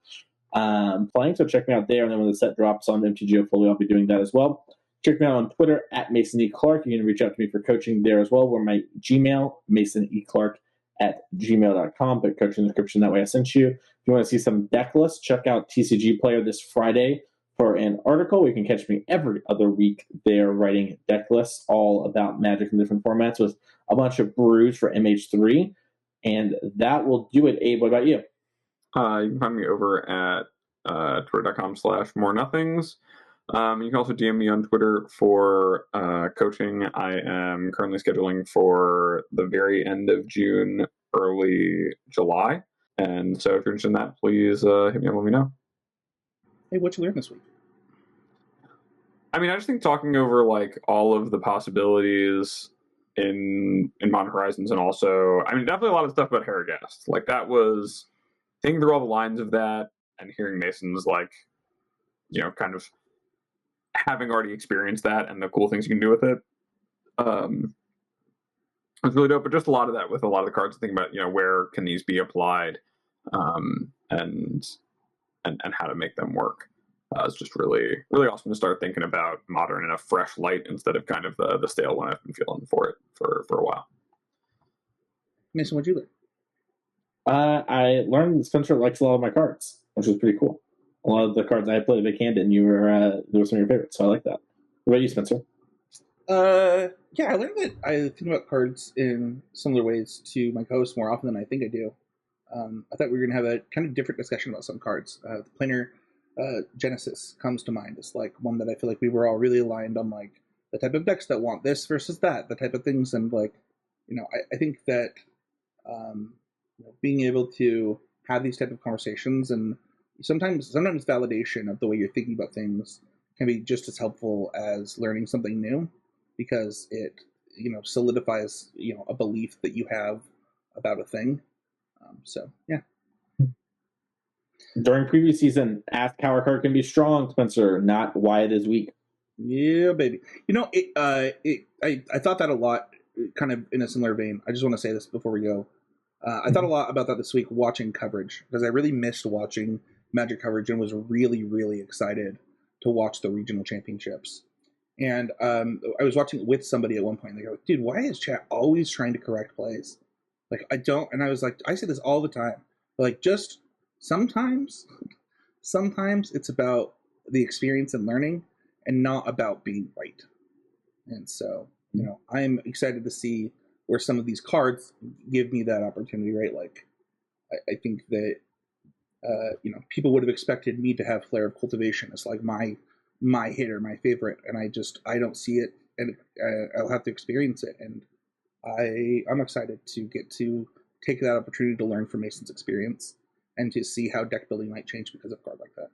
playing. So check me out there, and then when the set drops on MTGO Folio, I'll be doing that as well. Check me out on Twitter at Mason E. Clark. You can reach out to me for coaching there as well, or my Gmail, masoneClark@gmail.com. But coaching the description, that way I sent you. If you want to see some deck lists, check out TCG Player this Friday for an article. You can catch me every other week there writing deck lists all about Magic in different formats with a bunch of brews for MH3. And that will do it. Abe, what about you? You can find me over at twitter.com/morenothings. You can also DM me on Twitter for coaching. I am currently scheduling for the very end of June, early July. And so if you're interested in that, please hit me up and let me know. Hey, what you learned this week? I mean, I just think talking over like all of the possibilities in Modern Horizons, and also, I mean, definitely a lot of stuff about Harrogast. Like that was thinking through all the lines of that and hearing Mason's like, kind of having already experienced that and the cool things you can do with it. It's really dope, but just a lot of that with a lot of the cards, thinking about, where can these be applied, and how to make them work. It's just really, really awesome to start thinking about Modern in a fresh light instead of kind of the stale one I've been feeling for it for a while. Mason, what'd you learn? I learned that Spencer likes a lot of my cards, which was pretty cool. A lot of the cards I played a big hand in, there were some of your favorites, so I like that. What about you, Spencer? Yeah, I learned that I think about cards in similar ways to my co-host more often than I think I do. I thought we were going to have a kind of different discussion about some cards. The Planar Genesis comes to mind as like one that I feel like we were all really aligned on, like the type of decks that want this versus that, the type of things, and like, I think that being able to have these type of conversations and sometimes validation of the way you're thinking about things can be just as helpful as learning something new, because it solidifies a belief that you have about a thing. So yeah. During previous season, ask how our card can be strong, Spencer, not why it is weak. Yeah, baby. I thought that a lot, kind of in a similar vein. I just want to say this before we go. I thought a lot about that this week watching coverage, because I really missed watching Magic coverage and was really, really excited to watch the regional championships. And I was watching it with somebody at one point, and they go, dude, why is chat always trying to correct plays? Like, I don't, and I was like, I say this all the time. But like, just sometimes it's about the experience and learning and not about being right. And so, I'm excited to see where some of these cards give me that opportunity, right? Like, I think that, people would have expected me to have Flare of Cultivation as like my hitter, my favorite, and I don't see it, and I'll have to experience it, and I'm excited to get to take that opportunity to learn from Mason's experience and to see how deck building might change because of a card like that.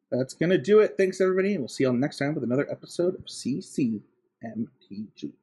That's gonna do it. Thanks everybody, and we'll see y'all next time with another episode of CCMTG.